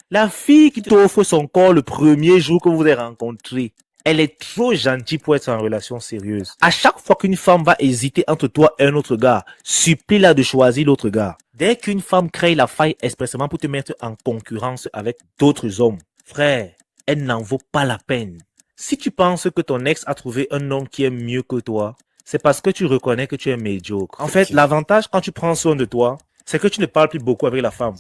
La fille qui t'offre son corps le premier jour que vous vous êtes rencontrés, elle est trop gentille pour être en relation sérieuse. À chaque fois qu'une femme va hésiter entre toi et un autre gars, supplie-la de choisir l'autre gars. Dès qu'une femme crée la faille expressément pour te mettre en concurrence avec d'autres hommes, frère, elle n'en vaut pas la peine. Si tu penses que ton ex a trouvé un homme qui est mieux que toi, c'est parce que tu reconnais que tu es médiocre. En fait, l'avantage quand tu prends soin de toi, c'est que tu ne parles plus beaucoup avec la femme.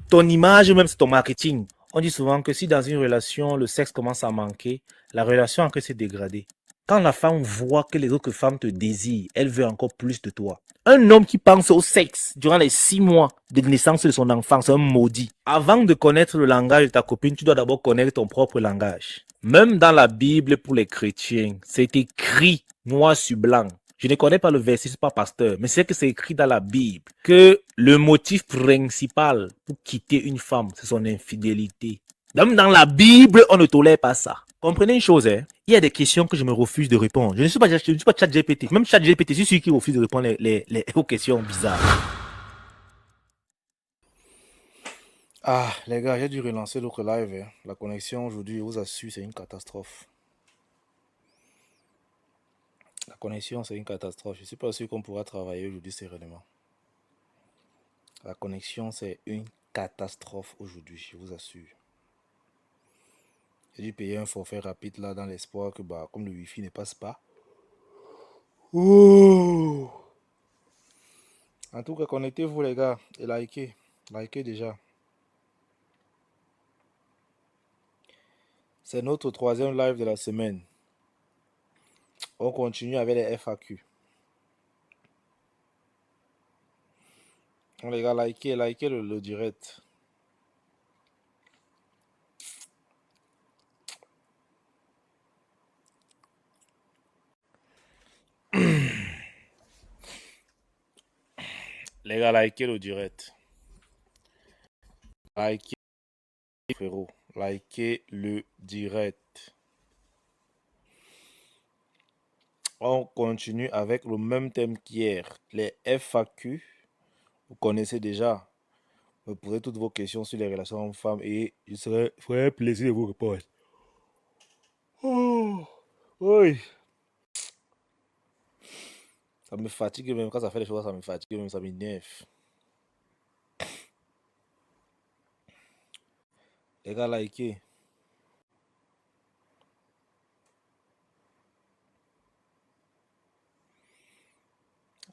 Ton image, même c'est ton marketing. On dit souvent que si dans une relation, le sexe commence à manquer, la relation en fait s'est dégradée. Quand la femme voit que les autres femmes te désirent, elle veut encore plus de toi. Un homme qui pense au sexe durant les 6 mois de naissance de son enfant, c'est un maudit. Avant de connaître le langage de ta copine, tu dois d'abord connaître ton propre langage. Même dans la Bible pour les chrétiens, c'est écrit noir sur blanc. Je ne connais pas le verset, c'est pas pasteur, mais c'est que c'est écrit dans la Bible que le motif principal pour quitter une femme, c'est son infidélité. Même dans la Bible, on ne tolère pas ça. Comprenez une chose, hein? Il y a des questions que je me refuse de répondre. Je ne suis pas ChatGPT. Même ChatGPT, c'est celui qui refuse de répondre aux questions bizarres. Ah, les gars, j'ai dû relancer l'autre live, hein. La connexion aujourd'hui, je vous assure, c'est une catastrophe. La connexion, c'est une catastrophe. Je ne suis pas sûr qu'on pourra travailler aujourd'hui sereinement. La connexion, c'est une catastrophe aujourd'hui, je vous assure. J'ai dû payer un forfait rapide là dans l'espoir que, bah, comme le wifi ne passe pas. Ouh. En tout cas, connectez-vous les gars et likez. Likez déjà. C'est notre troisième live de la semaine. On continue avec les FAQ. Les gars, likez le direct. Les gars, likez le direct. Likez, frérot. Likez le direct. On continue avec le même thème qu'hier. Les FAQ. Vous connaissez déjà. Vous posez toutes vos questions sur les relations hommes-femmes et je ferai plaisir de vous répondre. Oh, oui. Ça me fatigue même quand ça fait les choses, ça me fatigue même, ça m'énerve. Les gars, likez.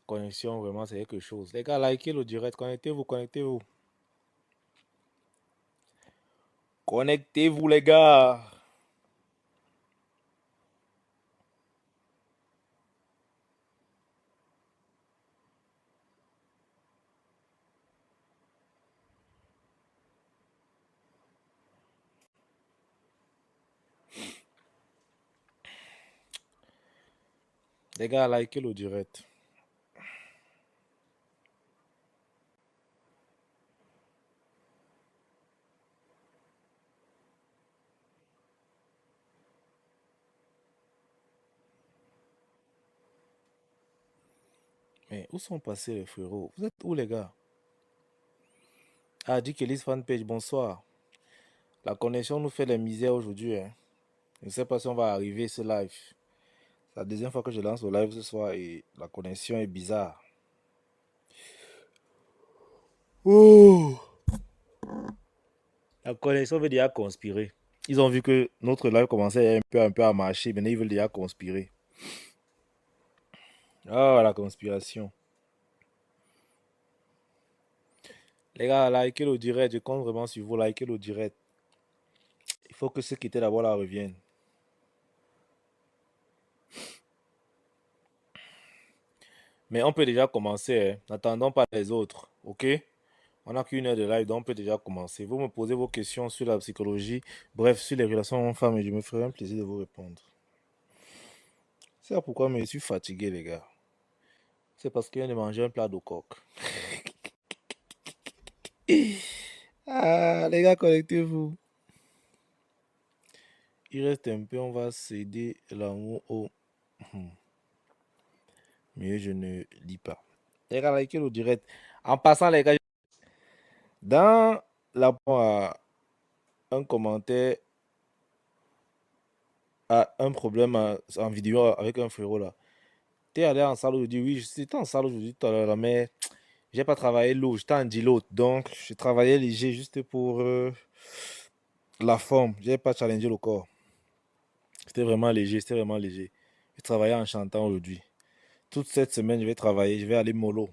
Connexion, vraiment, c'est quelque chose. Les gars, likez le direct. Connectez-vous, connectez-vous. Connectez-vous, les gars. Les gars, likez le direct. Mais où sont passés les frérots? Vous êtes où, les gars? Ah, Dick Ellis Fanpage, bonsoir. La connexion nous fait des misères aujourd'hui, hein. Je ne sais pas si on va arriver ce live. C'est la deuxième fois que je lance le live ce soir et la connexion est bizarre. Oh. La connexion veut déjà conspirer. Ils ont vu que notre live commençait un peu à marcher. Maintenant, ils veulent déjà conspirer. Ah, la conspiration. Les gars, likez le direct. Je compte vraiment sur vous. Likez le direct. Il faut que ceux qui étaient d'abord là reviennent. Mais on peut déjà commencer, hein. N'attendons pas les autres. OK? On n'a qu'une heure de live, donc on peut déjà commencer. Vous me posez vos questions sur la psychologie, bref, sur les relations hommes-femmes, et je me ferai un plaisir de vous répondre. C'est pourquoi je suis fatigué, les gars. C'est parce que je viens de manger un plat de coq. Ah, les gars, connectez-vous. Il reste un peu, on va céder l'amour au... Mieux, je ne lis pas. Les gars, likez le direct. En passant, les gars, dans la... un commentaire à un problème en vidéo avec un frérot là. T'es allé en salle aujourd'hui? Oui, j'étais en salle aujourd'hui tout à l'heure, mais j'ai pas travaillé lourd, j'étais en deload. Donc, je travaillais léger juste pour la forme. J'ai pas challengé le corps. C'était vraiment léger, c'était vraiment léger. Je travaillais en chantant aujourd'hui. Toute cette semaine, je vais travailler, je vais aller mollo.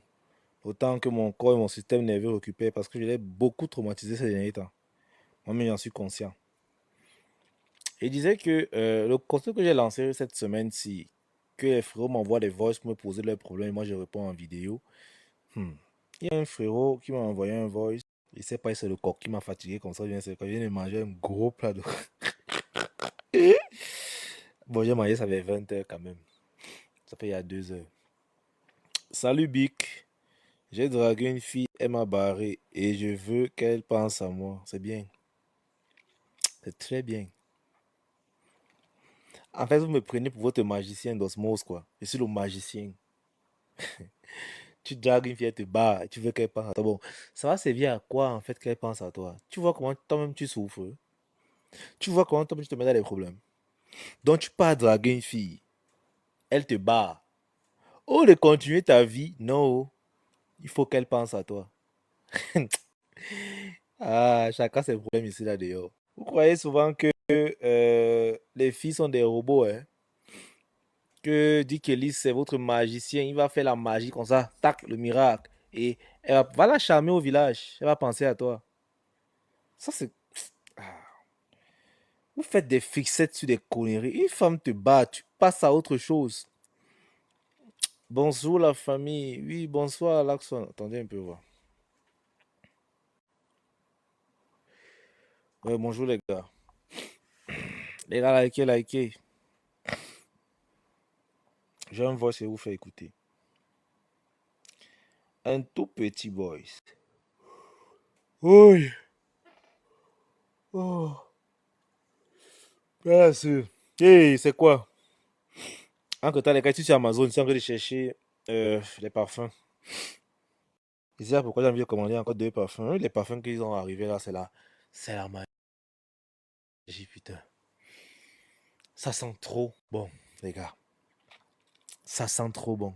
Autant que mon corps et mon système nerveux occupés parce que je l'ai beaucoup traumatisé ces derniers temps. Moi-même, j'en suis conscient. Et il disait que le concept que j'ai lancé cette semaine-ci, que les frérots m'envoient des voices pour me poser leurs problèmes et moi je réponds en vidéo. Hmm. Il y a un frérot qui m'a envoyé un voice. Je ne sais pas si c'est le coq qui m'a fatigué comme ça. Je viens de manger un gros plat de. Bon, j'ai mangé, ça fait 20 heures quand même. Ça fait il y a 2 heures. Salut Bic. J'ai dragué une fille, elle m'a barré et je veux qu'elle pense à moi. C'est bien. C'est très bien. En fait, vous me prenez pour votre magicien d'osmose, quoi. Je suis le magicien. Tu dragues une fille, elle te barre, tu veux qu'elle pense à toi. Bon, ça va servir à quoi, en fait, qu'elle pense à toi? Tu vois comment toi-même tu souffres. Tu vois comment toi-même tu te mets dans des problèmes. Donc, tu pars draguer une fille, elle te barre. Au lieu de continuer ta vie, non, il faut qu'elle pense à toi. Ah, chacun ses problèmes ici, là, dehors. Vous croyez souvent que les filles sont des robots, hein? Que Dick Ellis, c'est votre magicien, il va faire la magie comme ça, tac, le miracle. Et elle va la charmer au village, elle va penser à toi. Ça, c'est. Ah. Vous faites des fixettes sur des conneries. Une femme te bat, tu passes à autre chose. Bonjour la famille. Oui, bonsoir Laxon. Attendez un peu voir. Ouais, bonjour les gars. Les gars, likez, likez. J'ai un voice et vous faire écouter. Un tout petit voice. Oui. Oh. Merci. Hey, c'est quoi? Entre-temps, les gars, tu sur Amazon, je suis en train de chercher les parfums. Et c'est là pourquoi j'ai envie de commander encore 2 parfums. Les parfums qu'ils ont arrivés là, c'est la magie, putain. Ça sent trop bon, les gars. Ça sent trop bon.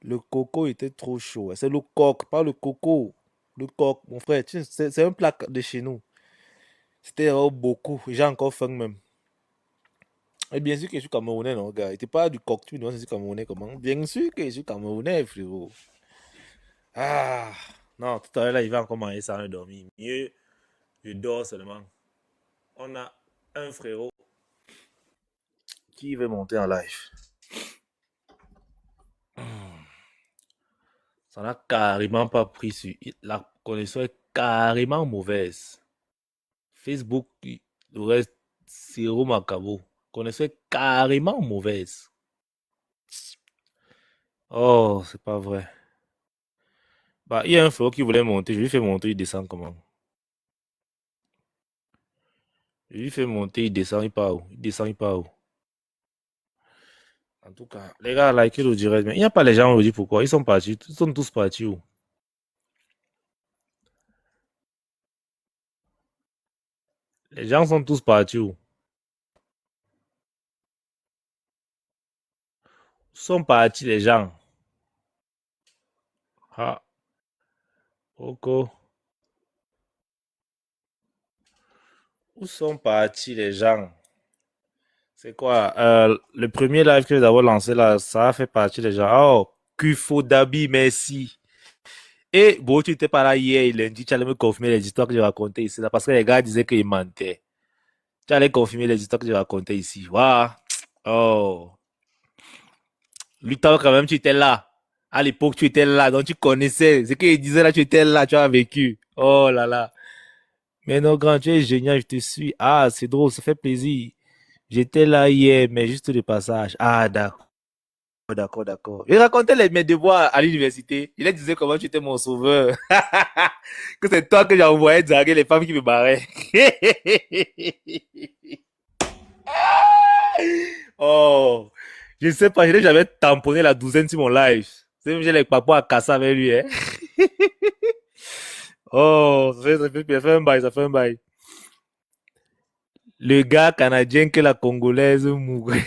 Le coco était trop chaud. C'est le coq, pas le coco. Le coq, mon frère, c'est un plat de chez nous. C'était beaucoup. J'ai encore faim même. Et bien sûr que je suis camerounais, non, gars. C'était pas du coq, tu me demandes si je suis camerounais comment? Bien sûr que je suis camerounais, frérot. Ah, non, tout à l'heure, là, il va encore manger sans dormir. Mieux, je dors seulement. On a un frérot qui veut monter en live. Ça n'a carrément pas pris sur. La connexion est carrément mauvaise. Facebook, le reste, zéro macabo. Connexion est carrément mauvaise. Oh, c'est pas vrai. Bah, il y a un frérot qui voulait monter. Je lui fais monter, il descend comment? Je lui fais monter, il descend, il part où? Il descend, il part où? En tout cas, les gars, likez le direct. Mais il n'y a pas les gens aujourd'hui, pourquoi? Ils sont partis. Ils sont tous partis où? Les gens sont tous partis où? Ils sont partis, les gens. Ah, Coco. Où sont partis les gens? C'est quoi? Le premier live que j'ai d'abord lancé là, ça a fait partie des gens. Oh, Kufo Dabi, merci. Et bon, tu n'étais pas là hier, lundi, tu allais me confirmer les histoires que j'ai racontées ici, là, parce que les gars disaient qu'ils mentaient. Tu allais confirmer les histoires que j'ai racontées ici. Waouh! Oh! Lui, toi, quand même, tu étais là. À l'époque, tu étais là, donc tu connaissais. Ce qu'il disait là, tu étais là, tu as vécu. Oh là là. Mais non, grand, tu es génial, je te suis. Ah, c'est drôle, ça fait plaisir. J'étais là hier, mais juste de passage. Ah, d'accord. D'accord, d'accord. Il racontait mes devoirs à l'université. Il disait comment tu étais mon sauveur. Que c'est toi que j'ai envoyé draguer les femmes qui me barraient. Oh, je sais pas, j'avais tamponné la douzaine sur mon live. C'est même j'ai les papos à casser avec lui, hein. Oh, ça fait un bail, ça fait un bail. Le gars canadien que la congolaise mourait.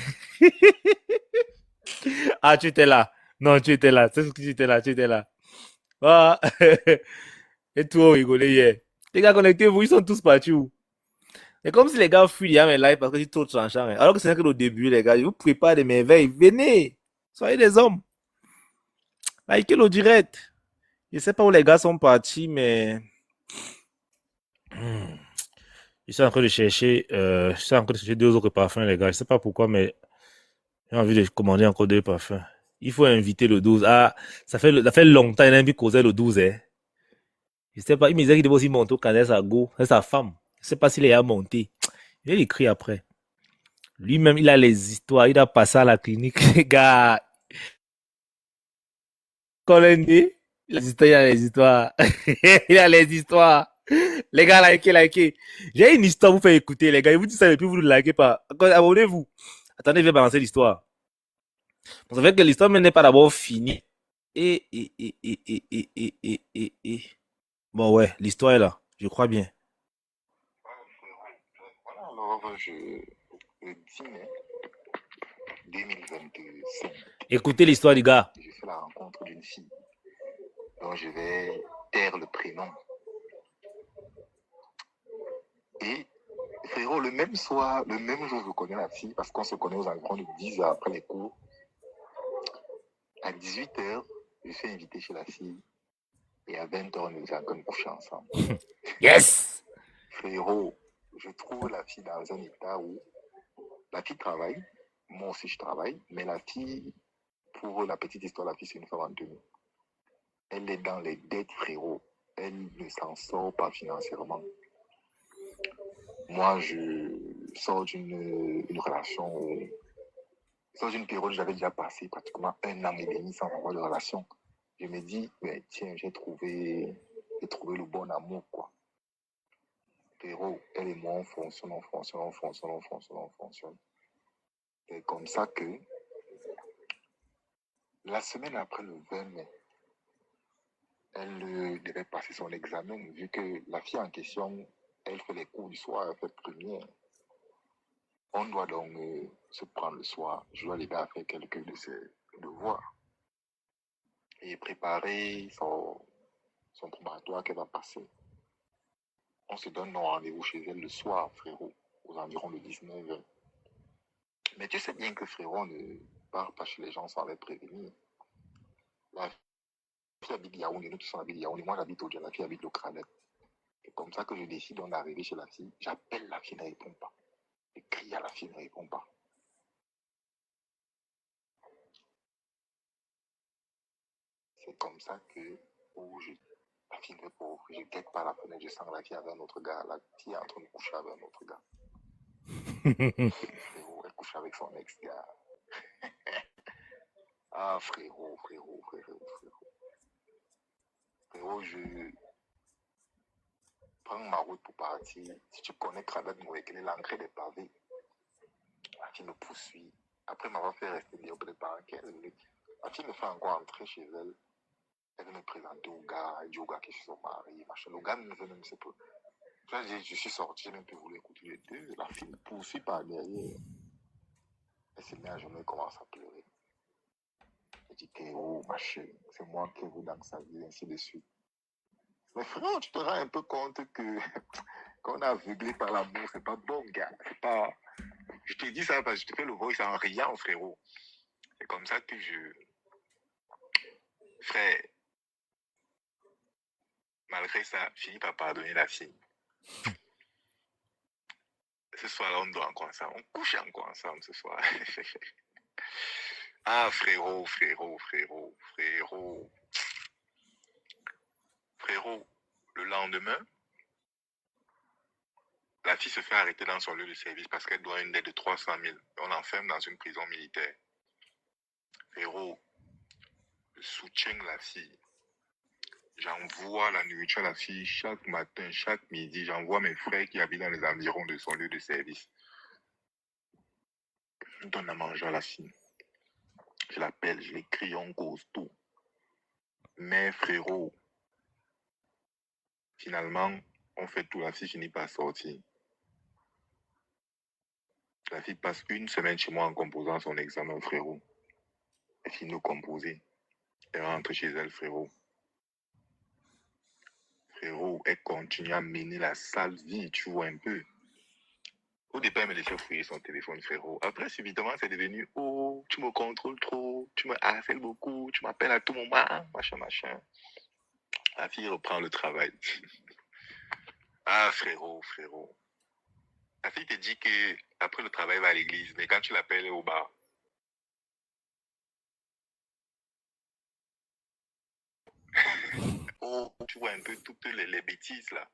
Ah, tu étais là. Non, tu étais là. C'est ce que tu étais là, tu étais là. Ah. Et tout rigolé hier. Les gars, connectez-vous, ils sont tous partis où? C'est comme si les gars fuient mes lives parce que c'est trop tranchant. Hein. Alors que c'est que au début, les gars, je vous prépare des merveilles. Venez. Soyez des hommes. Likez le direct. Je sais pas où les gars sont partis, mais je suis en train de chercher deux autres parfums, les gars. Je sais pas pourquoi, mais j'ai envie de commander encore deux parfums. Il faut inviter le 12. Ah, ça fait longtemps qu'il a envie de causer le 12, hein. Je sais pas, il me disait qu'il devait aussi monter au Canada, sa go, c'est sa femme. Je sais pas s'il est à monter. Il écrit après. Lui-même, il a les histoires, il a passé à la clinique, les gars. Colin, il a les histoires. Il a les histoires. Les gars, likez. J'ai une histoire à vous faire écouter, les gars. Vous dites ça et puis vous ne likez pas. Abonnez-vous. Attendez, je vais balancer l'histoire. Vous savez que l'histoire n'est pas d'abord finie. Et. Bon, ouais, l'histoire est là. Je crois bien. Voilà, alors le 10 mai 2025, Écoutez l'histoire du gars. je fais la rencontre d'une fille dont je vais taire le prénom. Et frérot, le même soir, le même jour, je connais la fille parce qu'on se connaît aux environs de 10 heures après les cours. À 18h, je suis invité chez la fille. Et à 20h, on est en train de coucher ensemble. Yes! Frérot, je trouve la fille dans un état où la fille travaille, moi aussi je travaille, mais la fille, pour la petite histoire, la fille c'est une femme en tenue. Elle est dans les dettes, frérot. Elle ne s'en sort pas financièrement. Moi, je sors d'une relation, je sors d'une période où j'avais déjà passé pratiquement 1 an et demi sans avoir de relation. Je me dis, mais tiens, j'ai trouvé le bon amour, quoi. Frérot, elle et moi, on fonctionne. C'est comme ça que la semaine après le 20 mai, elle devait passer son examen, vu que la fille en question, elle fait les cours du soir, elle fait première. On doit donc se prendre le soir. Je dois l'aider à faire quelques de ses devoirs et préparer son préparatoire qu'elle va passer. On se donne nos rendez-vous chez elle le soir, frérot, aux environs de 19h. Mais tu sais bien que frérot, on ne part pas chez les gens sans les prévenir. La fille habite Yaoundé, nous tous on habite Yaoundé. Moi j'habite au la fille habite le Cranet. C'est comme ça que je décide d'arriver chez la fille. J'appelle la fille, ne répond pas. Je crie à la fille, ne répond pas. C'est comme ça que la fille ne répond pas. Je guette par la fenêtre, je sens la fille avec un autre gars. La fille est en train de coucher avec un autre gars. Frérot, elle couche avec son ex-gars. Ah, frérot. Frérot, je prends ma route pour partir. Si tu connais Kradat Mouekele, l'entrée des pavés, la fille me poursuit. Après m'avoir fait rester bien peut-être pendant 15 minutes, la fille me fait encore entrer chez elle. Elle veut me présenter au gars, elle dit au gars que je suis son mari, machin. Le gars me fait même c'est peu. Là, je suis sorti, j'ai même pu vouloir écouter les deux. La fille me poursuit par derrière. Elle se met à genoux et commence à pleurer. Elle dit Théo, machin, c'est moi qui vous dans sa vie, ainsi de suite. Mais frère, tu te rends un peu compte que qu'on est aveuglé par l'amour, c'est pas bon, gars. C'est pas. Je te dis ça parce que je te fais le voice en riant, frérot. C'est comme ça que frère, malgré ça, finis par pardonner la fille. Ce soir-là, on dort encore ensemble. On couche encore ensemble ce soir. Ah, frérot. Frérot, le lendemain, la fille se fait arrêter dans son lieu de service parce qu'elle doit une dette de 300 000. On l'enferme dans une prison militaire. Frérot, je soutiens la fille. J'envoie la nourriture à la fille chaque matin, chaque midi. J'envoie mes frères qui habitent dans les environs de son lieu de service. Je donne à manger à la fille. Je l'appelle, je l'écris, on cause tout. Mais frérot, finalement, on fait tout, la fille finit par sortir. La fille passe une semaine chez moi en composant son examen, frérot. Elle finit de composer. Elle rentre chez elle, frérot. Frérot, elle continue à mener la sale vie, tu vois un peu. Au départ, elle me laissait fouiller son téléphone, frérot. Après, subitement, c'est devenu, oh, tu me contrôles trop, tu me harcèles beaucoup, tu m'appelles à tout moment, machin, machin. La fille reprend le travail. Ah, frérot. La fille te dit que après le travail, elle va à l'église, mais quand tu l'appelles, elle est au bar. Oh, tu vois un peu toutes les bêtises, là.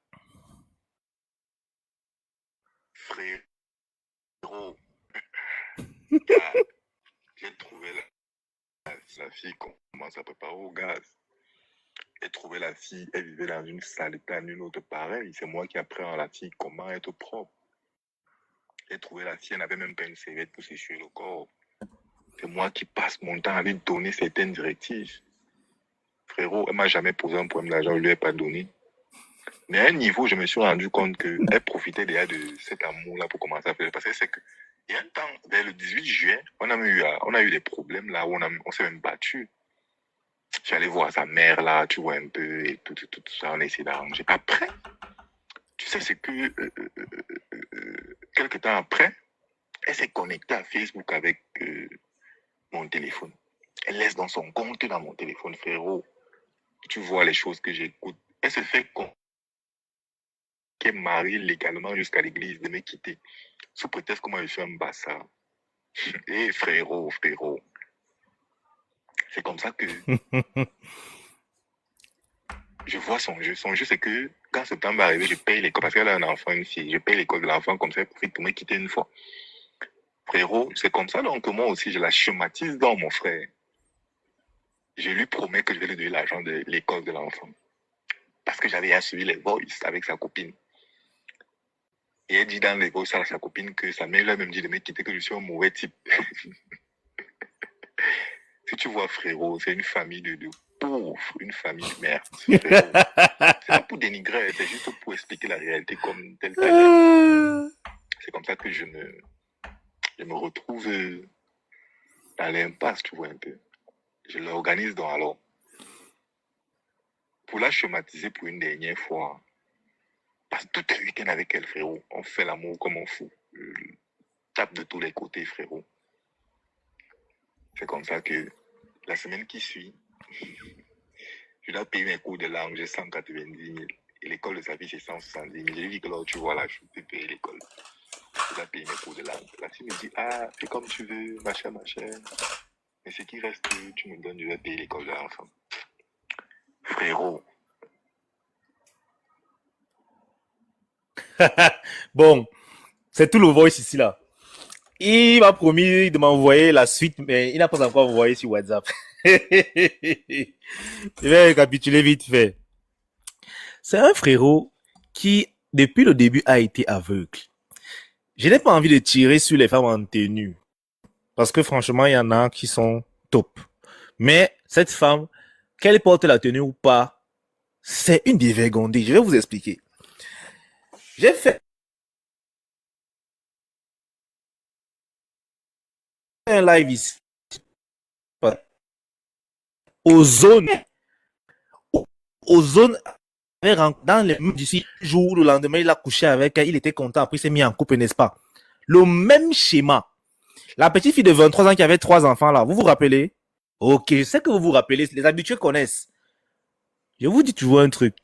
Frérot. Gars, j'ai trouvé la fille qu'on commence à préparer au gaz. J'ai trouvé la fille, elle vivait dans une saleté à une autre pareille. C'est moi qui apprends à la fille comment être propre. J'ai trouvé la fille, elle n'avait même pas une serviette pour s'essuyer le corps. C'est moi qui passe mon temps à lui donner certaines directives. Frérot, elle ne m'a jamais posé un problème d'argent, je ne lui ai pas donné. Mais à un niveau, je me suis rendu compte qu'elle profitait déjà de cet amour-là pour commencer à faire. Parce que c'est que, il y a un temps, vers le 18 juin, on a eu des problèmes là où on s'est même battu. J'allais voir sa mère là, tu vois un peu, et tout ça, on a essayé d'arranger. Après, tu sais, c'est que quelques temps après, elle s'est connectée à Facebook avec mon téléphone. Elle laisse dans son compte dans mon téléphone, frérot. Tu vois les choses que j'écoute. Elle se fait qu'elle est mariée légalement jusqu'à l'église de me quitter. Sous prétexte que moi je suis un bassa. Et frérot. C'est comme ça que je vois son jeu. Son jeu, c'est que quand ce temps va arriver, je paye l'école. Parce qu'elle a un enfant, une fille. Je paye l'école de l'enfant comme ça, elle profite pour me quitter une fois. Frérot, c'est comme ça donc que moi aussi, je la schématise dans mon frère. Je lui promets que je vais lui donner l'argent de l'école de l'enfant. Parce que j'avais suivi les voice avec sa copine. Et elle dit dans les voice à sa copine que sa mère lui a même dit de me quitter, que je suis un mauvais type. Si tu vois, frérot, c'est une famille de pauvres, une famille de merde. C'est pas pour dénigrer, c'est juste pour expliquer la réalité comme telle. C'est comme ça que je me retrouve dans l'impasse, tu vois un peu. Je l'organise donc alors. Pour la schématiser pour une dernière fois. Parce que tout le week-end avec elle, frérot, on fait l'amour comme on fout. Tape de tous les côtés, frérot. C'est comme ça que la semaine qui suit, je dois payer mes cours de langue, j'ai 190 000. Et l'école de sa fille, c'est 170 000. Je lui dis que là, tu vois, là, je peux payer l'école. Je dois payer mes cours de langue. La fille me dit, ah, fais comme tu veux, machin. Mais ce qui reste, tu me donnes, je vais payer l'école de l'enfant. Frérot. Bon, c'est tout le voice ici là. Il m'a promis de m'envoyer la suite, mais il n'a pas encore envoyé sur WhatsApp. Je vais récapituler vite fait. C'est un frérot qui, depuis le début, a été aveugle. Je n'ai pas envie de tirer sur les femmes en tenue. Parce que franchement, il y en a qui sont top. Mais cette femme, qu'elle porte la tenue ou pas, c'est une dévergondée. Je vais vous expliquer. J'ai fait un live ici. Aux zones dans les mêmes d'ici jour, le lendemain, il a couché avec elle, il était content, après il s'est mis en couple, n'est-ce pas? Le même schéma. La petite fille de 23 ans qui avait 3 enfants là, vous vous rappelez? Ok, je sais que vous vous rappelez, les habitués connaissent. Je vous dis toujours un truc.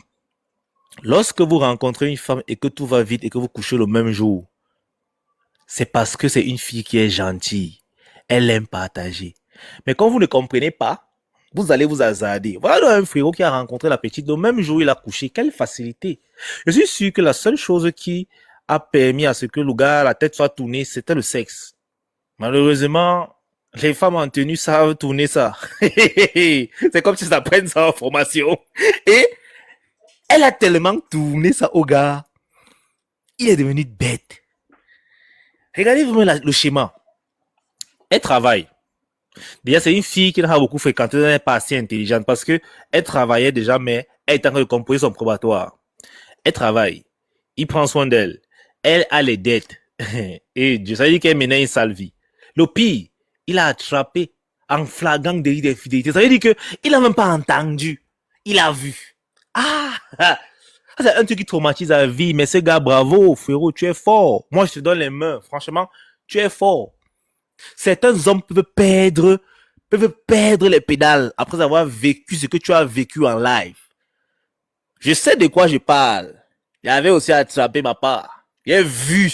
Lorsque vous rencontrez une femme et que tout va vite et que vous couchez le même jour, c'est parce que c'est une fille qui est gentille. Elle aime partager. Mais quand vous ne comprenez pas, vous allez vous hasarder. Voilà un frérot qui a rencontré la petite, le même jour il a couché. Quelle facilité. Je suis sûr que la seule chose qui a permis à ce que le gars, la tête soit tournée, c'était le sexe. Malheureusement, les femmes en tenue savent tourner ça. C'est comme si ça apprennent ça en formation. Et elle a tellement tourné ça au gars. Il est devenu bête. Regardez vraiment le schéma. Elle travaille. Déjà, c'est une fille qui n'a pas beaucoup fréquenté, elle n'est pas assez intelligente parce que elle travaillait déjà, mais elle est en train de composer son probatoire. Elle travaille. Il prend soin d'elle. Elle a les dettes. Et Dieu, ça veut dire qu'elle menait une sale vie. Le pire, il a attrapé en flagrant délit d'infidélité. Ça veut dire que il a même pas entendu. Il a vu. Ah! C'est un truc qui traumatise la vie. Mais ce gars, bravo, frérot, tu es fort. Moi, je te donne les mains. Franchement, tu es fort. Certains hommes peuvent perdre les pédales après avoir vécu ce que tu as vécu en live. Je sais de quoi je parle. J'avais aussi attrapé ma part. J'ai vu.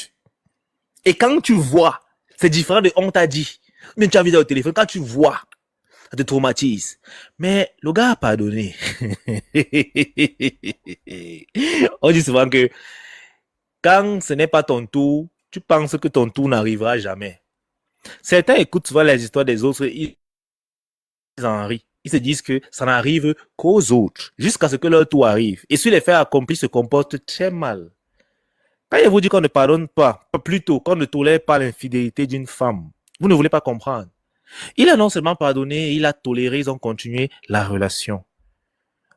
Et quand tu vois, c'est différent de on t'a dit. Mais tu as vu dans le téléphone, quand tu vois, ça te traumatise. Mais le gars a pardonné. On dit souvent que quand ce n'est pas ton tour, tu penses que ton tour n'arrivera jamais. Certains écoutent souvent les histoires des autres, ils en rient. Ils se disent que ça n'arrive qu'aux autres, jusqu'à ce que leur tour arrive. Et si les faits accomplis se comportent très mal. Quand il vous dit qu'on ne pardonne pas, plutôt qu'on ne tolère pas l'infidélité d'une femme, vous ne voulez pas comprendre. Il a non seulement pardonné, il a toléré, ils ont continué la relation.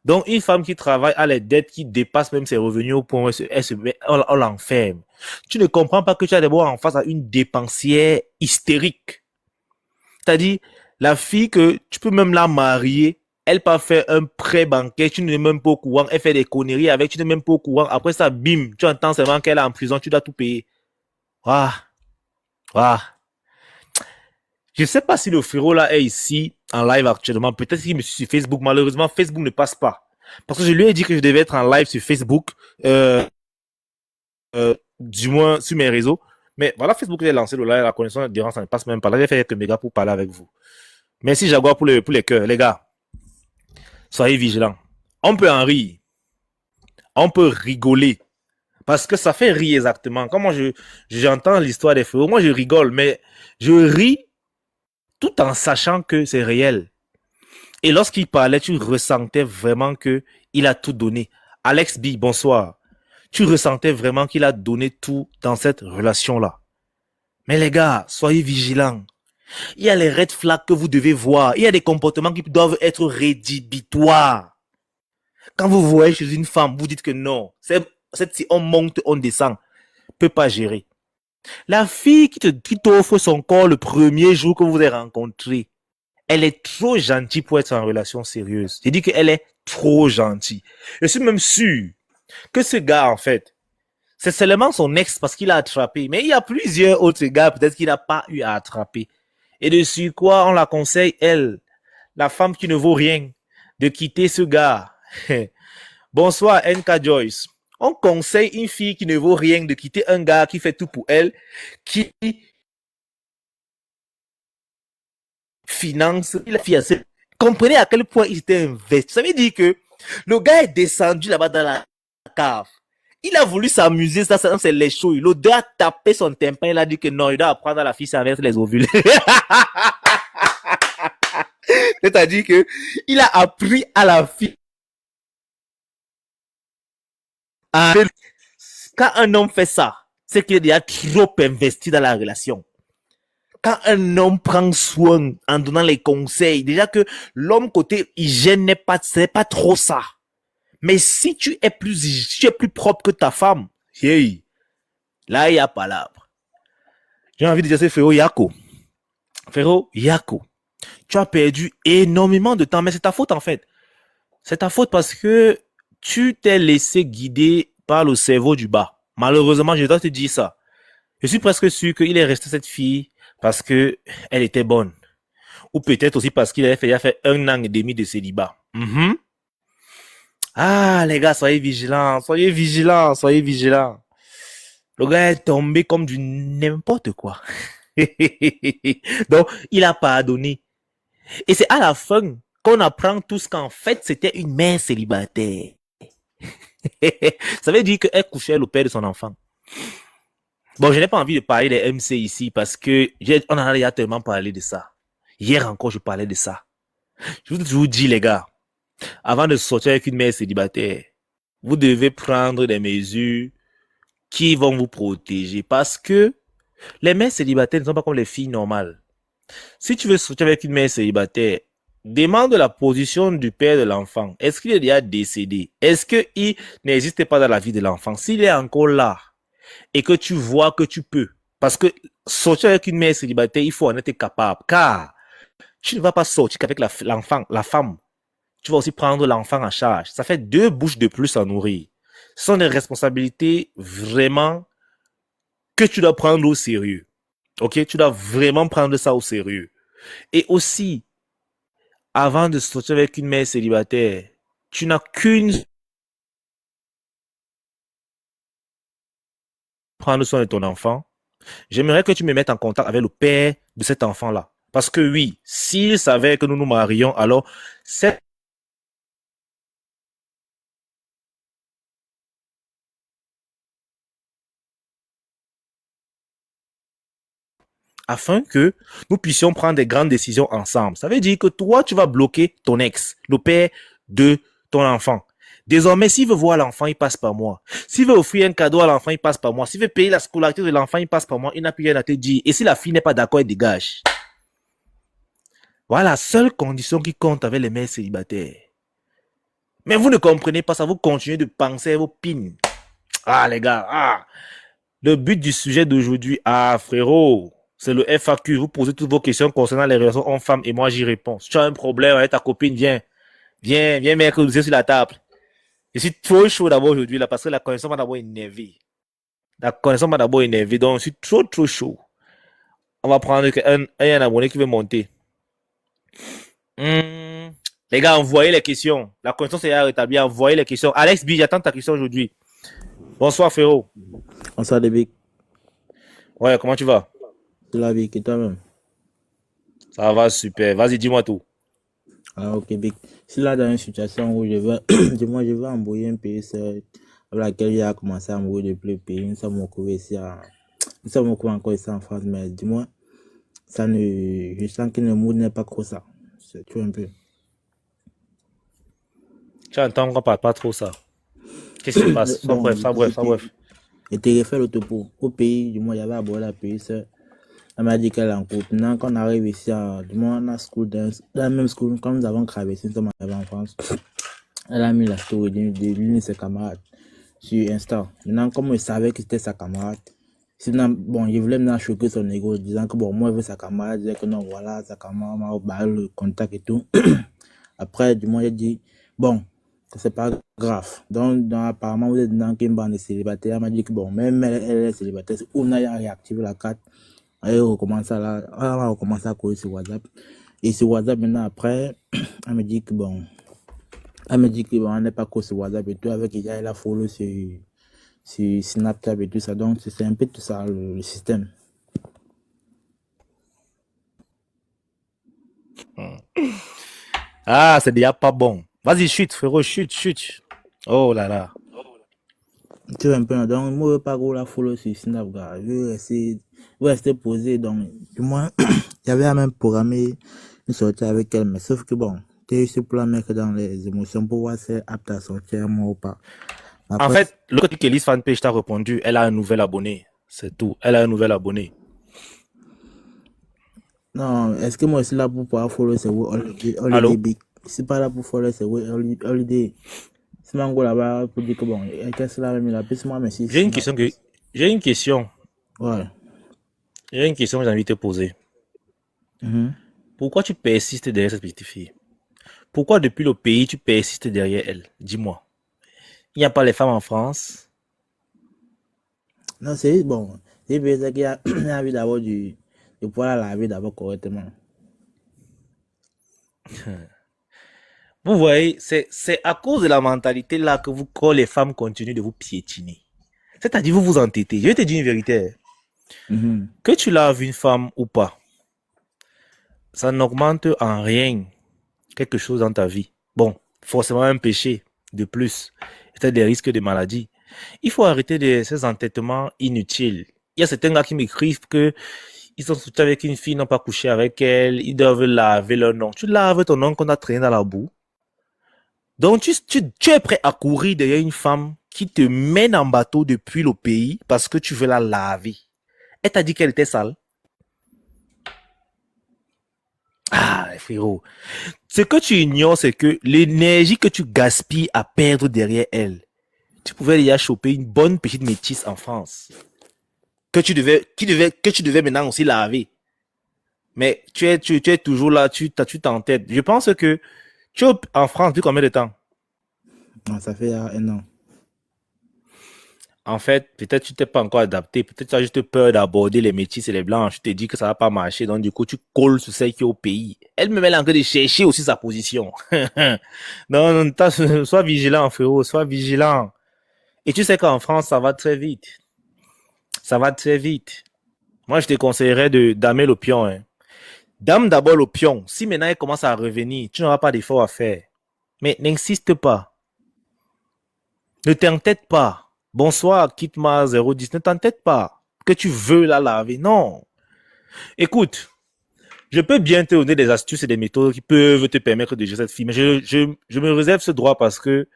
Donc, une femme qui travaille a les dettes qui dépassent même ses revenus au point où on l'enferme. Tu ne comprends pas que tu as d'abord en face à une dépensière hystérique. C'est-à-dire, la fille que tu peux même la marier, elle peut faire un prêt bancaire, tu n'es même pas au courant, elle fait des conneries avec, tu n'es même pas au courant. Après ça, bim, tu entends seulement qu'elle est en prison, tu dois tout payer. Waouh, waouh. Je sais pas si le frérot là est ici en live actuellement. Peut-être qu'il me suit sur Facebook. Malheureusement, Facebook ne passe pas. Parce que je lui ai dit que je devais être en live sur Facebook, du moins sur mes réseaux. Mais voilà, Facebook j'ai lancé le live, la connexion durant ça ne passe même pas. Là, j'ai fait quelques mégas pour parler avec vous. Merci Jaguar pour les cœurs, les gars. Soyez vigilants. On peut en rire. On peut rigoler. Parce que ça fait rire exactement. Quand moi j'entends l'histoire des frérots, moi je rigole, mais je ris tout en sachant que c'est réel. Et lorsqu'il parlait, tu ressentais vraiment que il a tout donné. Alex B, bonsoir. Tu ressentais vraiment qu'il a donné tout dans cette relation-là. Mais les gars, soyez vigilants. Il y a les red flags que vous devez voir. Il y a des comportements qui doivent être rédhibitoires. Quand vous voyez chez une femme, vous dites que non, si on monte, on descend, peut pas gérer. La fille qui t'offre son corps le premier jour que vous vous avez rencontré, elle est trop gentille pour être en relation sérieuse. J'ai dit qu'elle est trop gentille. Je suis même sûr que ce gars, en fait, c'est seulement son ex parce qu'il a attrapé. Mais il y a plusieurs autres gars, peut-être qu'il n'a pas eu à attraper. Et dessus quoi, on la conseille, elle, la femme qui ne vaut rien, de quitter ce gars. Bonsoir, NK Joyce. On conseille une fille qui ne vaut rien de quitter un gars qui fait tout pour elle, qui finance la fiancée. Comprenez à quel point il était investi. Ça veut dire que le gars est descendu là-bas dans la cave. Il a voulu s'amuser, ça c'est les chouilles. L'odeur a tapé son tympan, il a dit que non, il doit apprendre à la fille s'inverse les ovules. C'est-à-dire que il a appris à la fille. Quand un homme fait ça, c'est qu'il est déjà trop investi dans la relation. Quand un homme prend soin en donnant les conseils, déjà que l'homme côté hygiène c'est pas trop ça. Mais si tu es plus propre que ta femme, hey, là il y a palabre. J'ai envie de dire c'est frérot Yako. Frérot Yako, tu as perdu énormément de temps, mais c'est ta faute en fait. C'est ta faute parce que tu t'es laissé guider par le cerveau du bas. Malheureusement, je dois te dire ça. Je suis presque sûr qu'il est resté cette fille parce que elle était bonne. Ou peut-être aussi parce qu'il avait fait 1 an et demi de célibat. Ah, les gars, soyez vigilants, soyez vigilants, soyez vigilants. Le gars est tombé comme du n'importe quoi. Donc, il a pardonné. Et c'est à la fin qu'on apprend tous qu'en fait, c'était une mère célibataire. Ça veut dire qu'elle couchait le père de son enfant. Bon, je n'ai pas envie de parler des MC ici parce que on en a déjà tellement parlé de ça. Hier encore, je parlais de ça. Je vous dis, les gars, avant de sortir avec une mère célibataire, vous devez prendre des mesures qui vont vous protéger parce que les mères célibataires ne sont pas comme les filles normales. Si tu veux sortir avec une mère célibataire, demande la position du père de l'enfant. Est-ce qu'il est déjà décédé? Est-ce qu'il n'existe pas dans la vie de l'enfant? S'il est encore là, et que tu vois que tu peux, parce que sortir avec une mère célibataire, il faut en être capable, car tu ne vas pas sortir qu'avec l'enfant, la femme. Tu vas aussi prendre l'enfant en charge. Ça fait 2 bouches de plus à nourrir. Ce sont des responsabilités vraiment que tu dois prendre au sérieux. Ok? Tu dois vraiment prendre ça au sérieux. Et aussi, avant de sortir avec une mère célibataire, tu n'as qu'une prendre soin de ton enfant. J'aimerais que tu me mettes en contact avec le père de cet enfant-là. Parce que oui, s'il savait que nous nous marions, alors c'est afin que nous puissions prendre des grandes décisions ensemble. Ça veut dire que toi, tu vas bloquer ton ex, le père de ton enfant. Désormais, s'il veut voir l'enfant, il passe par moi. S'il veut offrir un cadeau à l'enfant, il passe par moi. S'il veut payer la scolarité de l'enfant, il passe par moi. Il n'a plus rien à te dire. Et si la fille n'est pas d'accord, elle dégage. Voilà la seule condition qui compte avec les mères célibataires. Mais vous ne comprenez pas ça. Vous continuez de penser à vos pins. Ah, les gars. Ah. Le but du sujet d'aujourd'hui, frérot, c'est le FAQ. Vous posez toutes vos questions concernant les relations hommes-femmes et moi, j'y réponds. Si tu as un problème avec ta copine, viens mettre le dossier sur la table. Je suis trop chaud d'abord aujourd'hui, là, parce que la connexion m'a d'abord énervé. Donc, je suis trop chaud. On va prendre un abonné qui veut monter. Les gars, envoyez les questions. La connexion s'est rétablie. Envoyez les questions. Alex B, j'attends ta question aujourd'hui. Bonsoir, frérot. Bonsoir, David. Ouais, comment tu vas? C'est la vie, et toi-même? Ça va, super. Vas-y, dis-moi tout. Ah, ok, Big. Si là, dans une situation où je veux, dis-moi, je veux envoyer un pays avec laquelle j'ai commencé à envoyer depuis le pays, nous sommes encore ici en France, mais dis-moi, je sens que le mood n'est pas trop ça. C'est tout un peu. Tu entends qu'on parle pas trop ça. Qu'est-ce qui se passe? Sois bref. Et tu refais le topo. Au pays, dis-moi, j'avais abordé le pays, elle m'a dit qu'elle est en couple. Maintenant, quand on arrive ici, du moins, dans la même school, quand nous avons traversé, nous sommes arrivés en France, elle a mis la story de l'une de ses camarades sur Insta. Maintenant, comme elle savait que c'était sa camarade, bon, je voulais maintenant choquer son ego, disant que bon, moi, je veux sa camarade, disait que non, voilà, sa camarade m'a barré le contact et tout. Après, du moins, j'ai dit, bon, c'est pas grave. Donc, apparemment, vous êtes dans une bande de célibataires. Elle m'a dit que bon, même elle est célibataire, on a réactivé la carte. Elle va recommencer à courir sur WhatsApp. Et sur WhatsApp, maintenant, après, elle me dit que bon, on n'est pas couru sur WhatsApp et tout, avec elle a follow sur Snapchat et tout ça. Donc, c'est un peu tout ça, le système. Ah, c'est déjà pas bon. Vas-y, chute, frérot, chute. Oh là là. Tu vois un peu, donc, moi, je ne veux pas go la follow sur Snapchat. Je veux rester posé. Donc, du moins, j'avais même programmé une sortie avec elle, mais sauf que bon, tu es ce plan mec dans les émotions pour voir si c'est apte à sortir, moi ou pas. Après, En fait, le côté que Elise Fanpage t'a répondu, elle a un nouvel abonné. C'est tout. Elle a un nouvel abonné. non, est-ce que moi, je suis là pour pouvoir follow, c'est Allô? Big. Je suis pas là pour follow, c'est Holiday. C'est mon gars là-bas pour dire que bon, qu'est-ce que là, même, il a plus moi, mais si. J'ai une question. Ouais. J'ai une question que j'ai envie de te poser. Pourquoi tu persistes derrière cette petite fille? Pourquoi depuis le pays tu persistes derrière elle? Dis-moi. Il n'y a pas les femmes en France? Non, c'est bon. C'est bizarre qu'il y a envie d'avoir de pouvoir la laver d'abord correctement. Vous voyez, c'est à cause de la mentalité là que les femmes continuent de vous piétiner. C'est-à-dire, vous vous entêtez. Je vais te dire une vérité. Que tu laves une femme ou pas, ça n'augmente en rien quelque chose dans ta vie. Bon, forcément un péché de plus. C'est des risques de maladie. Il faut arrêter ces entêtements inutiles. Il y a certains gars qui m'écrivent que ils sont sortis avec une fille, ils n'ont pas couché avec elle, ils doivent laver leur nom. Tu laves ton nom qu'on a traîné dans la boue. Donc, tu es prêt à courir derrière une femme qui te mène en bateau depuis le pays parce que tu veux la laver. Elle t'a dit qu'elle était sale. Ah, frérot. Ce que tu ignores, c'est que l'énergie que tu gaspilles à perdre derrière elle, tu pouvais déjà choper une bonne petite métisse en France. Que tu devais maintenant aussi laver. Mais tu es toujours là, tu t'entêtes. Je pense que tu es en France depuis combien de temps? Ah, ça fait 1 an. En fait, peut-être tu t'es pas encore adapté. Peut-être tu as juste peur d'aborder les métis et les blanches. Tu te dis que ça va pas marcher. Donc, du coup, tu colles sur celle qui est au pays. Elle-même, elle est en train de chercher aussi sa position. Non, non, sois vigilant, frérot. Sois vigilant. Et tu sais qu'en France, ça va très vite. Ça va très vite. Moi, je te conseillerais damer le pion, hein. Dame d'abord le pion. Si maintenant elle commence à revenir, tu n'auras pas d'effort à faire. Mais n'insiste pas. Ne t'entête pas. Bonsoir, quitte-moi 010. Ne t'entête pas. Que tu veux la laver. Non. Écoute, je peux bien te donner des astuces et des méthodes qui peuvent te permettre de gérer cette fille. Mais je me réserve ce droit parce que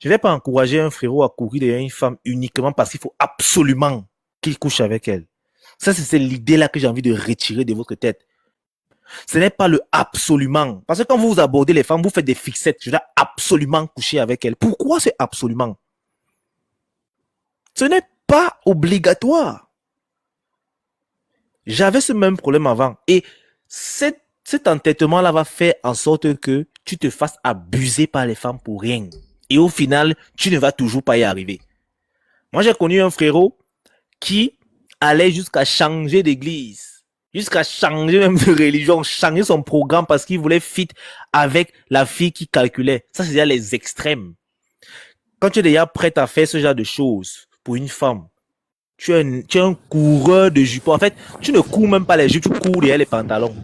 je ne vais pas encourager un frérot à courir derrière une femme uniquement parce qu'il faut absolument qu'il couche avec elle. Ça, c'est l'idée-là que j'ai envie de retirer de votre tête. Ce n'est pas le absolument. Parce que quand vous abordez les femmes, vous faites des fixettes. Je dois absolument coucher avec elles. Pourquoi c'est absolument? Ce n'est pas obligatoire. J'avais ce même problème avant. Et cet entêtement-là va faire en sorte que tu te fasses abuser par les femmes pour rien. Et au final, tu ne vas toujours pas y arriver. Moi, j'ai connu un frérot qui allait jusqu'à changer d'église. Jusqu'à changer même de religion, changer son programme parce qu'il voulait fit avec la fille qui calculait. Ça, c'est déjà les extrêmes. Quand tu es déjà prêt à faire ce genre de choses pour une femme, tu es un coureur de jupons. En fait, tu ne cours même pas les jupes, tu cours derrière les pantalons.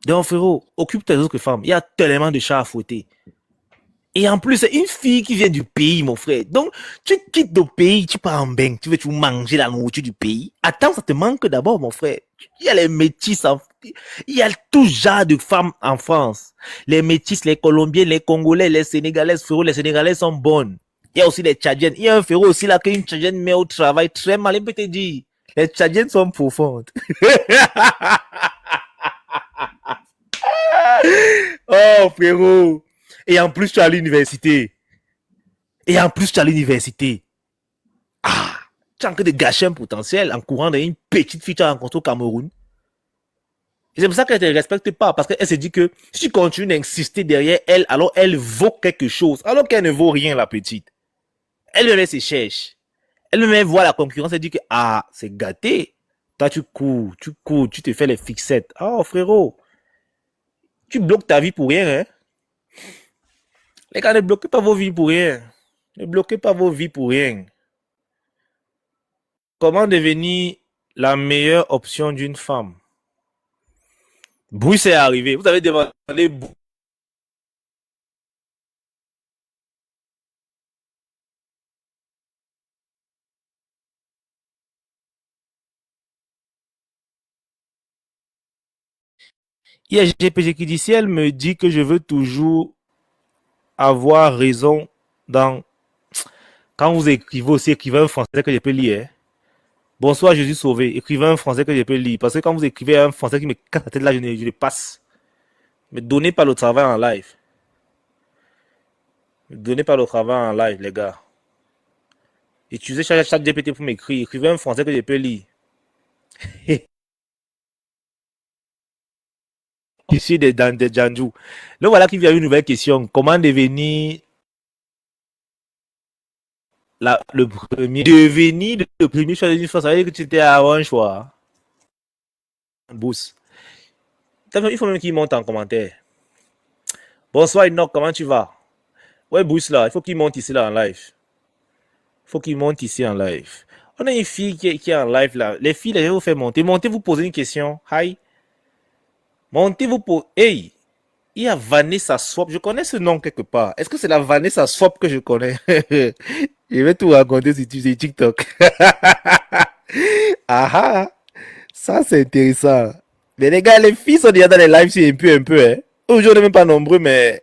Donc, frérot, occupe tes autres femmes. Il y a tellement de chats à fouetter. Et en plus, c'est une fille qui vient du pays, mon frère. Donc, tu quittes le pays, tu pars en bain, tu veux manger la nourriture du pays. Attends, ça te manque d'abord, mon frère. Il y a les métis, il y a tout genre de femmes en France. Les métis, les Colombiens, les Congolais, les Sénégalaises, frérot, les Sénégalaises sont bonnes. Il y a aussi les Tchadiennes. Il y a un frérot aussi là qu'une Tchadienne met au travail très mal, il peut te dire. Les Tchadiennes sont profondes. Oh, frérot. Et en plus, tu es à l'université. Ah, tu es en train de gâcher un potentiel en courant d'une petite fille que tu as rencontrée au Cameroun. Et c'est pour ça qu'elle ne te respecte pas. Parce qu'elle se dit que si tu continues d'insister derrière elle, alors elle vaut quelque chose. Alors qu'elle ne vaut rien, la petite. Elle se cherche. Elle voit la concurrence et dit que, ah, c'est gâté. Toi, tu cours, tu te fais les fixettes. Oh, frérot. Tu bloques ta vie pour rien, hein. Les gars, ne bloquez pas vos vies pour rien. Ne bloquez pas vos vies pour rien. Comment devenir la meilleure option d'une femme? Bruce est arrivé. Vous avez demandé. Il y a GPG qui dit, si elle me dit que je veux toujours avoir raison dans... Quand vous écrivez aussi, écrivez un français que je peux lire. Hein. Bonsoir, Jésus sauvé. Écrivez un français que je peux lire. Parce que quand vous écrivez un français qui me casse la tête là, je le passe. Mais donnez pas le travail en live. Donnez pas le travail en live, les gars. Utilisez chaque GPT pour m'écrire. Écrivez un français que je peux lire. Ici, dans des Janjou. Là, voilà qu'il y a une nouvelle question. Comment devenir le premier? Devenir le premier choix d'une fois, ça veut dire que tu étais à un choix. Boost. Il faut même qu'il monte en commentaire. Bonsoir, Enoch, comment tu vas? Ouais, Boost là, il faut qu'il monte ici là en live. Il faut qu'il monte ici en live. On a une fille qui est en live là. Les filles, je vais vous faire monter. Montez, vous posez une question. Hi. Montez, vous posez. Hey. Il y a Vanessa Swap. Je connais ce nom quelque part. Est-ce que c'est la Vanessa Swap que je connais? Je vais tout raconter sur TikTok. Ah, ça c'est intéressant. Mais les gars, les filles sont déjà dans les lives, c'est un peu, hein. Aujourd'hui, on n'est même pas nombreux, mais...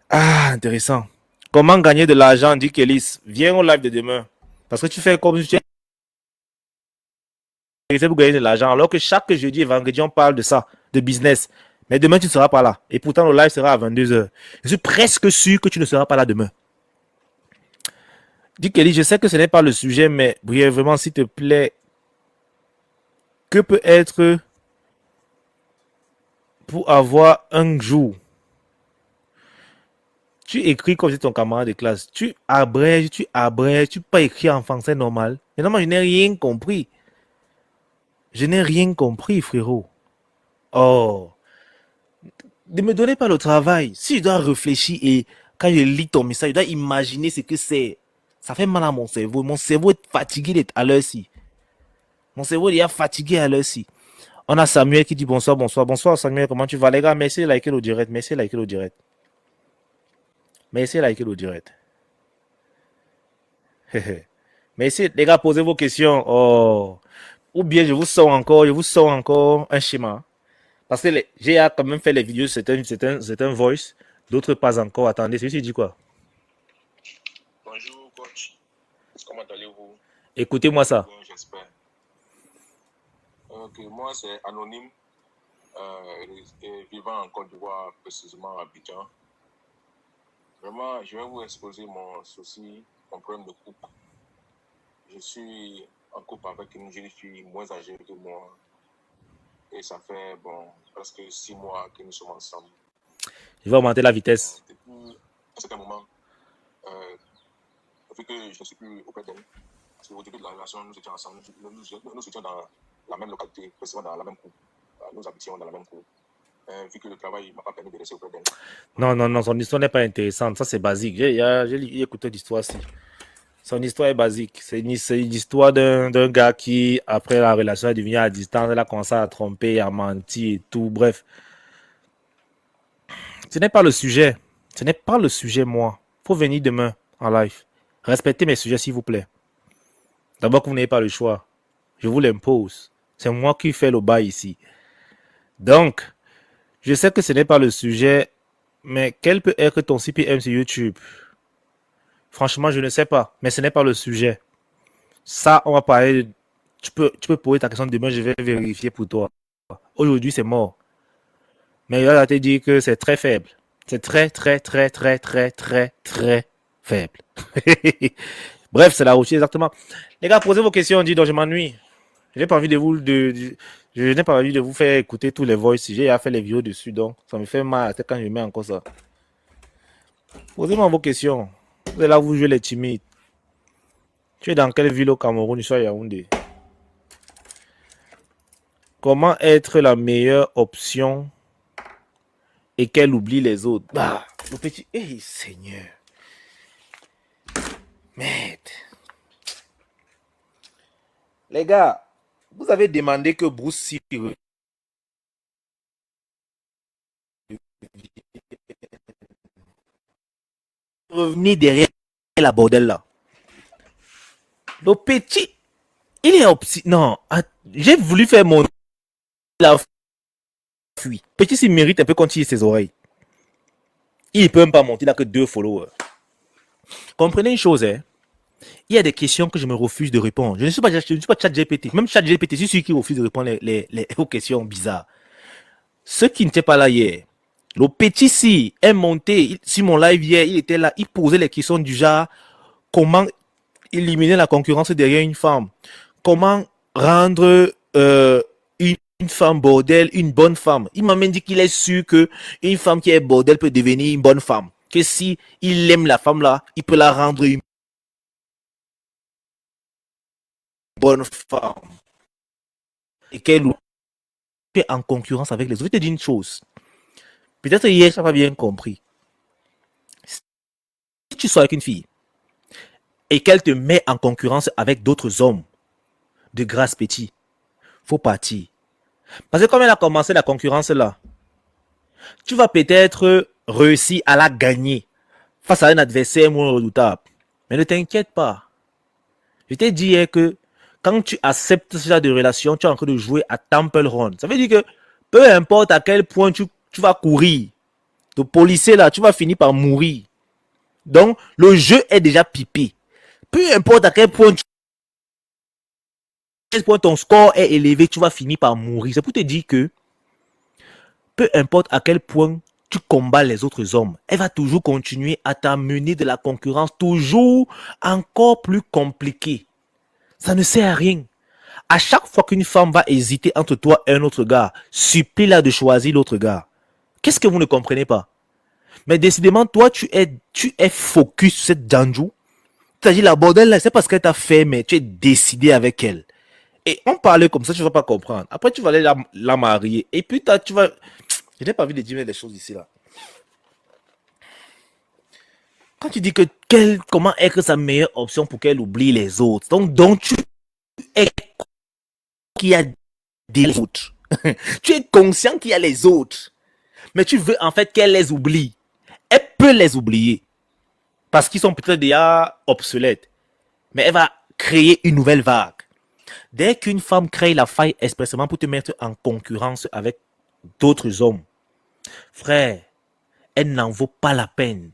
Ah, intéressant. Comment gagner de l'argent, dit Kélis. Viens au live de demain. Parce que tu fais comme si tu es pour gagner de l'argent. Alors que chaque jeudi et vendredi, on parle de ça, de business. Mais demain, tu ne seras pas là. Et pourtant, le live sera à 22h. Je suis presque sûr que tu ne seras pas là demain. Dis Kelly, je sais que ce n'est pas le sujet, mais brièvement, s'il te plaît, que peut être pour avoir un jour? Tu écris comme si ton camarade de classe. Tu abrèges, tu peux pas écrire en français normal. Mais non, moi, je n'ai rien compris. Je n'ai rien compris, frérot. Oh. Ne me donnez pas le travail. Si je dois réfléchir et quand je lis ton message, je dois imaginer ce que c'est. Ça fait mal à mon cerveau. Mon cerveau est fatigué d'être à l'heure-ci. Mon cerveau est déjà fatigué à l'heure-ci. On a Samuel qui dit bonsoir, bonsoir, bonsoir Samuel, comment tu vas les gars? Merci de liker le direct, merci de liker le direct. Merci de liker le direct. Merci les gars, posez vos questions. Oh. Ou bien je vous sors encore un schéma. Parce que j'ai quand même fait les vidéos, c'est un voice, d'autres pas encore. Attendez, celui-ci dit quoi? Bonjour, coach. Comment allez-vous? Écoutez-moi ça. Bien, j'espère. Ok, moi, c'est anonyme, vivant en Côte d'Ivoire, précisément à Abidjan. Vraiment, je vais vous exposer mon souci, mon problème de couple. Je suis en couple avec une jeune fille moins âgée que moi. Et ça fait, presque 6 mois que nous sommes ensemble. Je vais augmenter la vitesse. Depuis un certain moment, depuis que je ne suis plus auprès d'elle, parce qu'au début de la relation, nous étions ensemble, nous étions dans la même localité, précisément dans la même cour. Nous habitions dans la même cour. Vu que le travail ne m'a pas permis de rester auprès d'elle. Non, son histoire n'est pas intéressante. Ça, c'est basique. J'ai écouté l'histoire aussi. Son histoire est basique. C'est une histoire d'un gars qui, après la relation, est devenu à distance. Elle a commencé à tromper, à mentir et tout. Bref. Ce n'est pas le sujet. Ce n'est pas le sujet, moi. Faut venir demain en live. Respectez mes sujets, s'il vous plaît. D'abord que vous n'avez pas le choix. Je vous l'impose. C'est moi qui fais le bail ici. Donc, je sais que ce n'est pas le sujet, mais quel peut être ton CPM sur YouTube? Franchement, je ne sais pas, mais ce n'est pas le sujet. Ça, on va parler. Tu peux poser ta question demain, je vais vérifier pour toi. Aujourd'hui, c'est mort. Mais il va te dire que c'est très faible. C'est très faible. Bref, c'est la routine, exactement. Les gars, posez vos questions, on dit, donc je m'ennuie. Je n'ai pas envie je n'ai pas envie de vous faire écouter tous les voices. J'ai déjà fait les vidéos dessus, donc ça me fait mal quand je mets encore ça. Posez-moi vos questions. Vous êtes là, vous jouez les timides. Tu es dans quelle ville au Cameroun? Je suis à Yaoundé. Comment être la meilleure option et qu'elle oublie les autres? Bah, le petit... Hey, Seigneur. Merde. Les gars, vous avez demandé que Bruce Lee revenir derrière la bordel là. Le petit, il est opti... Non, j'ai voulu faire mon... La fuite. Petit s'il mérite un peu qu'on tire ses oreilles. Il ne peut même pas monter, il n'a que 2 followers. Comprenez une chose, hein. Il y a des questions que je me refuse de répondre. Je ne suis pas ChatGPT. Même ChatGPT, c'est celui qui refuse de répondre aux questions bizarres. Ceux qui n'étaient pas là hier, le petit si est monté sur mon live hier, il était là, il posait les questions du genre comment éliminer la concurrence derrière une femme, comment rendre une femme bordel une bonne femme. Il m'a même dit qu'il est sûr que une femme qui est bordel peut devenir une bonne femme. Que si il aime la femme là, il peut la rendre une bonne femme. Et qu'elle est en concurrence avec les autres. Je vais te dire une chose. Peut-être hier, je n'ai pas bien compris. Si tu sors avec une fille et qu'elle te met en concurrence avec d'autres hommes de grâce petit, faut partir. Parce que comme elle a commencé la concurrence là, tu vas peut-être réussir à la gagner face à un adversaire moins redoutable. Mais ne t'inquiète pas. Je t'ai dit que quand tu acceptes ce genre de relation, tu es en train de jouer à Temple Run. Ça veut dire que peu importe à quel point tu vas courir, le policier là, tu vas finir par mourir. Donc, le jeu est déjà pipé. Peu importe à quel point ton score est élevé, tu vas finir par mourir. C'est pour te dire que peu importe à quel point tu combats les autres hommes, elle va toujours continuer à t'amener de la concurrence toujours encore plus compliquée. Ça ne sert à rien. À chaque fois qu'une femme va hésiter entre toi et un autre gars, supplie-la de choisir l'autre gars. Qu'est-ce que vous ne comprenez pas? Mais décidément, toi, tu es focus sur cette Danju. C'est-à-dire, la bordel là, c'est parce qu'elle t'a fait, mais tu es décidé avec elle. Et on parlait comme ça, tu vas pas comprendre. Après, tu vas aller la marier. Et puis, tu vas... Je n'ai pas envie de dire des choses ici, là. Quand tu dis que comment est que sa meilleure option pour qu'elle oublie les autres. Donc tu es qu'il y a des autres. Tu es conscient qu'il y a les autres. Mais tu veux en fait qu'elle les oublie. Elle peut les oublier. Parce qu'ils sont peut-être déjà obsolètes. Mais elle va créer une nouvelle vague. Dès qu'une femme crée la faille expressément pour te mettre en concurrence avec d'autres hommes, frère, elle n'en vaut pas la peine.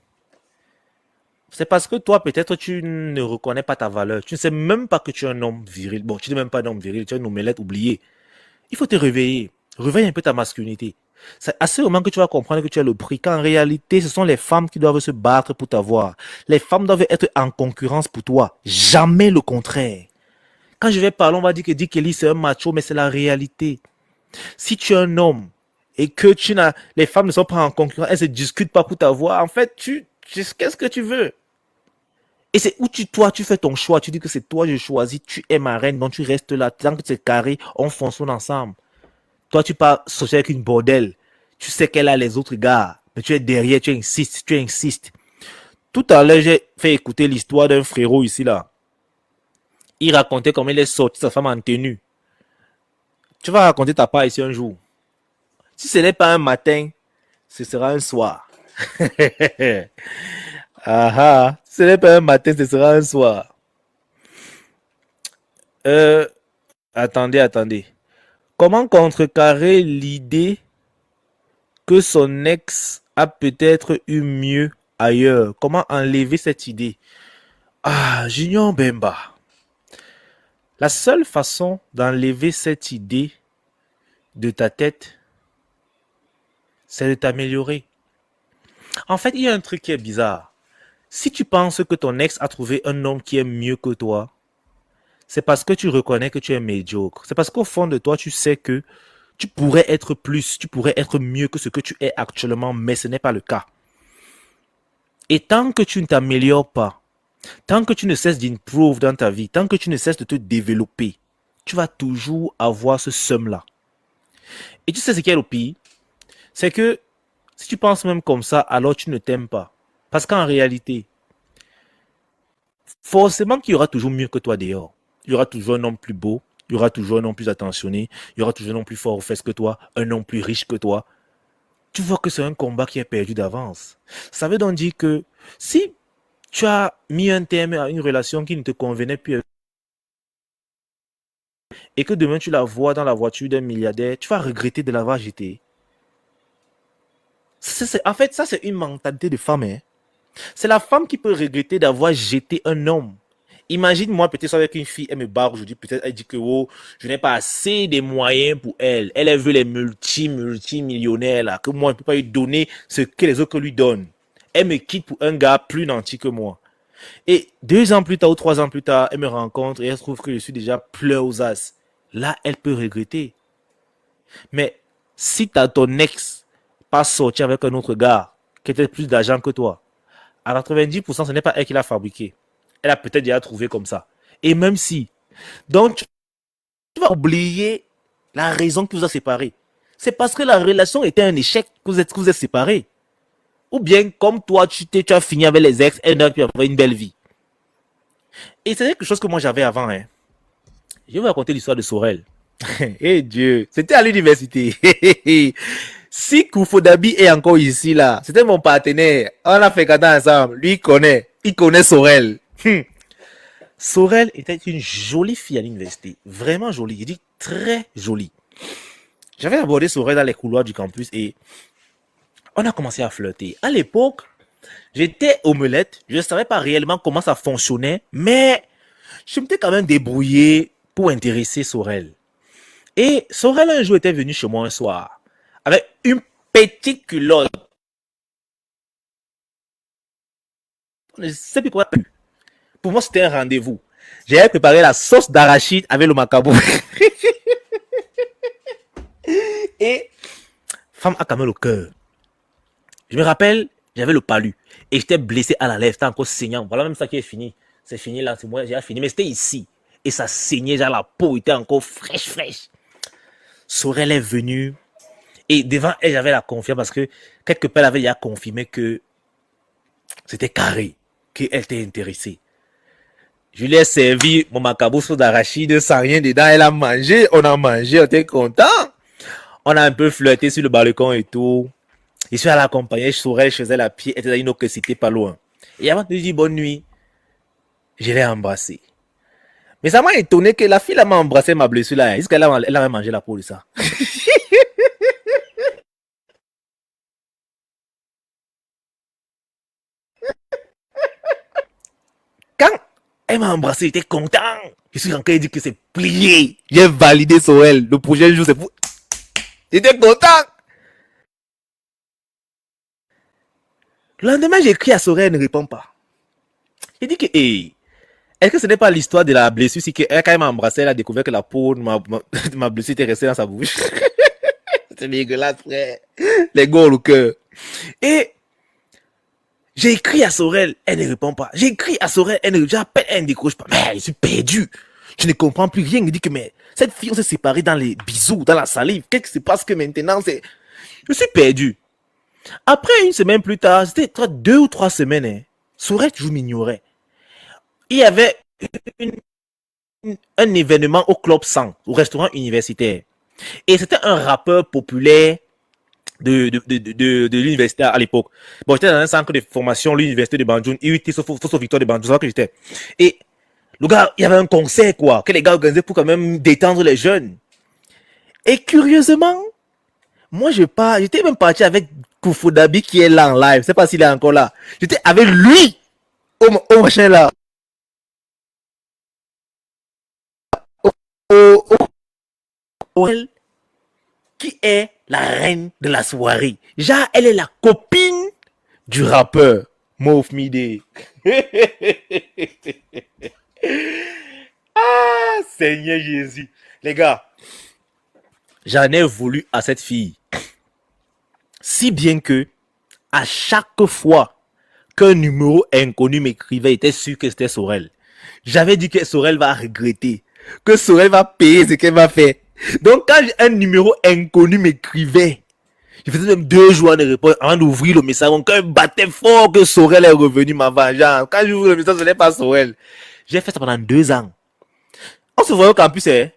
C'est parce que toi, peut-être, tu ne reconnais pas ta valeur. Tu ne sais même pas que tu es un homme viril. Bon, tu n'es même pas un homme viril, tu es une omelette oubliée. Il faut te réveiller. Réveille un peu ta masculinité. C'est à ce moment que tu vas comprendre que tu as le prix. Qu'en réalité, ce sont les femmes qui doivent se battre pour t'avoir. Les femmes doivent être en concurrence pour toi. Jamais le contraire. Quand je vais parler, on va dire que Dick Kelly, c'est un macho, mais c'est la réalité. Si tu es un homme et que les femmes ne sont pas en concurrence, elles ne se discutent pas pour t'avoir, en fait, qu'est-ce que tu veux? Et c'est où toi, tu fais ton choix. Tu dis que c'est toi, je choisis. Tu es ma reine, donc tu restes là. Tant que c'est carré, on fonctionne ensemble. Toi, tu pars sortir avec une bordelle. Tu sais qu'elle a les autres gars. Mais tu es derrière, tu insistes. Tout à l'heure, j'ai fait écouter l'histoire d'un frérot ici, là. Il racontait comment il est sorti sa femme en tenue. Tu vas raconter ta part ici un jour. Si ce n'est pas un matin, ce sera un soir. Ah, ce n'est pas un matin, ce sera un soir. Attendez. Comment contrecarrer l'idée que son ex a peut-être eu mieux ailleurs? Comment enlever cette idée? Ah, Junior Bemba. La seule façon d'enlever cette idée de ta tête, c'est de t'améliorer. En fait, il y a un truc qui est bizarre. Si tu penses que ton ex a trouvé un homme qui est mieux que toi, c'est parce que tu reconnais que tu es médiocre. C'est parce qu'au fond de toi, tu sais que tu pourrais être plus, tu pourrais être mieux que ce que tu es actuellement, mais ce n'est pas le cas. Et tant que tu ne t'améliores pas, tant que tu ne cesses d'improve dans ta vie, tant que tu ne cesses de te développer, tu vas toujours avoir ce somme-là. Et tu sais ce qui est le pire? C'est que si tu penses même comme ça, alors tu ne t'aimes pas. Parce qu'en réalité, forcément qu'il y aura toujours mieux que toi dehors. Il y aura toujours un homme plus beau, il y aura toujours un homme plus attentionné, il y aura toujours un homme plus fort aux fesses que toi, un homme plus riche que toi. Tu vois que c'est un combat qui est perdu d'avance. Ça veut donc dire que si tu as mis un terme à une relation qui ne te convenait plus et que demain tu la vois dans la voiture d'un milliardaire, tu vas regretter de l'avoir jeté. En fait, ça c'est une mentalité de femme. Hein. C'est la femme qui peut regretter d'avoir jeté un homme. Imagine moi peut-être avec une fille, elle me barre aujourd'hui, peut-être elle dit que oh, je n'ai pas assez de moyens pour elle. Elle veut les multimillionnaires là, que moi je ne peux pas lui donner ce que les autres lui donnent. Elle me quitte pour un gars plus nanti que moi. Et 2 ans plus tard ou 3 ans plus tard, elle me rencontre et elle trouve que je suis déjà pleur aux as. Là, elle peut regretter. Mais si ton ex pas sorti avec un autre gars qui était plus d'argent que toi, à 90%, ce n'est pas elle qui l'a fabriqué. Elle a peut-être déjà trouvé comme ça. Et même si. Donc, tu vas oublier la raison qui vous a séparés. C'est parce que la relation était un échec que vous êtes séparés. Ou bien, comme toi, tu as fini avec les ex, et tu avais une belle vie. Et c'est quelque chose que moi j'avais avant. Hein. Je vais vous raconter l'histoire de Sorel. Eh Dieu, c'était à l'université. Si Koufoudabi est encore ici, là, c'était mon partenaire. On a fait 4 ans ensemble. Lui, il connaît Sorel. Sorel était une jolie fille à l'université. Vraiment jolie. Je dis très jolie. J'avais abordé Sorel dans les couloirs du campus et on a commencé à flirter. À l'époque, j'étais omelette. Je ne savais pas réellement comment ça fonctionnait, mais je m'étais quand même débrouillé pour intéresser Sorel. Et Sorel un jour était venu chez moi un soir avec une Petite culotte. Je sais plus quoi. Pour moi, c'était un rendez-vous. J'avais préparé la sauce d'arachide avec le macabo. Et femme a quand même le cœur. Je me rappelle, j'avais le palu. Et j'étais blessé à la lèvre. C'était encore saignant. Voilà même ça qui est fini. C'est fini là. C'est moi, j'ai fini. Mais c'était ici. Et ça saignait. Genre la peau était encore fraîche. Sorel est venue. Et devant elle, j'avais la confiance parce que quelque part, elle avait déjà confirmé que c'était carré. Qu'elle était intéressée. Je lui ai servi mon macabo sauce d'arachide sans rien dedans. Elle a mangé. On a mangé. On était content. On a un peu flirté sur le balcon et tout. Je suis allé l'accompagner, je saurais, je faisais la pied, elle était dans une autre cité pas loin. Et avant de lui dire bonne nuit, je l'ai embrassé. Mais ça m'a étonné que la fille m'a embrassé ma blessure là. Est-ce qu'elle avait mangé la peau de ça? Quand elle m'a embrassé, j'étais content. Je suis rentré et dit que c'est plié. J'ai validé sur elle. Le prochain jour, c'est pour. J'étais content. Le lendemain, j'ai écrit à Sorel, elle ne répond pas. J'ai dit que, hey, est-ce que ce n'est pas l'histoire de la blessure? C'est que quand elle m'a embrassé, elle a découvert que la peau de ma blessure était restée dans sa bouche. C'est dégueulasse, frère. Les gars au cœur. Et j'ai écrit à Sorel, elle ne répond pas. J'ai écrit à Sorel, j'appelle, elle ne décroche pas. Mais je suis perdu. Je ne comprends plus rien. Il dit que, mais cette fille, on s'est séparés dans les bisous, dans la salive. Qu'est-ce qui se passe que maintenant, c'est. Je suis perdu. Après, une semaine plus tard, c'était 2 ou 3 semaines, hein, Sorel toujours m'ignorait. Il y avait un événement au Club 100, au restaurant universitaire. Et c'était un rappeur populaire de l'université à l'époque. Bon, j'étais dans un centre de formation, l'université de Banjul, UT, sauf Victor de Banjul, c'est là que j'étais. Et le gars, il y avait un concert, quoi, que les gars organisaient pour quand même détendre les jeunes. Et curieusement, moi, j'étais même parti avec Koufoudabi qui est là en live. Je sais pas s'il est encore là. J'étais avec lui au machin là. Elle, qui est la reine de la soirée. Genre, elle est la copine du rappeur. Mouf Mide. Ah, Seigneur Jésus. Les gars, j'en ai voulu à cette fille. Si bien que, à chaque fois qu'un numéro inconnu m'écrivait, j'étais sûr que c'était Sorel. J'avais dit que Sorel va regretter. Que Sorel va payer ce qu'elle va faire. Donc, quand un numéro inconnu m'écrivait, je faisais même 2 jours de réponse avant d'ouvrir le message. Mon cœur battait fort que Sorel est revenu ma vengeance. Quand j'ouvre le message, ce n'est pas Sorel. J'ai fait ça pendant 2 ans. On se voyait au campus, hein.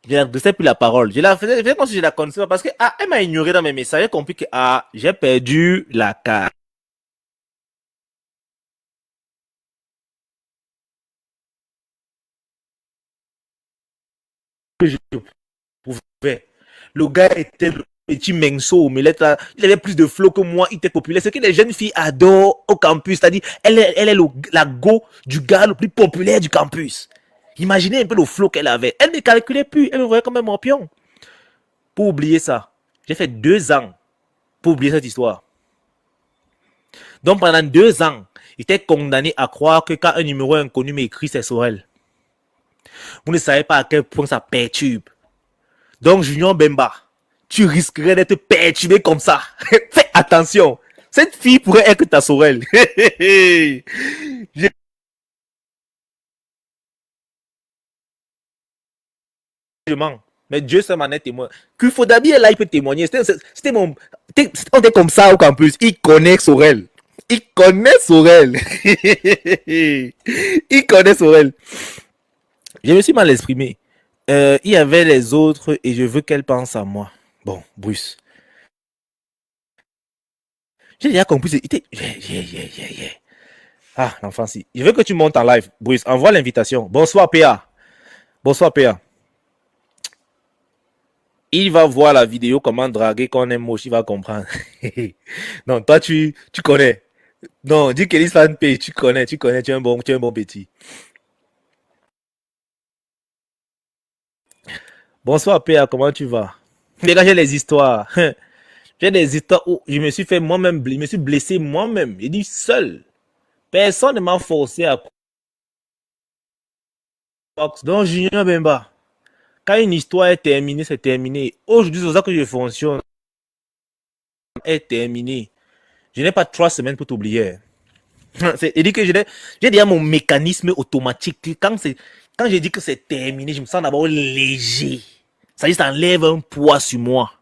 Je n'adressais plus la parole. Je la faisais comme si je la connaissais pas parce que, elle m'a ignoré dans mes messages. J'ai compris que, j'ai perdu la carte. Que je pouvais. Le gars était le petit Menso, mais là, il avait plus de flow que moi, il était populaire. C'est que les jeunes filles adorent au campus. C'est-à-dire, elle est la go du gars le plus populaire du campus. Imaginez un peu le flow qu'elle avait. Elle ne calculait plus, elle me voyait comme un morpion. Pour oublier ça, j'ai fait 2 ans pour oublier cette histoire. Donc pendant 2 ans, j'étais condamné à croire que quand un numéro inconnu m'écrit, c'est Sorel. Vous ne savez pas à quel point ça perturbe. Donc Junior Bemba, tu risquerais d'être perturbé comme ça. Fais attention. Cette fille pourrait être ta Sorel. Je mens. Mais Dieu seul m'en est témoin. Kufodabi est là, il peut témoigner. C'était mon. On était comme ça au campus. Il connaît Sorel. Il connaît Sorel. Il connaît Sorel. Je me suis mal exprimé. Il y avait les autres et je veux qu'elle pense à moi. Bon, Bruce. J'ai déjà compris. Ah, l'enfant, si. Je veux que tu montes en live. Bruce, envoie l'invitation. Bonsoir, PA. Bonsoir, PA. Il va voir la vidéo comment draguer quand on est moche, il va comprendre. Non, toi, tu connais. Non, dis que l'Island Pay, tu connais, tu es un bon petit. Bonsoir, PA, comment tu vas? Dégagez les histoires. J'ai des histoires où je me suis fait moi-même, je me suis blessé moi-même. J'ai dit seul. Personne ne m'a forcé à boxe. Donc, Junior Bemba, quand une histoire est terminée, c'est terminé. Aujourd'hui, c'est pour ça que je fonctionne. Est terminé. Je n'ai pas 3 semaines pour t'oublier. C'est-à-dire que j'ai déjà mon mécanisme automatique. Quand je dis que c'est terminé, je me sens d'abord léger. Ça dit, ça enlève un poids sur moi.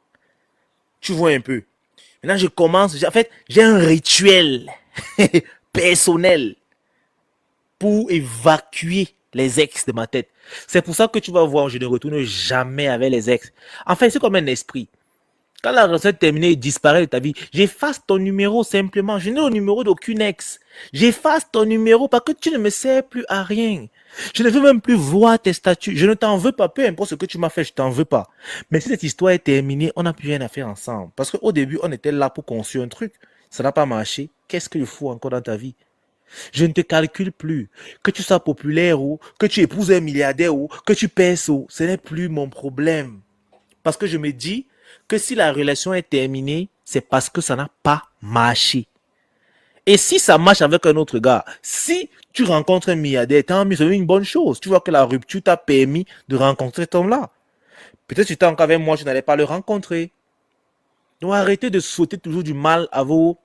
Tu vois un peu. Maintenant, je commence. En fait, j'ai un rituel personnel pour évacuer les ex de ma tête. C'est pour ça que tu vas voir, je ne retourne jamais avec les ex. En fait, c'est comme un esprit. Quand la recette est terminée, il disparaît de ta vie. J'efface ton numéro simplement. Je n'ai le numéro d'aucune ex. J'efface ton numéro parce que tu ne me sers plus à rien. Je ne veux même plus voir tes statuts. Je ne t'en veux pas. Peu importe ce que tu m'as fait, je t'en veux pas. Mais si cette histoire est terminée, on n'a plus rien à faire ensemble. Parce qu'au début, on était là pour construire un truc. Ça n'a pas marché. Qu'est-ce qu'il faut encore dans ta vie? Je ne te calcule plus. Que tu sois populaire ou que tu épouses un milliardaire ou que tu pèses ou, ce n'est plus mon problème. Parce que je me dis que si la relation est terminée, c'est parce que ça n'a pas marché. Et si ça marche avec un autre gars, si tu rencontres un milliardaire, tant mieux, c'est une bonne chose. Tu vois que la rupture t'a permis de rencontrer cet homme-là. Peut-être que tu étais encore avec moi, je n'allais pas le rencontrer. Donc arrêtez de souhaiter toujours du mal à vos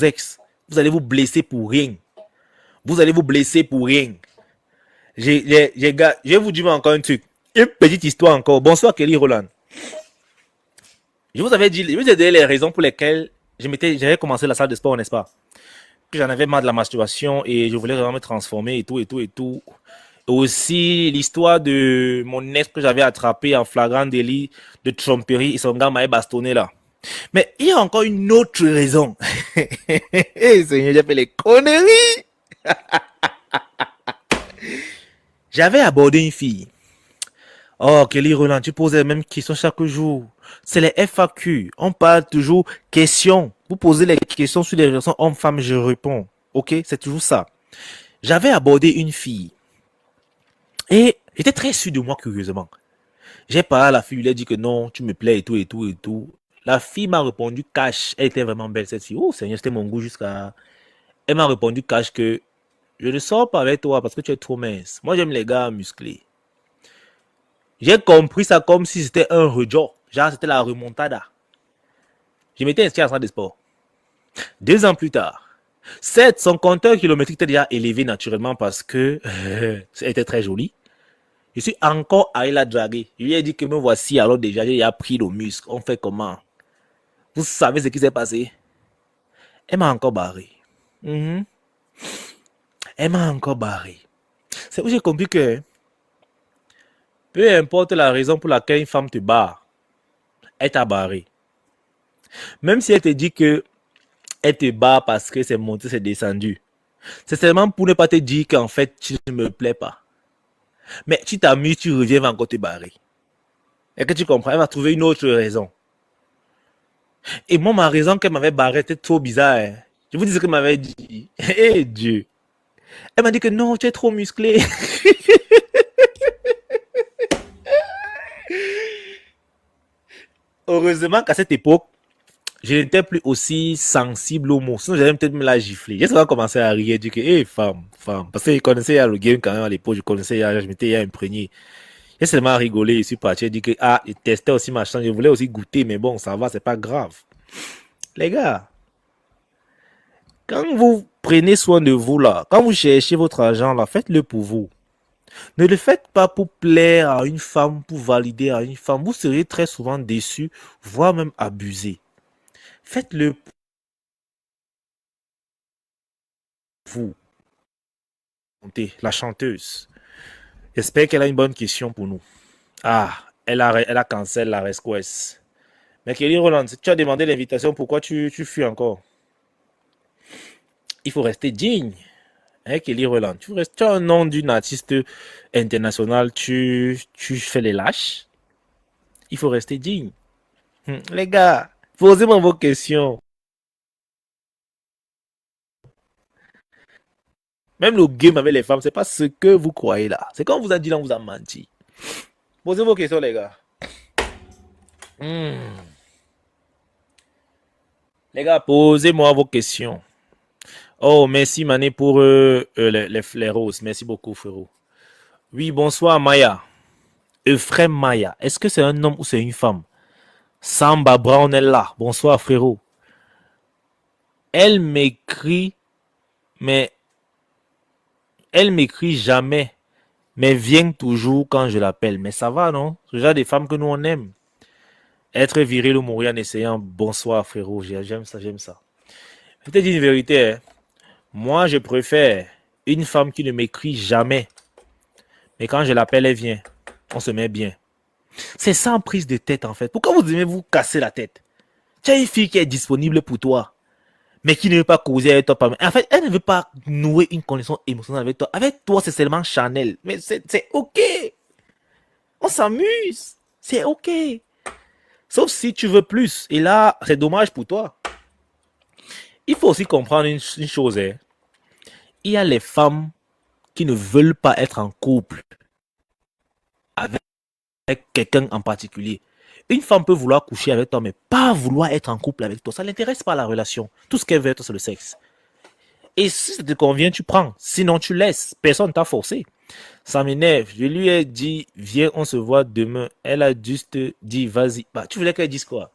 ex. Vous allez vous blesser pour rien. Vous allez vous blesser pour rien. Je vais vous dire encore un truc. Une petite histoire encore. Bonsoir Kelly Roland. Je vous avais dit, je vous ai donné les raisons pour lesquelles j'avais commencé la salle de sport, n'est-ce pas? Que j'en avais marre de la masturbation et je voulais vraiment me transformer et tout. Aussi, l'histoire de mon ex que j'avais attrapé en flagrant délit de tromperie et son gars m'avait bastonné là. Mais il y a encore une autre raison. Seigneur, j'ai fait les conneries. J'avais abordé une fille. Oh, Kelly Roland, tu poses les mêmes questions chaque jour. C'est les FAQ. On parle toujours questions. Vous posez les questions sur les relations hommes-femmes, je réponds. Ok, c'est toujours ça. J'avais abordé une fille. Et j'étais très sûr de moi, curieusement. J'ai parlé à la fille, lui ai dit que non, tu me plais et tout. La fille m'a répondu cash. Elle était vraiment belle, cette fille. Oh, Seigneur, c'était mon goût jusqu'à... Elle m'a répondu cash que je ne sors pas avec toi parce que tu es trop mince. Moi, j'aime les gars musclés. J'ai compris ça comme si c'était un rejoint. Genre, c'était la remontada. Je m'étais inscrit à la salle de sport. 2 ans plus tard, certes, son compteur kilométrique était déjà élevé naturellement parce que c'était très joli. Je suis encore allé la draguer. Je lui ai dit que me voici, alors déjà, j'ai pris le muscle. On fait comment? Vous savez ce qui s'est passé? Elle m'a encore barré. Elle m'a encore barré. C'est où j'ai compris que peu importe la raison pour laquelle une femme te barre, elle t'a barré. Même si elle te dit que elle te barre parce que c'est monté, c'est descendu. C'est seulement pour ne pas te dire qu'en fait, tu ne me plais pas. Mais tu t'amuses, tu reviens, elle va encore te barrer. Et que tu comprends, elle va trouver une autre raison. Et moi, ma raison qu'elle m'avait barré était trop bizarre. Hein. Je vous dis ce qu'elle m'avait dit. Eh Dieu. Elle m'a dit que non, tu es trop musclé. Heureusement qu'à cette époque, je n'étais plus aussi sensible aux mots. Sinon, j'allais peut-être me la gifler. J'ai souvent commencé à rire, dire que, hé, femme. Parce que je connaissais le game quand même à l'époque, je m'étais imprégné. J'ai seulement rigolé, je suis parti, j'ai dit que, je testais aussi ma chance, je voulais aussi goûter, mais bon, ça va, c'est pas grave. Les gars, quand vous prenez soin de vous là, quand vous cherchez votre argent là, faites-le pour vous. Ne le faites pas pour plaire à une femme, pour valider à une femme. Vous serez très souvent déçu, voire même abusé. Faites-le pour vous. La chanteuse. J'espère qu'elle a une bonne question pour nous. Elle a cancel la request. Mais Kelly Roland, tu as demandé l'invitation, pourquoi tu fuis encore? Il faut rester digne. Hein, Kelly Roland, tu as un nom d'une artiste internationale, tu fais les lâches. Il faut rester digne. Les gars, posez-moi vos questions. Même le game avec les femmes, c'est pas ce que vous croyez là. C'est quand on vous a dit là, on vous a menti. Posez vos questions, les gars. Hmm. Les gars, posez-moi vos questions. Oh, merci Mané pour les roses. Merci beaucoup, frérot. Oui, bonsoir Maya. Euphrem Maya. Est-ce que c'est un homme ou c'est une femme? Samba Brown est là. Bonsoir, frérot. Elle m'écrit, mais elle m'écrit jamais, mais vient toujours quand je l'appelle. Mais ça va, non? C'est déjà des femmes que nous on aime. Être viril ou mourir en essayant. Bonsoir, frérot. J'aime ça, j'aime ça. Je te dis une vérité, hein. Moi, je préfère une femme qui ne m'écrit jamais. Mais quand je l'appelle, elle vient. On se met bien. C'est sans prise de tête, en fait. Pourquoi vous aimez vous casser la tête? Tu as une fille qui est disponible pour toi, mais qui ne veut pas causer avec toi. En fait, elle ne veut pas nouer une connexion émotionnelle avec toi. Avec toi, c'est seulement Chanel. Mais c'est OK. On s'amuse. C'est OK. Sauf si tu veux plus. Et là, c'est dommage pour toi. Il faut aussi comprendre une chose. Hein. Il y a les femmes qui ne veulent pas être en couple avec quelqu'un en particulier. Une femme peut vouloir coucher avec toi, mais pas vouloir être en couple avec toi. Ça ne l'intéresse pas la relation. Tout ce qu'elle veut, c'est le sexe. Et si ça te convient, tu prends. Sinon, tu laisses. Personne ne t'a forcé. Ça m'énerve. Je lui ai dit, viens, on se voit demain. Elle a juste dit, vas-y. Bah, tu voulais qu'elle dise quoi?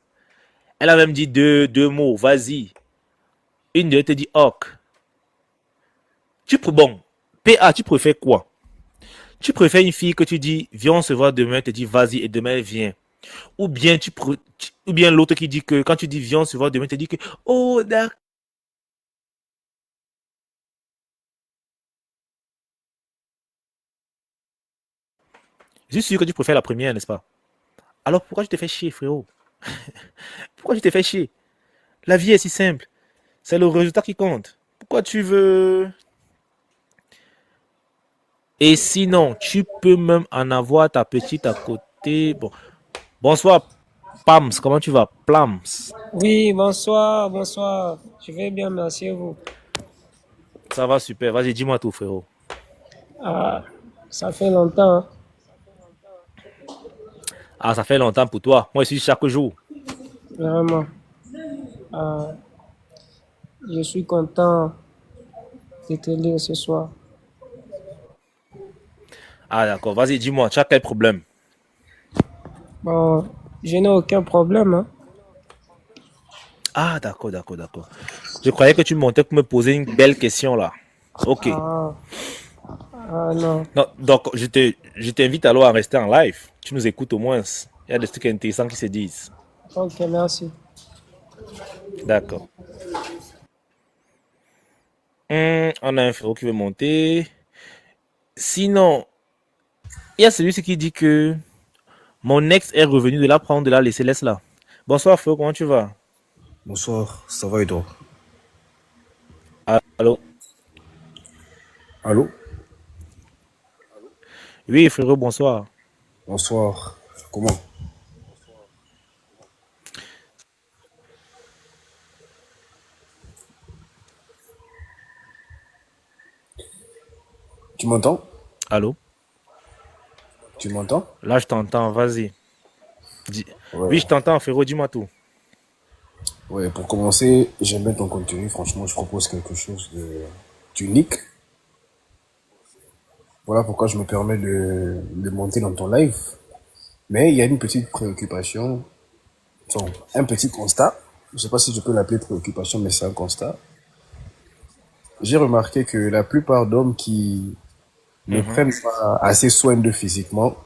Elle a même dit deux mots, vas-y. Une de elles te dit, ok. Bon, PA, tu préfères quoi? Tu préfères une fille que tu dis, viens, on se voit demain, elle te dit, vas-y, et demain, elle vient. Ou bien, ou bien l'autre qui dit que, quand tu dis, viens, on se voit demain, elle te dit que, oh, d'accord. Je suis sûr que tu préfères la première, n'est-ce pas? Alors pourquoi tu te fais chier, frérot? Pourquoi tu te fais chier? La vie est si simple. C'est le résultat qui compte. Pourquoi tu veux... Et sinon, tu peux même en avoir ta petite à côté. Bon. Bonsoir, Pams. Comment tu vas? Plams. Oui, bonsoir, bonsoir. Je vais bien, merci à vous. Ça va super. Vas-y, dis-moi tout, frérot. Ah, ça fait longtemps, hein. Ah, ça fait longtemps pour toi. Moi, je suis chaque jour. Vraiment. Ah, je suis content de te lire ce soir. Ah, d'accord. Vas-y, dis-moi. Tu as quel problème? Bon, je n'ai aucun problème, hein. Ah, d'accord, d'accord, d'accord. Je croyais que tu montais pour me poser une belle question là. Ok. Ah, non. Non, donc, je t'invite alors à rester en live. Tu nous écoutes au moins. Il y a des trucs intéressants qui se disent. Ok, merci. D'accord. On a un frérot qui veut monter. Sinon, il y a celui qui dit que mon ex est revenu de la prendre, de la laisser, laisse là. Bonsoir frérot, comment tu vas? Bonsoir, ça va et toi? Allô? Allô? Oui frérot, bonsoir. Bonsoir, comment? Tu m'entends? Allô? Tu m'entends? Là je t'entends, vas-y. Ouais. Oui, je t'entends frérot, dis-moi tout. Ouais, pour commencer, j'aime bien ton contenu. Franchement, je propose quelque chose d'unique. Voilà pourquoi je me permets de monter dans ton live. Mais il y a une petite préoccupation, enfin, un petit constat. Je sais pas si je peux l'appeler préoccupation, mais c'est un constat. J'ai remarqué que la plupart d'hommes qui ne prennent pas assez soin d'eux physiquement,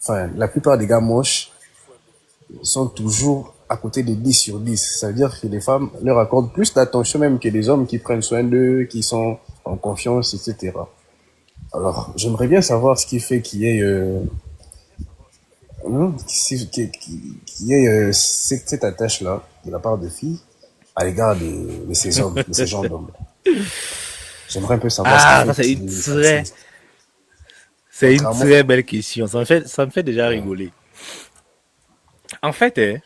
enfin, la plupart des gars moches sont toujours à côté des 10 sur 10. Ça veut dire que les femmes leur accordent plus d'attention même que les hommes qui prennent soin d'eux, qui sont en confiance, etc. Alors, j'aimerais bien savoir ce qui fait qu'il y ait, qu'il y ait cette attache-là de la part de filles à l'égard de ces hommes, de ces gens d'hommes. J'aimerais un peu savoir ce qui Ah, fait ça que c'est une contrairement- très belle question. Ça me fait déjà rigoler. En fait, hein,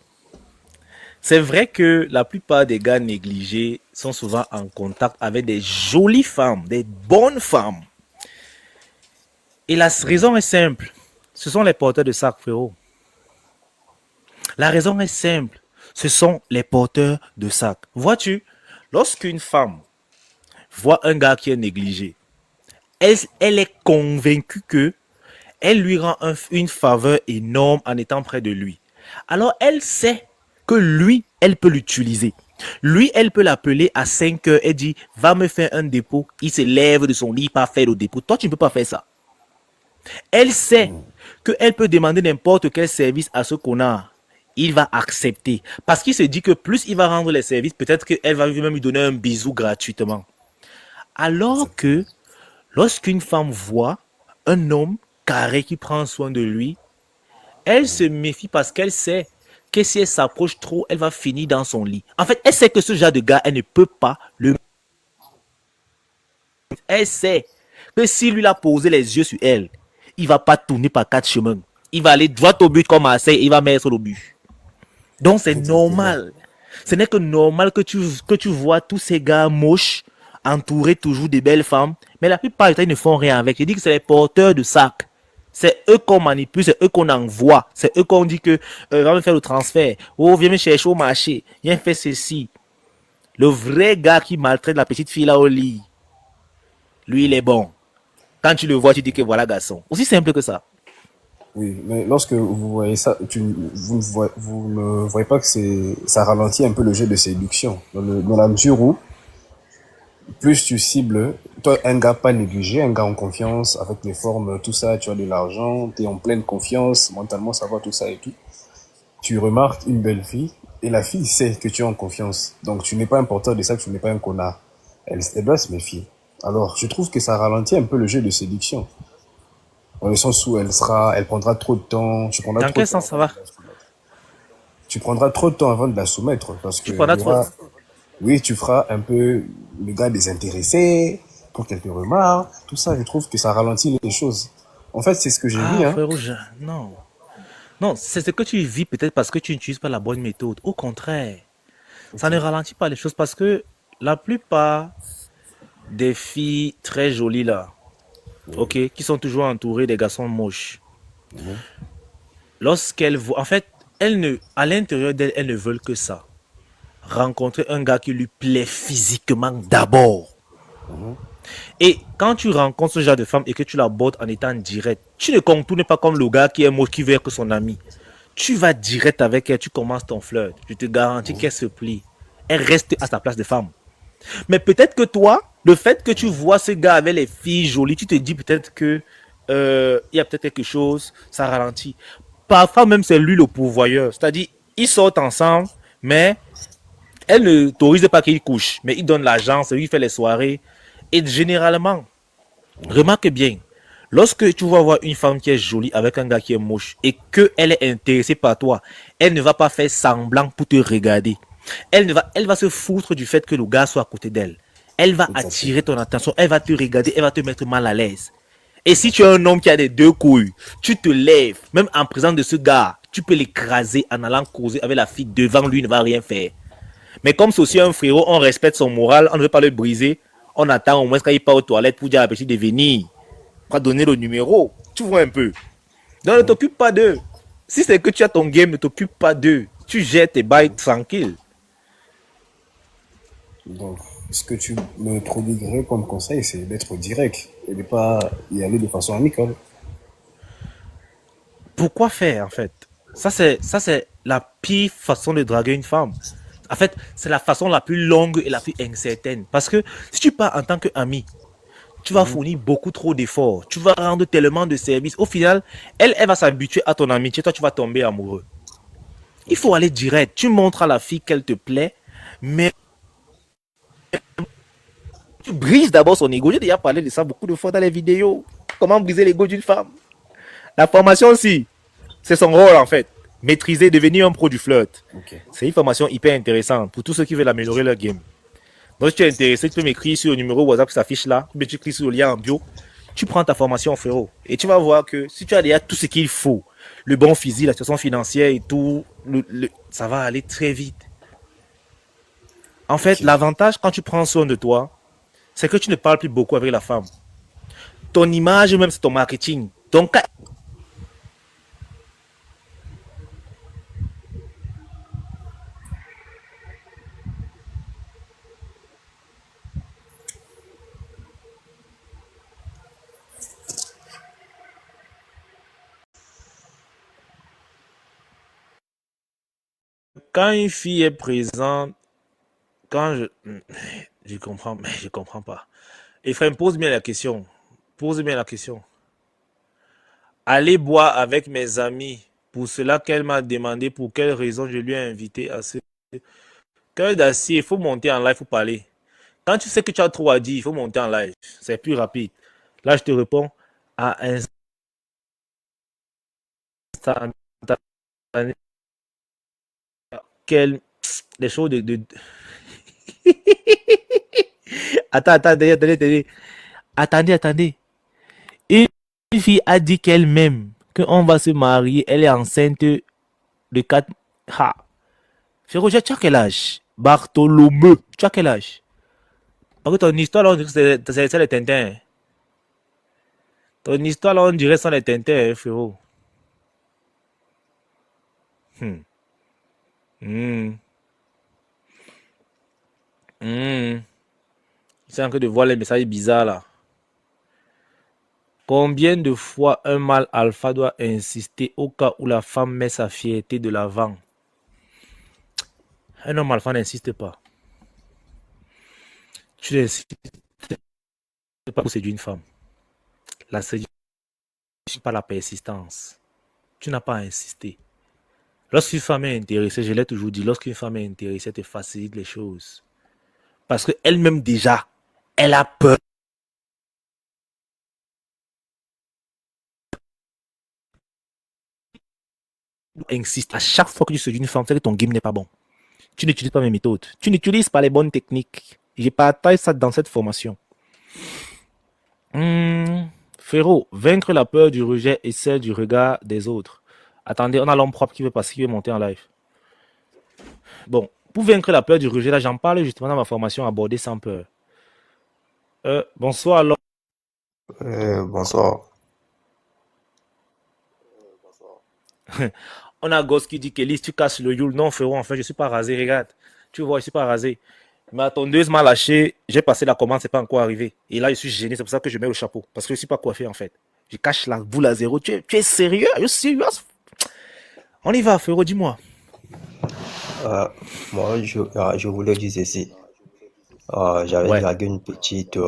c'est vrai que la plupart des gars négligés sont souvent en contact avec des jolies femmes, des bonnes femmes. Et la raison est simple. Ce sont les porteurs de sac, frérot. La raison est simple. Ce sont les porteurs de sac. Vois-tu, lorsqu'une femme voit un gars qui est négligé, elle est convaincue que elle lui rend une faveur énorme en étant près de lui. Alors elle sait que lui, elle peut l'utiliser. Lui, elle peut l'appeler à 5 heures et dit, va me faire un dépôt. Il se lève de son lit, pas faire le dépôt. Toi, tu ne peux pas faire ça. Elle sait qu'elle peut demander n'importe quel service à ce connard. Il va accepter. Parce qu'il se dit que plus il va rendre les services, peut-être qu'elle va même lui donner un bisou gratuitement. Alors que lorsqu'une femme voit un homme carré qui prend soin de lui, elle se méfie parce qu'elle sait que si elle s'approche trop, elle va finir dans son lit. En fait, elle sait que ce genre de gars, elle ne peut pas le... Elle sait que si lui a posé les yeux sur elle, il va pas tourner par 4 chemins. Il va aller droit au but comme Marseille, il va mettre le but. Donc c'est normal. Ce n'est que normal que tu vois tous ces gars moches entourés toujours de belles femmes, mais la plupart du temps, ils ne font rien avec. Je dis que c'est les porteurs de sac. C'est eux qu'on manipule, c'est eux qu'on envoie, c'est eux qu'on dit que va me faire le transfert. Oh, viens me chercher au marché, viens faire ceci. Le vrai gars qui maltraite la petite fille là au lit, lui, il est bon. Quand tu le vois, tu dis que voilà, garçon. Aussi simple que ça. Oui, mais lorsque vous voyez ça, vous ne voyez pas que ça ralentit un peu le jeu de séduction. Dans la mesure où, plus tu cibles, toi, un gars pas négligé, un gars en confiance, avec les formes, tout ça, tu as de l'argent, tu es en pleine confiance, mentalement, ça va, tout ça et tout. Tu remarques une belle fille, et la fille sait que tu es en confiance. Donc, tu n'es pas un porteur de ça, tu n'es pas un connard. Elle doit se méfier. Alors, je trouve que ça ralentit un peu le jeu de séduction. Dans le sens où elle prendra trop de temps, Dans quel sens ça va? Tu prendras trop de temps avant de la soumettre, parce que Tu prendras trop. oui, tu feras un peu le gars désintéressé, pour quelques remarques, tout ça, je trouve que ça ralentit les choses. En fait, c'est ce que j'ai vu, hein. Frérot, non. Non, c'est ce que tu vis peut-être parce que tu n'utilises pas la bonne méthode. Au contraire, ça ne ralentit pas les choses parce que la plupart des filles très jolies là, ok, qui sont toujours entourées des garçons moches, lorsqu'elles voient, en fait, à l'intérieur d'elles, elles ne veulent que ça. Rencontrer un gars qui lui plaît physiquement d'abord. Et quand tu rencontres ce genre de femme et que tu l'abordes en étant direct, tu ne contournes pas comme le gars qui est moche qui veut que son ami. Tu vas direct avec elle, tu commences ton flirt. Je te garantis qu'elle se plie. Elle reste à sa place de femme. Mais peut-être que toi, le fait que tu vois ce gars avec les filles jolies, tu te dis peut-être que il y a peut-être quelque chose, ça ralentit. Parfois même c'est lui le pourvoyeur. C'est-à-dire, ils sortent ensemble, mais elle ne t'autorise pas qu'il couche. Mais il donne l'argent, c'est lui qui fait les soirées. Et généralement, remarque bien, lorsque tu vas voir une femme qui est jolie avec un gars qui est moche et qu'elle est intéressée par toi, elle ne va pas faire semblant pour te regarder. Elle va se foutre du fait que le gars soit à côté d'elle. Elle va attirer ton attention, elle va te regarder, elle va te mettre mal à l'aise. Et si tu es un homme qui a des deux couilles, tu te lèves, même en présence de ce gars, tu peux l'écraser en allant causer avec la fille devant lui, il ne va rien faire. Mais comme c'est aussi un frérot, on respecte son moral, on ne veut pas le briser. On attend au moins quand il part aux toilettes pour dire à la petite de venir. Pour donner le numéro. Tu vois un peu. Donc ne t'occupe pas d'eux. Si c'est que tu as ton game, ne t'occupe pas d'eux. Tu jettes tes bails tranquille. Donc, ce que tu me prodiguerais comme conseil, c'est d'être direct et de ne pas y aller de façon amicale. Pourquoi faire en fait? Ça c'est la pire façon de draguer une femme. En fait, c'est la façon la plus longue et la plus incertaine. Parce que si tu pars en tant qu'ami, tu vas fournir beaucoup trop d'efforts. Tu vas rendre tellement de services. Au final, elle va s'habituer à ton amitié. Toi, tu vas tomber amoureux. Il faut aller direct. Tu montres à la fille qu'elle te plaît, mais tu brises d'abord son ego. J'ai déjà parlé de ça beaucoup de fois dans les vidéos. Comment briser l'ego d'une femme. La formation aussi, c'est son rôle en fait. Maîtriser, devenir un pro du flirt. Okay. C'est une formation hyper intéressante pour tous ceux qui veulent améliorer leur game. Donc, si tu es intéressé, tu peux m'écrire sur le numéro WhatsApp qui s'affiche là. Tu cliques sur le lien en bio. Tu prends ta formation, frérot. Et tu vas voir que si tu as déjà tout ce qu'il faut, le bon physique, la situation financière et tout, ça va aller très vite. En fait, l'avantage quand tu prends soin de toi, c'est que tu ne parles plus beaucoup avec la femme. Ton image, même, c'est ton marketing. Donc, quand une fille est présente, quand je comprends, mais je comprends pas. Ephraim, pose bien la question. Pose bien la question. Aller boire avec mes amis, pour cela qu'elle m'a demandé pour quelle raison je lui ai invité à ce cœur d'acier. Il faut monter en live, il faut parler. Quand tu sais que tu as trop à dire, il faut monter en live. C'est plus rapide. Là, je te réponds à instant. Quelle des choses de... Attendez. Une fille a dit qu'elle-même, qu'on va se marier, elle est enceinte de 4... Ha. Frérot, tu as quel âge? Bartholomeu, tu as quel âge? Parce que ton histoire, là, on dirait que c'est les Tintins. Ton histoire, là, on dirait que c'est les Tintins, frérot. Hmm. C'est en train de voir les messages bizarres, là. Combien de fois un mâle alpha doit insister au cas où la femme met sa fierté de l'avant? Un homme alpha n'insiste pas. Tu n'insistes pas pour séduire une femme. La séduction, pas la persistance. Tu n'as pas à insister. Lorsqu'une femme est intéressée, je l'ai toujours dit, lorsqu'une femme est intéressée, elle te facilite les choses. Parce qu'elle-même déjà, elle a peur. Insiste. À chaque fois que tu séduis une femme, c'est que ton game n'est pas bon. Tu n'utilises pas mes méthodes. Tu n'utilises pas les bonnes techniques. J'ai partagé ça dans cette formation. Frérot, vaincre la peur du rejet et celle du regard des autres. Attendez, on a l'homme propre qui veut passer, qui veut monter en live. Bon, pour vaincre la peur du rejet, là, j'en parle justement dans ma formation Aborder sans peur. Bonsoir, alors. Bonsoir. On a Gosse qui dit qu'Élise, tu casses le youle. Non, frérot, en fait, je ne suis pas rasé, regarde. Tu vois, je ne suis pas rasé. Ma tondeuse m'a lâché, j'ai passé la commande, c'est pas encore arrivé. Et là, je suis gêné, c'est pour ça que je mets le chapeau. Parce que je ne suis pas coiffé, en fait. Je cache la boule à zéro. Tu es sérieux? Are you serious? On y va, frérot, dis-moi. Moi, je voulais dire ceci. J'avais Ouais. dragué une petite.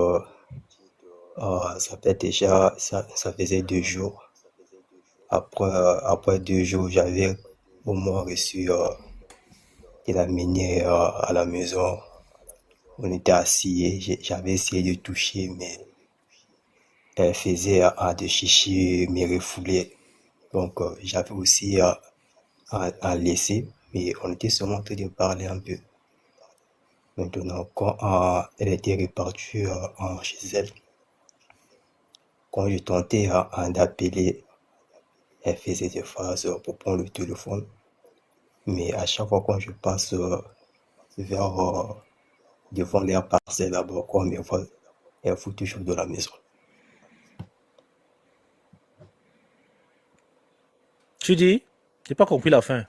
Ça faisait 2 jours. Après 2 jours, j'avais au moins reçu. Il a mené à la maison. On était assis. J'avais essayé de toucher, mais elle faisait de chichi, me refoulait. Donc, j'avais aussi à laisser, mais on était seulement en train de parler un peu. Maintenant, quand elle était repartie chez elle, quand je tentais d'appeler, elle faisait des phrases pour prendre le téléphone. Mais à chaque fois quand je passe vers devant leur parcelle là-bas, quand elle me voit, elle fout toujours de la maison. Tu dis? J'ai pas compris la fin.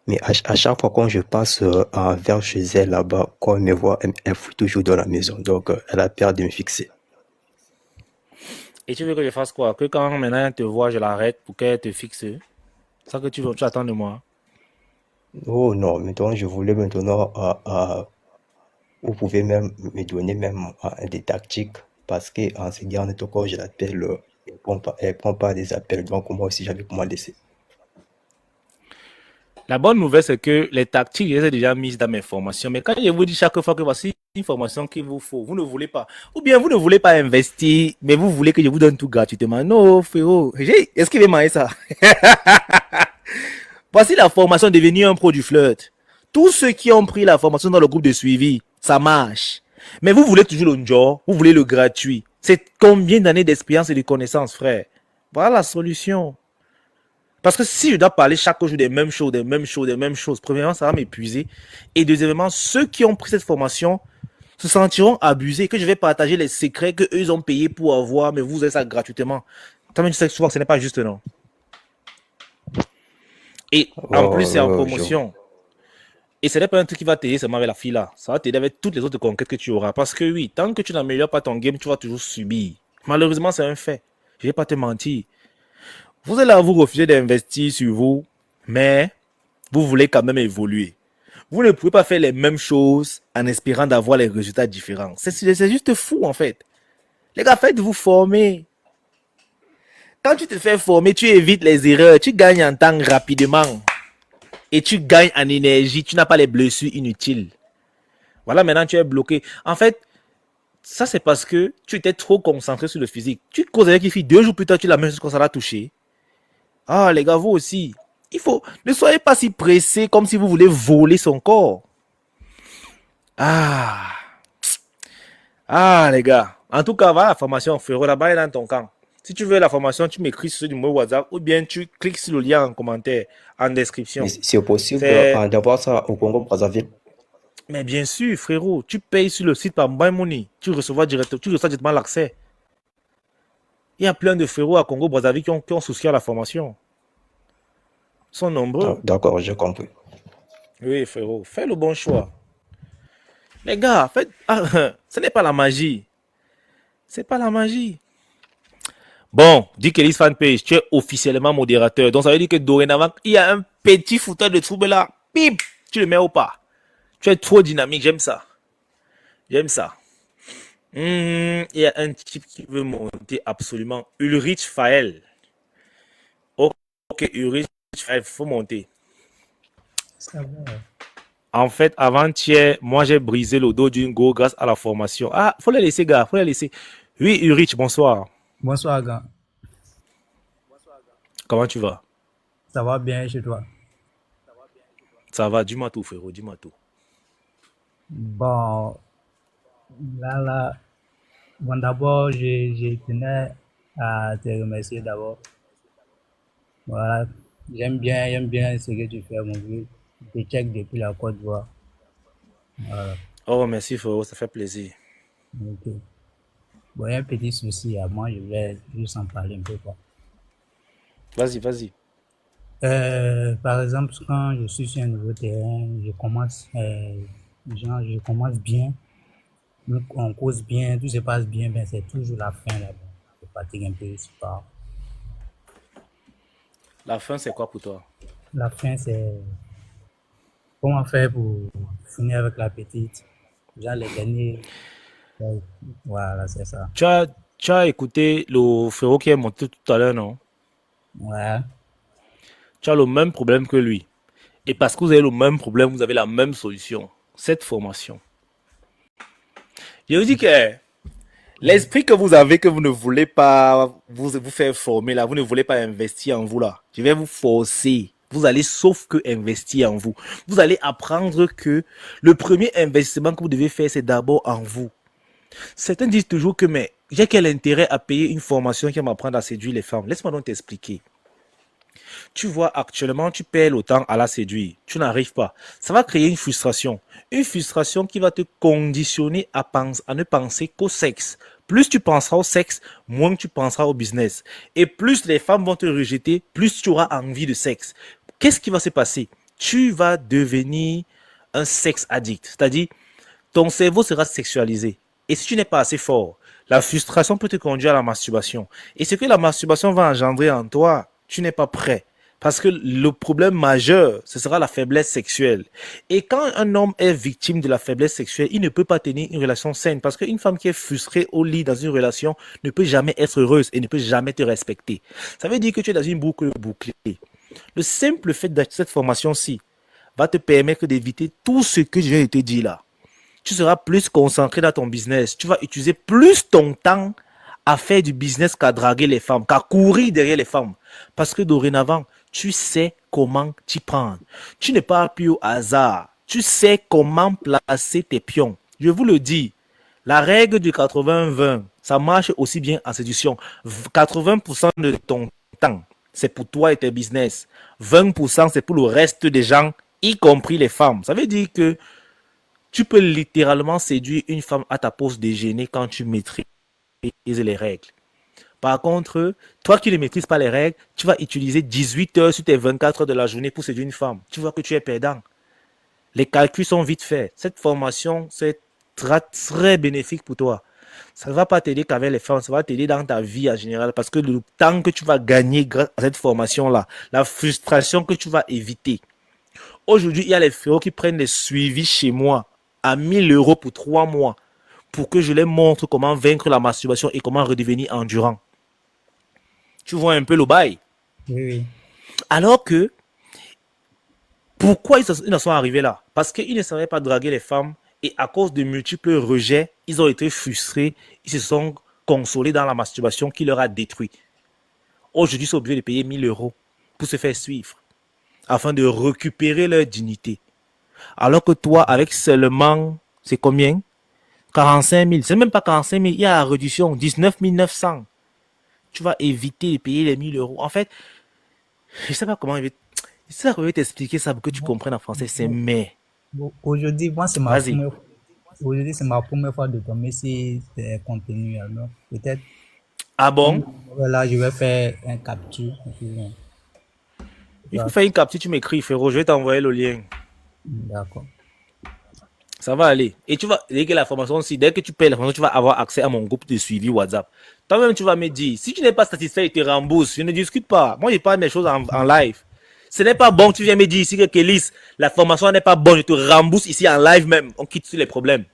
Mais à chaque fois quand je passe vers chez elle là-bas, quand elle me voit, elle fout toujours dans la maison. Donc, elle a peur de me fixer. Et tu veux que je fasse quoi? Que quand maintenant elle te voit, je l'arrête pour qu'elle te fixe? C'est ça que tu attends de moi? Oh non, maintenant je voulais maintenant, vous pouvez même me donner même des tactiques parce que en ce dernier temps quand je l'appelle, elle prend pas des appels, donc moi aussi j'avais comment laisser. La bonne nouvelle, c'est que les tactiques, je les ai déjà mises dans mes formations. Mais quand je vous dis chaque fois que voici une formation qu'il vous faut, vous ne voulez pas. Ou bien vous ne voulez pas investir, mais vous voulez que je vous donne tout gratuitement. Non, frérot. Est-ce qu'il veut m'aider ça? Voici la formation devenue un pro du flirt. Tous ceux qui ont pris la formation dans le groupe de suivi, ça marche. Mais vous voulez toujours le job, vous voulez le gratuit. C'est combien d'années d'expérience et de connaissances, frère? Voilà la solution. Parce que si je dois parler chaque jour des mêmes choses, premièrement, ça va m'épuiser. Et deuxièmement, ceux qui ont pris cette formation se sentiront abusés, que je vais partager les secrets qu'eux ils ont payé pour avoir, mais vous avez ça gratuitement. Toi-même, tu sais souvent que ce n'est pas juste, non? Et en plus, c'est en promotion. Et ce n'est pas un truc qui va t'aider seulement avec la fille là. Ça va t'aider avec toutes les autres conquêtes que tu auras. Parce que oui, tant que tu n'améliores pas ton game, tu vas toujours subir. Malheureusement, c'est un fait. Je ne vais pas te mentir. Vous allez vous refuser d'investir sur vous, mais vous voulez quand même évoluer. Vous ne pouvez pas faire les mêmes choses en espérant d'avoir les résultats différents. C'est juste fou, en fait. Les gars, faites-vous former. Quand tu te fais former, tu évites les erreurs, tu gagnes en temps rapidement. Et tu gagnes en énergie, tu n'as pas les blessures inutiles. Voilà, maintenant tu es bloqué. En fait, ça c'est parce que tu étais trop concentré sur le physique. Tu causes avec une fille, 2 jours plus tard, tu la même chose quand ça l'a touché. Ah, les gars, vous aussi. Ne soyez pas si pressés comme si vous voulez voler son corps. Ah, les gars. En tout cas, va à la formation, frérot, là-bas est dans ton camp. Si tu veux la formation, tu m'écris sur le numéro WhatsApp ou bien tu cliques sur le lien en commentaire, en description. Mais c'est possible d'avoir ça au Congo-Brazzaville. Mais bien sûr, frérot, tu payes sur le site par Mobile Money, tu reçois directement l'accès. Il y a plein de frérots à Congo-Brazzaville qui ont souscrit à la formation. Ils sont nombreux. D'accord, j'ai compris. Oui, frérot, fais le bon choix. Les gars, ce n'est pas la magie. C'est pas la magie. Bon, dit Kelly's fanpage, tu es officiellement modérateur. Donc ça veut dire que dorénavant, il y a un petit fouteur de trouble là. Bip, tu le mets au pas. Tu es trop dynamique, j'aime ça. J'aime ça. Il y a un type qui veut monter absolument. Ulrich Fael. Ok, Ulrich Fael, il faut monter. Ça va. En fait, avant-hier, moi j'ai brisé le dos d'une go grâce à la formation. Ah, faut les laisser, gars, faut les laisser. Oui, Ulrich, bonsoir. Bonsoir, gars. Comment tu vas? Ça va bien chez toi? Ça va, dis-moi tout, frérot, dis-moi tout. Bon, bon, d'abord, je tenais à te remercier d'abord. Voilà, j'aime bien ce que tu fais, mon vieux. Je te check depuis la Côte d'Ivoire. Voilà, Oh, merci, frérot, ça fait plaisir. ok. Bon, il y a un petit souci à moi, je vais juste en parler un peu, quoi. Vas-y, vas-y. Par exemple, quand je suis sur un nouveau terrain, je commence bien, on cause bien, tout se passe bien, mais c'est toujours la fin là. Je fatigue un peu, je sais pas. La fin, c'est quoi pour toi? La fin, c'est comment faire pour finir avec la petite. Genre les derniers, voilà, c'est ça. Tu as écouté le frérot qui est monté tout à l'heure, non? Ouais, Tu as le même problème que lui. Et parce que vous avez le même problème, vous avez la même solution. Cette formation. Je vous dis que l'esprit que vous avez, que vous ne voulez pas vous faire former là, vous ne voulez pas investir en vous là. Je vais vous forcer. Vous allez sauf que investir en vous. Vous allez apprendre que le premier investissement que vous devez faire, c'est d'abord en vous. Certains disent toujours que mais j'ai quel intérêt à payer une formation qui va m'apprendre à séduire les femmes. Laisse-moi donc t'expliquer. Tu vois, actuellement, tu perds le temps à la séduire. Tu n'arrives pas. Ça va créer une frustration. Une frustration qui va te conditionner à ne penser qu'au sexe. Plus tu penseras au sexe, moins tu penseras au business. Et plus les femmes vont te rejeter, plus tu auras envie de sexe. Qu'est-ce qui va se passer? Tu vas devenir un sexe addict. C'est-à-dire, ton cerveau sera sexualisé. Et si tu n'es pas assez fort, la frustration peut te conduire à la masturbation. Et ce que la masturbation va engendrer en toi, tu n'es pas prêt. Parce que le problème majeur, ce sera la faiblesse sexuelle. Et quand un homme est victime de la faiblesse sexuelle, il ne peut pas tenir une relation saine. Parce qu'une femme qui est frustrée au lit dans une relation ne peut jamais être heureuse et ne peut jamais te respecter. Ça veut dire que tu es dans une boucle bouclée. Le simple fait d'acheter cette formation-ci va te permettre d'éviter tout ce que je viens de te dire là. Tu seras plus concentré dans ton business. Tu vas utiliser plus ton temps à faire du business qu'à draguer les femmes, qu'à courir derrière les femmes. Parce que dorénavant, tu sais comment t'y prendre. Tu n'es pas appuyé au hasard. Tu sais comment placer tes pions. Je vous le dis, la règle du 80-20, ça marche aussi bien en séduction. 80% de ton temps, c'est pour toi et tes business. 20%, c'est pour le reste des gens, y compris les femmes. Ça veut dire que tu peux littéralement séduire une femme à ta pause déjeuner quand tu maîtrises les règles. Par contre, toi qui ne maîtrises pas les règles, tu vas utiliser 18 heures sur tes 24 heures de la journée pour séduire une femme. Tu vois que tu es perdant. Les calculs sont vite faits. Cette formation, c'est très bénéfique pour toi. Ça ne va pas t'aider qu'avec les femmes, ça va t'aider dans ta vie en général parce que le temps que tu vas gagner grâce à cette formation-là, la frustration que tu vas éviter, Aujourd'hui, il y a les frérots qui prennent des suivis chez moi à 1 000 € pour 3 mois pour que je les montre comment vaincre la masturbation et comment redevenir endurant. Tu vois un peu le bail. Oui, oui. Alors que, pourquoi ils en sont arrivés là? Parce qu'ils ne savaient pas draguer les femmes et à cause de multiples rejets, ils ont été frustrés, ils se sont consolés dans la masturbation qui leur a détruit. Aujourd'hui, ils sont obligés de payer 1 000 € pour se faire suivre afin de récupérer leur dignité. Alors que toi, avec seulement, c'est combien? 45 000. C'est même pas 45 000, il y a la réduction, 19 900. Tu vas éviter de payer les 1 000 €. En fait, je sais pas comment je vais t'expliquer ça pour que tu comprennes en français. C'est mais. Bon, aujourd'hui, moi, Vas-y. aujourd'hui, c'est ma première fois de tomber sur ces contenus. Alors, peut-être, Ah bon? là, je vais faire un capture. Et puis, Il faut faire une capture, tu m'écris, frérot. Je vais t'envoyer le lien. d'accord. Ça va aller. Et tu vas, dès que la formation aussi, dès que tu payes la formation, tu vas avoir accès à mon groupe de suivi WhatsApp. Toi-même, tu vas me dire, si tu n'es pas satisfait, il te rembourse. Je ne discute pas. Moi, je parle mes choses en live. Ce n'est pas bon, tu viens me dire ici que Kélis, la formation n'est pas bonne, je te rembourse ici en live même. On quitte sur les problèmes.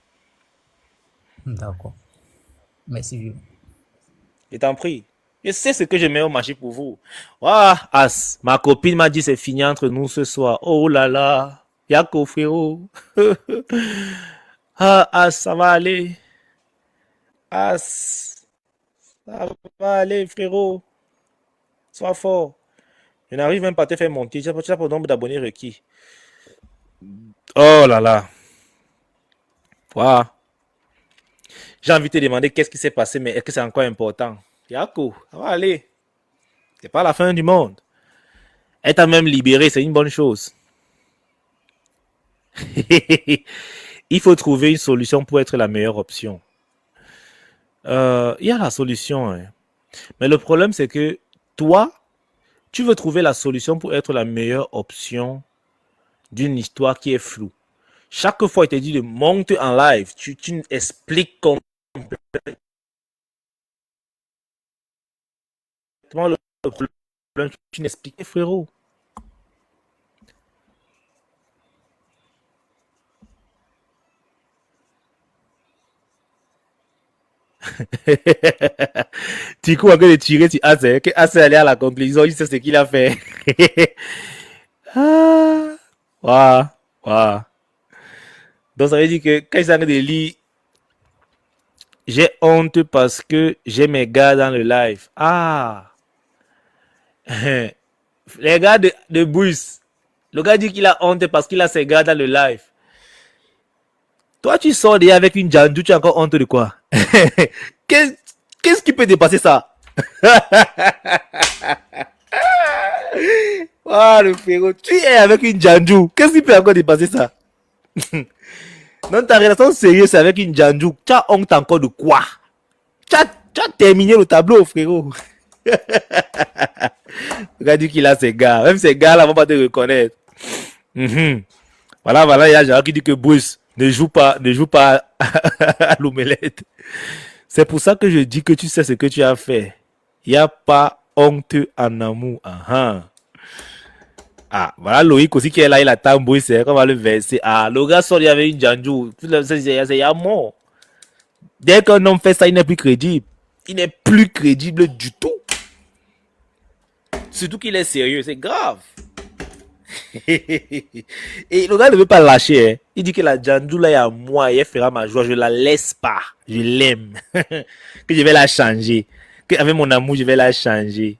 D'accord. Merci. Je t'en prie. Je sais ce que je mets au marché pour vous. Ah, As, ma copine m'a dit c'est fini entre nous ce soir. Oh là là. Yako, frérot. Ah, As, ça va aller. As, ça va aller, frérot. Sois fort. Je n'arrive même pas à te faire monter. Tu as pas le nombre d'abonnés requis. Oh là là. Waouh. J'ai envie de te demander qu'est-ce qui s'est passé, mais est-ce que c'est encore important? Yako, ça va aller. C'est pas la fin du monde. Elle t'a même libéré, c'est une bonne chose. Il faut trouver une solution pour être la meilleure option. Il y a la solution, hein. Mais le problème, c'est que toi, tu veux trouver la solution pour être la meilleure option d'une histoire qui est floue. Chaque fois, il te dit de monter en live, tu expliques complètement le problème. Tu n'expliques, frérot. Tu crois que de tirer sur As, que As est allé à la conclusion, il sait ce qu'il a fait. Ah, waouh, waouh. Donc ça veut dire que quand il s'agit de lire, j'ai honte parce que j'ai mes gars dans le live. Ah, les gars de Bruce. Le gars dit qu'il a honte parce qu'il a ses gars dans le live. Toi, tu sors déjà avec une Jandu, tu as encore honte de quoi? Qu'est-ce qui peut dépasser ça? Ah, le frérot, tu es avec une Jandu. Qu'est-ce qui peut encore dépasser ça? Non, ta relation sérieuse, c'est avec une Jandu. Tu as honte encore de quoi? Tu as terminé le tableau, frérot. Regarde qu'il a ses gars. Même ses gars là vont pas te reconnaître. Voilà, il y a Gérard qui dit que Bruce ne joue pas à l'omelette. C'est pour ça que je dis que tu sais ce que tu as fait. Il n'y a pas honte en amour. Ah, voilà Loïc aussi qui est là, il attend Bruce, c'est qu'on va le verser. Ah, le gars sort, il y avait une Janju. C'est à mort. Dès qu'un homme fait ça, il n'est plus crédible. Il n'est plus crédible du tout. Surtout qu'il est sérieux, c'est grave. Et le gars ne veut pas lâcher. Hein. Il dit que la Janju là est à moi et elle fera ma joie. Je la laisse pas. Je l'aime. Que je vais la changer. Qu'avec mon amour, je vais la changer.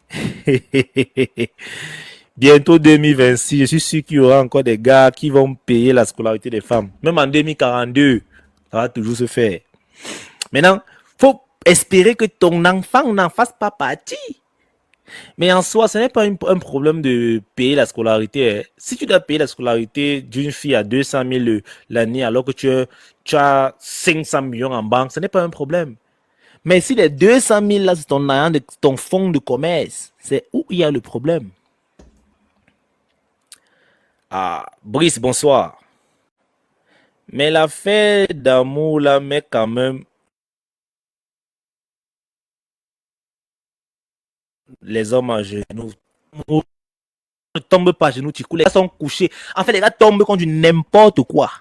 Bientôt 2026, je suis sûr qu'il y aura encore des gars qui vont payer la scolarité des femmes. Même en 2042, ça va toujours se faire. Maintenant, faut espérer que ton enfant n'en fasse pas partie. Mais en soi, ce n'est pas un problème de payer la scolarité. Hein. Si tu dois payer la scolarité d'une fille à 200 000 l'année alors que tu as 500 millions en banque, ce n'est pas un problème. Mais si les 200 000 là, c'est ton fonds de commerce, c'est où il y a le problème. Ah, Brice, bonsoir. Mais l'affaire d'amour là met quand même les hommes à genoux. ne tombent pas à genoux, tu coules, les gars sont couchés. En fait, les gars tombent contre du n'importe quoi.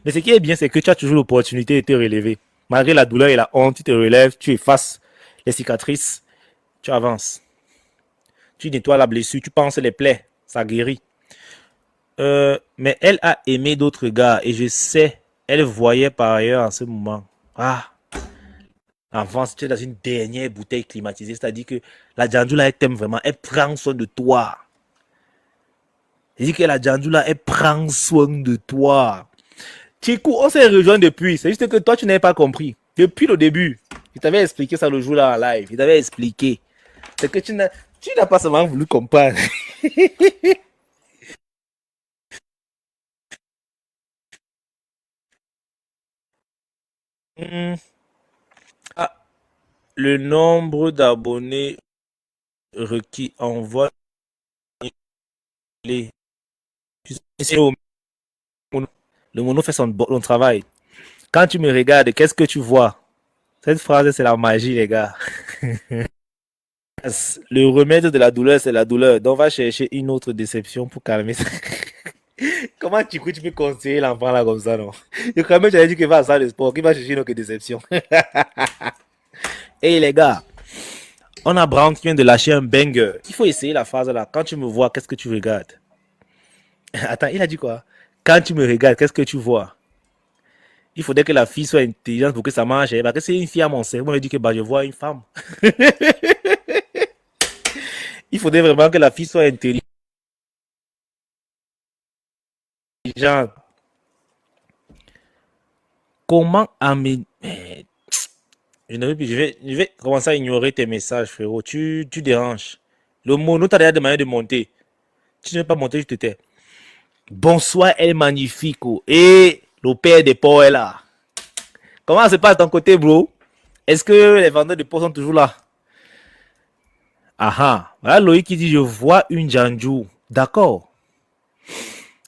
Mais ce qui est bien, c'est que tu as toujours l'opportunité de te relever. Malgré la douleur et la honte, tu te relèves, tu effaces les cicatrices, tu avances. Tu nettoies la blessure, tu penses les plaies, ça guérit. Mais elle a aimé d'autres gars et je sais, elle voyait par ailleurs en ce moment. Ah, avant, tu es dans une dernière bouteille climatisée, c'est-à-dire que la Djanjoula, elle t'aime vraiment, elle prend soin de toi. Elle dit que la Djanjoula, elle prend soin de toi. Chikou, on s'est rejoint depuis, c'est juste que toi, tu n'avais pas compris. Depuis le début, je t'avais expliqué ça le jour-là en live, je t'avais expliqué. C'est que tu n'as pas seulement voulu comprendre. Hmm. Ah, le nombre d'abonnés requis envoie les. Le mono fait son travail. Quand tu me regardes, qu'est-ce que tu vois? Cette phrase, c'est la magie, les gars. Le remède de la douleur, c'est la douleur. Donc, on va chercher une autre déception pour calmer ça. Comment tu peux conseiller l'enfant là comme ça, non? Je crois même que j'avais dit qu'il va à la salle de sport, qu'il va chercher une autre déception. Hey les gars, on a Brown qui vient de lâcher un banger. Il faut essayer la phrase là. Quand tu me vois, qu'est-ce que tu regardes? Attends, il a dit quoi? Quand tu me regardes, qu'est-ce que tu vois? Il faudrait que la fille soit intelligente pour que ça marche. Parce que c'est une fille à mon cerveau, on me dit que bah, je vois une femme. Il faudrait vraiment que la fille soit intelligente. Comment amener... Je vais commencer à ignorer tes messages, frérot. Tu déranges. Le mono t'a déjà demandé de monter. Tu ne veux pas monter, je te tais. Bonsoir, elle magnifique. Oh. Et le père des porcs est là. Comment ça se passe de ton côté, bro? Est-ce que les vendeurs de porcs sont toujours là? Ah, voilà Loïc qui dit je vois une Djanjou. D'accord.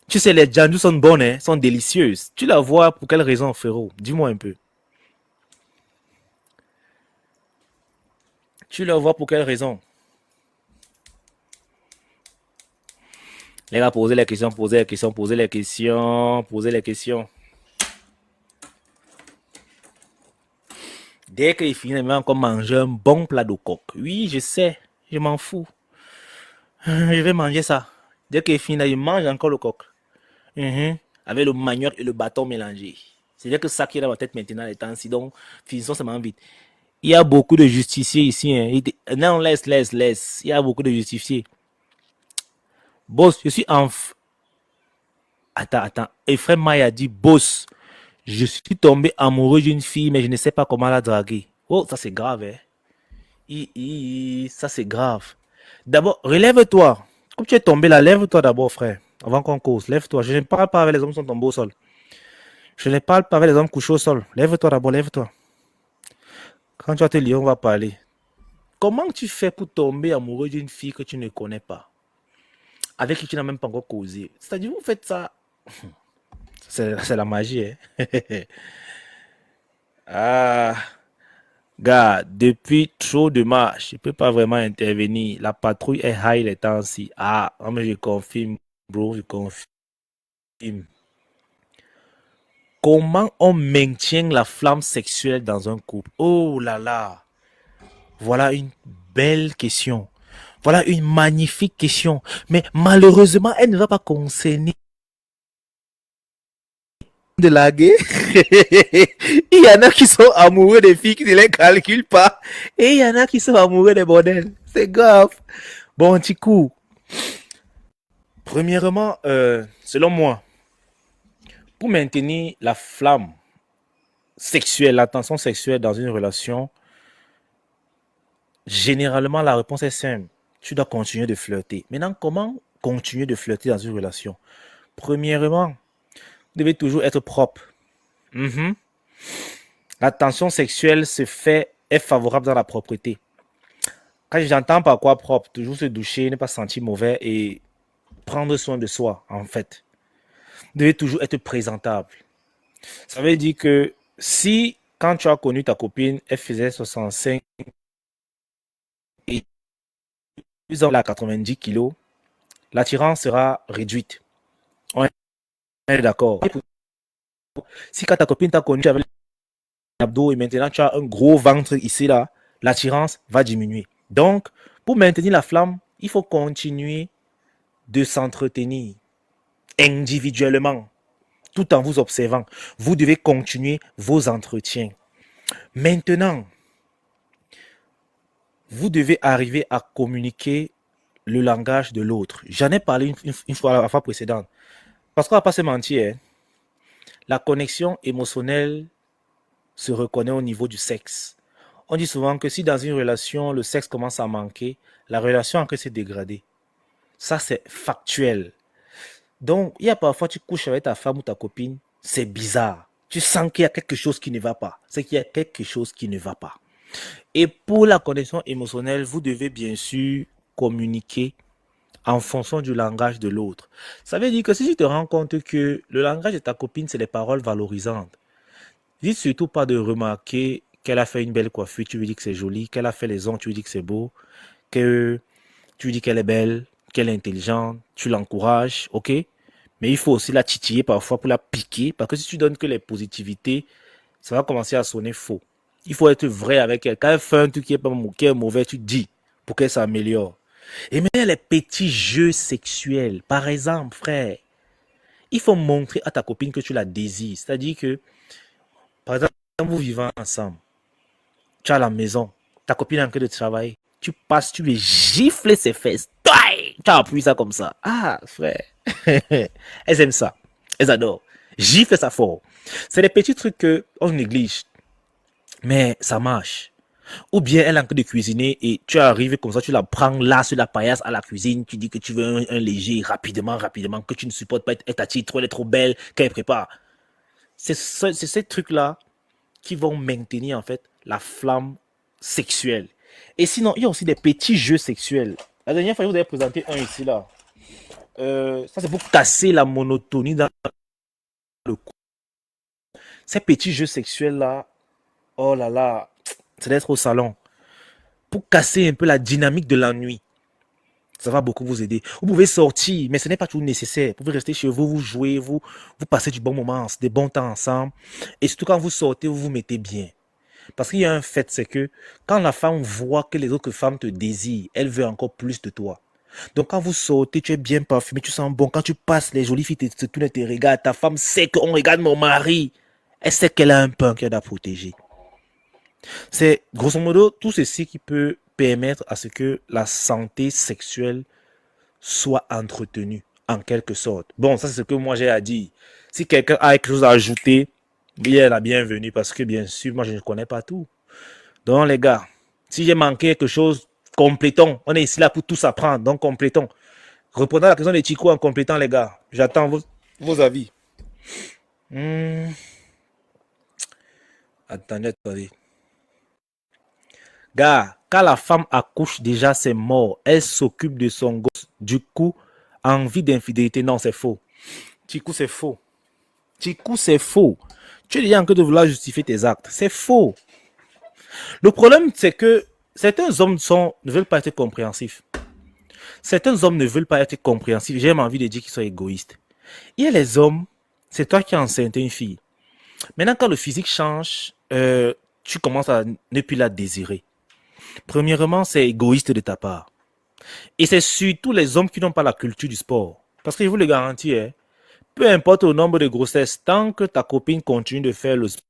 Tu sais, les Djanjou sont bonnes, hein, sont délicieuses. Tu la vois pour quelle raison, frérot? Dis-moi un peu. Tu la vois pour quelle raison? Les gars, posez les questions, posez les questions, posez les questions, posez les questions. Dès qu'il finit, il va encore manger un bon plat de coq. Oui, je sais, je m'en fous. Je vais manger ça. Dès qu'il finit, il mange encore le coq. Avec le manioc et le bâton mélangés. C'est-à-dire que ça qui est dans ma tête maintenant, les temps-ci. Donc, finissons seulement vite. Il y a beaucoup de justiciers ici. Hein. Non, laisse. Il y a beaucoup de justiciers. Boss, je suis en... Attends. Ephraim Maya dit, boss, je suis tombé amoureux d'une fille, mais je ne sais pas comment la draguer. Oh, ça c'est grave, hein. Ça c'est grave. D'abord, relève-toi. Comme tu es tombé là, lève-toi d'abord, frère. Avant qu'on cause, lève-toi. Je ne parle pas avec les hommes qui sont tombés au sol. Je ne parle pas avec les hommes couchés au sol. Lève-toi d'abord, lève-toi. Quand tu vas te lire, on va parler. Comment tu fais pour tomber amoureux d'une fille que tu ne connais pas? Avec qui tu n'as même pas encore causé. C'est-à-dire, vous faites ça. C'est la magie, hein. Ah, gars, depuis trop de marches, je ne peux pas vraiment intervenir. La patrouille est high les temps-ci. Ah, mais je confirme, bro, je confirme. Comment on maintient la flamme sexuelle dans un couple? Oh là là. Voilà une belle question. Voilà une magnifique question. Mais malheureusement, elle ne va pas concerner de laguer. Il y en a qui sont amoureux des filles qui ne les calculent pas. Et il y en a qui sont amoureux des bordels. C'est grave. Bon, petit coup. Premièrement, selon moi, pour maintenir la flamme sexuelle, la tension sexuelle dans une relation, généralement, la réponse est simple. Tu dois continuer de flirter. Maintenant, comment continuer de flirter dans une relation? Premièrement, vous devez toujours être propre. La tension sexuelle est favorable dans la propreté. Quand j'entends par quoi propre, toujours se doucher, ne pas se sentir mauvais et prendre soin de soi, en fait. Vous devez toujours être présentable. Ça veut dire que si, quand tu as connu ta copine, elle faisait 65 plus en à 90 kilos, l'attirance sera réduite. On est d'accord. Si quand ta copine t'a connu, tu avais les abdos et maintenant tu as un gros ventre ici, là, l'attirance va diminuer. Donc, pour maintenir la flamme, il faut continuer de s'entretenir individuellement, tout en vous observant. Vous devez continuer vos entretiens. Maintenant, vous devez arriver à communiquer le langage de l'autre. J'en ai parlé une fois la fois précédente. Parce qu'on va pas se mentir, hein, la connexion émotionnelle se reconnaît au niveau du sexe. On dit souvent que si dans une relation, le sexe commence à manquer, la relation en train de se dégrader. Ça, c'est factuel. Donc, il y a parfois, tu couches avec ta femme ou ta copine, c'est bizarre. Tu sens qu'il y a quelque chose qui ne va pas. C'est qu'il y a quelque chose qui ne va pas. Et pour la connexion émotionnelle, vous devez bien sûr communiquer en fonction du langage de l'autre. Ça veut dire que si tu te rends compte que le langage de ta copine, c'est les paroles valorisantes, dites surtout pas de remarquer qu'elle a fait une belle coiffure, tu lui dis que c'est joli, qu'elle a fait les ongles, tu lui dis que c'est beau, que tu lui dis qu'elle est belle, qu'elle est intelligente, tu l'encourages, ok? Mais il faut aussi la titiller parfois pour la piquer, parce que si tu donnes que les positivités, ça va commencer à sonner faux. Il faut être vrai avec elle. Quand elle fait un truc qui est mauvais, tu dis pour qu'elle s'améliore. Et maintenant, les petits jeux sexuels. Par exemple, frère, il faut montrer à ta copine que tu la désires. C'est-à-dire que, par exemple, quand vous vivez ensemble, tu es à la maison, ta copine est en train de travailler, tu passes, tu lui gifles ses fesses. Tu appuies ça comme ça. Ah, frère. Elles aiment ça. Elles adorent. Gifle ça fort. C'est des petits trucs qu'on néglige. Mais ça marche. Ou bien elle est en train de cuisiner et tu arrives comme ça, tu la prends là sur la paillasse à la cuisine, tu dis que tu veux un léger rapidement, que tu ne supportes pas, elle t'attire trop, elle est trop belle, qu'elle prépare. C'est ces trucs-là qui vont maintenir en fait la flamme sexuelle. Et sinon, il y a aussi des petits jeux sexuels. La dernière fois, je vous avais présenté un ici là. Ça, c'est pour casser la monotonie dans le couple. Ces petits jeux sexuels là, oh là là, c'est d'être au salon. Pour casser un peu la dynamique de la nuit. Ça va beaucoup vous aider. Vous pouvez sortir, mais ce n'est pas toujours nécessaire. Vous pouvez rester chez vous, vous jouez, vous passez du bon moment, des bons temps ensemble. Et surtout quand vous sortez, vous vous mettez bien. Parce qu'il y a un fait, c'est que quand la femme voit que les autres femmes te désirent, elle veut encore plus de toi. Donc quand vous sortez, tu es bien parfumé, tu sens bon. Quand tu passes, les jolies filles te tournent et te regardent. Ta femme sait qu'on regarde mon mari. Elle sait qu'elle a un pain qu'elle a protégé. C'est grosso modo tout ceci qui peut permettre à ce que la santé sexuelle soit entretenue en quelque sorte. Bon, ça c'est ce que moi j'ai à dire. Si quelqu'un a quelque chose à ajouter, il est la bienvenue parce que bien sûr, moi je ne connais pas tout. Donc les gars, si j'ai manqué quelque chose, complétons. On est ici là pour tous apprendre, donc complétons. Reprenons la question des Chico en complétant les gars. J'attends vos avis. Attendez. Gars, quand la femme accouche, déjà c'est mort. Elle s'occupe de son gosse. Du coup, envie d'infidélité, non, c'est faux. Chico, c'est faux. Chico, c'est faux. Tu es déjà en train de vouloir justifier tes actes. C'est faux. Le problème, c'est que certains hommes ne veulent pas être compréhensifs. Certains hommes ne veulent pas être compréhensifs. J'ai même envie de dire qu'ils sont égoïstes. Il y a les hommes, c'est toi qui as enceinté une fille. Maintenant, quand le physique change, tu commences à ne plus la désirer. Premièrement, c'est égoïste de ta part. Et c'est surtout les hommes qui n'ont pas la culture du sport. Parce que je vous le garantis, peu importe le nombre de grossesses, tant que ta copine continue de faire le sport,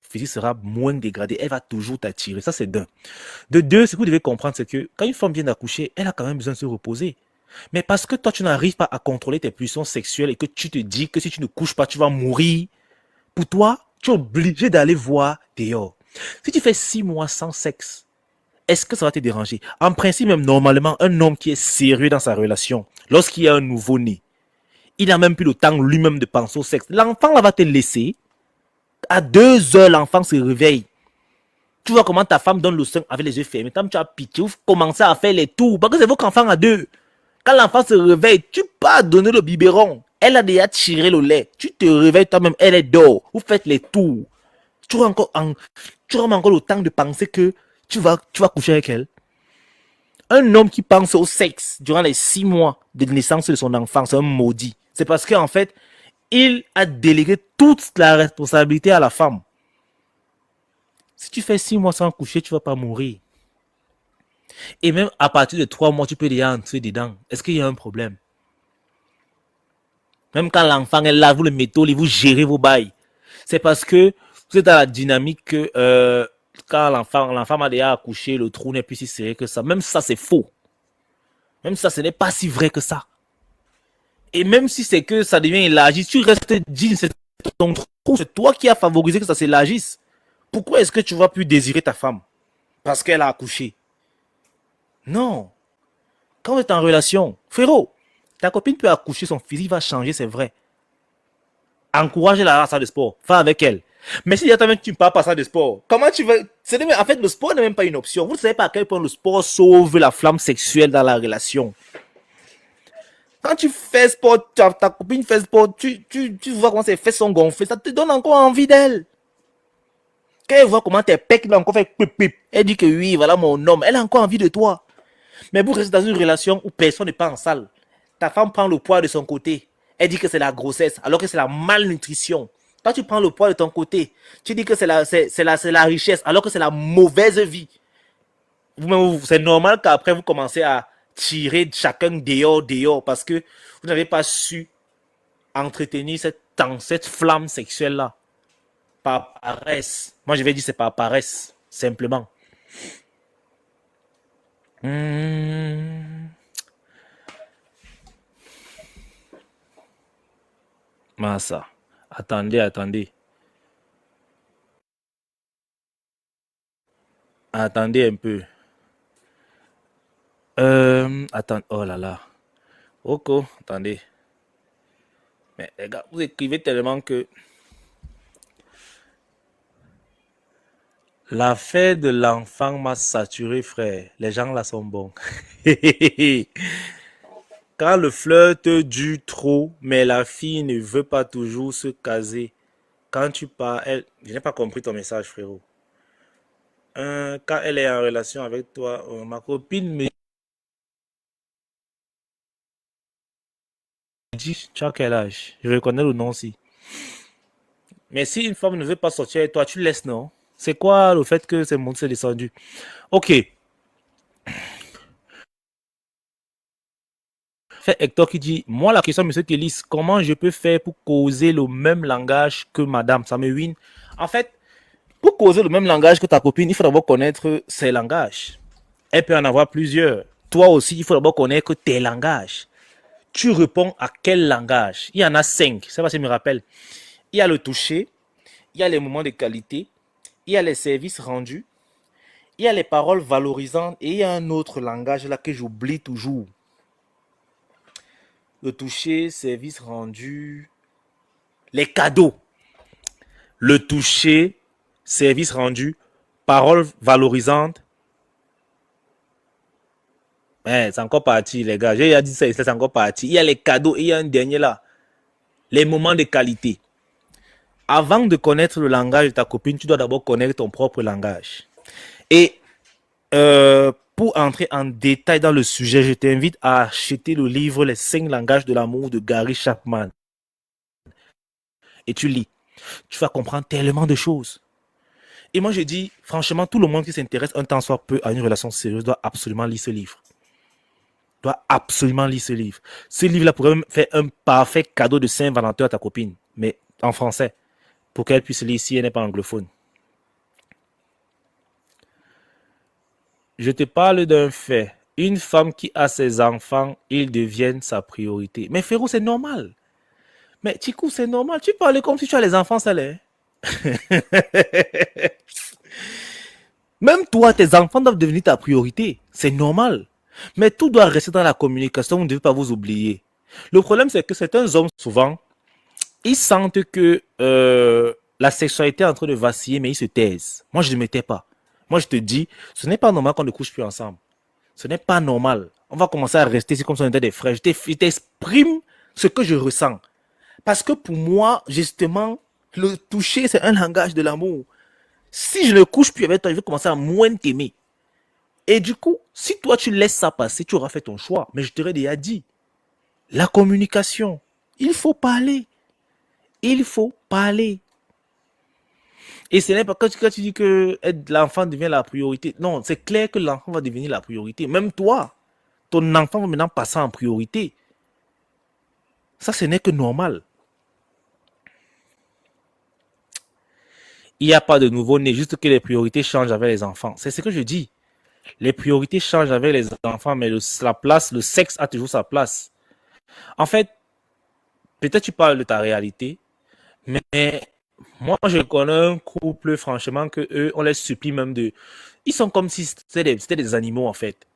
le physique sera moins dégradé. Elle va toujours t'attirer. Ça, c'est d'un. De deux, ce que vous devez comprendre, c'est que quand une femme vient d'accoucher, elle a quand même besoin de se reposer. Mais parce que toi, tu n'arrives pas à contrôler tes pulsions sexuelles et que tu te dis que si tu ne couches pas, tu vas mourir, pour toi, tu es obligé d'aller voir dehors. Si tu fais 6 mois sans sexe, est-ce que ça va te déranger? En principe, même normalement, un homme qui est sérieux dans sa relation, lorsqu'il y a un nouveau-né, il n'a même plus le temps lui-même de penser au sexe. L'enfant là va te laisser. À 2 heures, l'enfant se réveille. Tu vois comment ta femme donne le sein avec les yeux fermés. Quand tu as pitié, vous commencez à faire les tours. Parce que c'est votre enfant à 2. Quand l'enfant se réveille, tu peux donner le biberon. Elle a déjà tiré le lait. Tu te réveilles toi-même, elle est dehors. Vous faites les tours. Tu auras encore le temps de penser que tu vas coucher avec elle. Un homme qui pense au sexe durant les 6 mois de naissance de son enfant, c'est un maudit. C'est parce qu'en fait, il a délégué toute la responsabilité à la femme. Si tu fais 6 mois sans coucher, tu ne vas pas mourir. Et même à partir de 3 mois, tu peux déjà entrer dedans. Est-ce qu'il y a un problème? Même quand l'enfant est là, vous le mettez au lit, vous gérez vos bails. C'est parce que vous êtes dans la dynamique que quand l'enfant a déjà accouché, le trou n'est plus si serré que ça. Même ça, c'est faux. Même ça, ce n'est pas si vrai que ça. Et même si c'est que ça devient élargi, tu restes digne, c'est ton trou, c'est toi qui as favorisé que ça s'élargisse. Pourquoi est-ce que tu vas plus désirer ta femme? Parce qu'elle a accouché. Non. Quand vous êtes en relation, frérot, ta copine peut accoucher, son physique va changer, c'est vrai. Encourage-la à la salle de sport, va avec elle. Mais si directement tu ne parles pas à la salle de sport, comment tu vas... En fait, le sport n'est même pas une option. Vous ne savez pas à quel point le sport sauve la flamme sexuelle dans la relation. Quand tu fais sport, ta copine fait sport, tu vois comment ses fesses sont gonflées, ça te donne encore envie d'elle. Quand elle voit comment tes pecs l'ont encore fait pip pip, elle dit que oui, voilà mon homme, elle a encore envie de toi. Mais vous restez dans une relation où personne n'est pas en salle. Ta femme prend le poids de son côté. Elle dit que c'est la grossesse, alors que c'est la malnutrition. Quand tu prends le poids de ton côté, tu dis que c'est la richesse, alors que c'est la mauvaise vie. C'est normal qu'après vous commencez à tirer chacun dehors, parce que vous n'avez pas su entretenir cette flamme sexuelle-là. Par paresse. Moi, je vais dire c'est par paresse, simplement. Massa. Attendez. Attendez un peu. Attends. Oh là là. Ok, attendez. Mais les gars, vous écrivez tellement que... L'affaire de l'enfant m'a saturé, frère. Les gens là sont bons. Quand le flirt dure trop, mais la fille ne veut pas toujours se caser. Quand tu pars, elle... Je n'ai pas compris ton message, frérot. Quand elle est en relation avec toi, ma copine me dit, tu as quel âge? Je reconnais le nom aussi. Mais si une femme ne veut pas sortir avec toi, tu laisses, non? C'est quoi le fait que c'est monté, c'est descendu? Ok. C'est Hector qui dit, moi la question, monsieur Kélis, comment je peux faire pour causer le même langage que madame? Ça me win. En fait, pour causer le même langage que ta copine, il faut d'abord connaître ses langages. Elle peut en avoir plusieurs. Toi aussi, il faut d'abord connaître tes langages. Tu réponds à quel langage? Il y en a 5. Ça va, si je me rappelle. Il y a le toucher, il y a les moments de qualité, il y a les services rendus, il y a les paroles valorisantes et il y a un autre langage là que j'oublie toujours. Le toucher, service rendu, les cadeaux. Le toucher, service rendu, paroles valorisantes. C'est encore parti, les gars. J'ai déjà dit ça, c'est encore parti. Il y a les cadeaux et il y a un dernier là. Les moments de qualité. Avant de connaître le langage de ta copine, tu dois d'abord connaître ton propre langage. Et pour entrer en détail dans le sujet, je t'invite à acheter le livre Les 5 langages de l'amour de Gary Chapman. Et tu lis. Tu vas comprendre tellement de choses. Et moi, je dis, franchement, tout le monde qui s'intéresse un temps soit peu à une relation sérieuse doit absolument lire ce livre. Doit absolument lire ce livre. Ce livre-là pourrait même faire un parfait cadeau de Saint-Valentin à ta copine, mais en français, pour qu'elle puisse lire si elle n'est pas anglophone. Je te parle d'un fait. Une femme qui a ses enfants, ils deviennent sa priorité. Mais frérot, c'est normal. Mais Chikou, c'est normal. Tu parles comme si tu as les enfants, ça l'est. Même toi, tes enfants doivent devenir ta priorité. C'est normal. Mais tout doit rester dans la communication. Vous ne devez pas vous oublier. Le problème, c'est que certains hommes, souvent, ils sentent que la sexualité est en train de vaciller, mais ils se taisent. Moi, je ne me tais pas. Moi, je te dis, ce n'est pas normal qu'on ne couche plus ensemble. Ce n'est pas normal. On va commencer à rester ici comme si on était des frères. Je t'exprime ce que je ressens. Parce que pour moi, justement, le toucher, c'est un langage de l'amour. Si je ne couche plus avec toi, je vais commencer à moins t'aimer. Et du coup, si toi tu laisses ça passer, tu auras fait ton choix. Mais je t'aurais déjà dit, la communication, il faut parler. Il faut parler. Et ce n'est pas quand tu dis que l'enfant devient la priorité. Non, c'est clair que l'enfant va devenir la priorité. Même toi, ton enfant va maintenant passer en priorité. Ça, ce n'est que normal. Il n'y a pas de nouveau-né, juste que les priorités changent avec les enfants. C'est ce que je dis. Les priorités changent avec les enfants, mais la place, le sexe a toujours sa place. En fait, peut-être tu parles de ta réalité, mais moi, je connais un couple, franchement, que eux, on les supplie même de... Ils sont comme si c'était des animaux, en fait.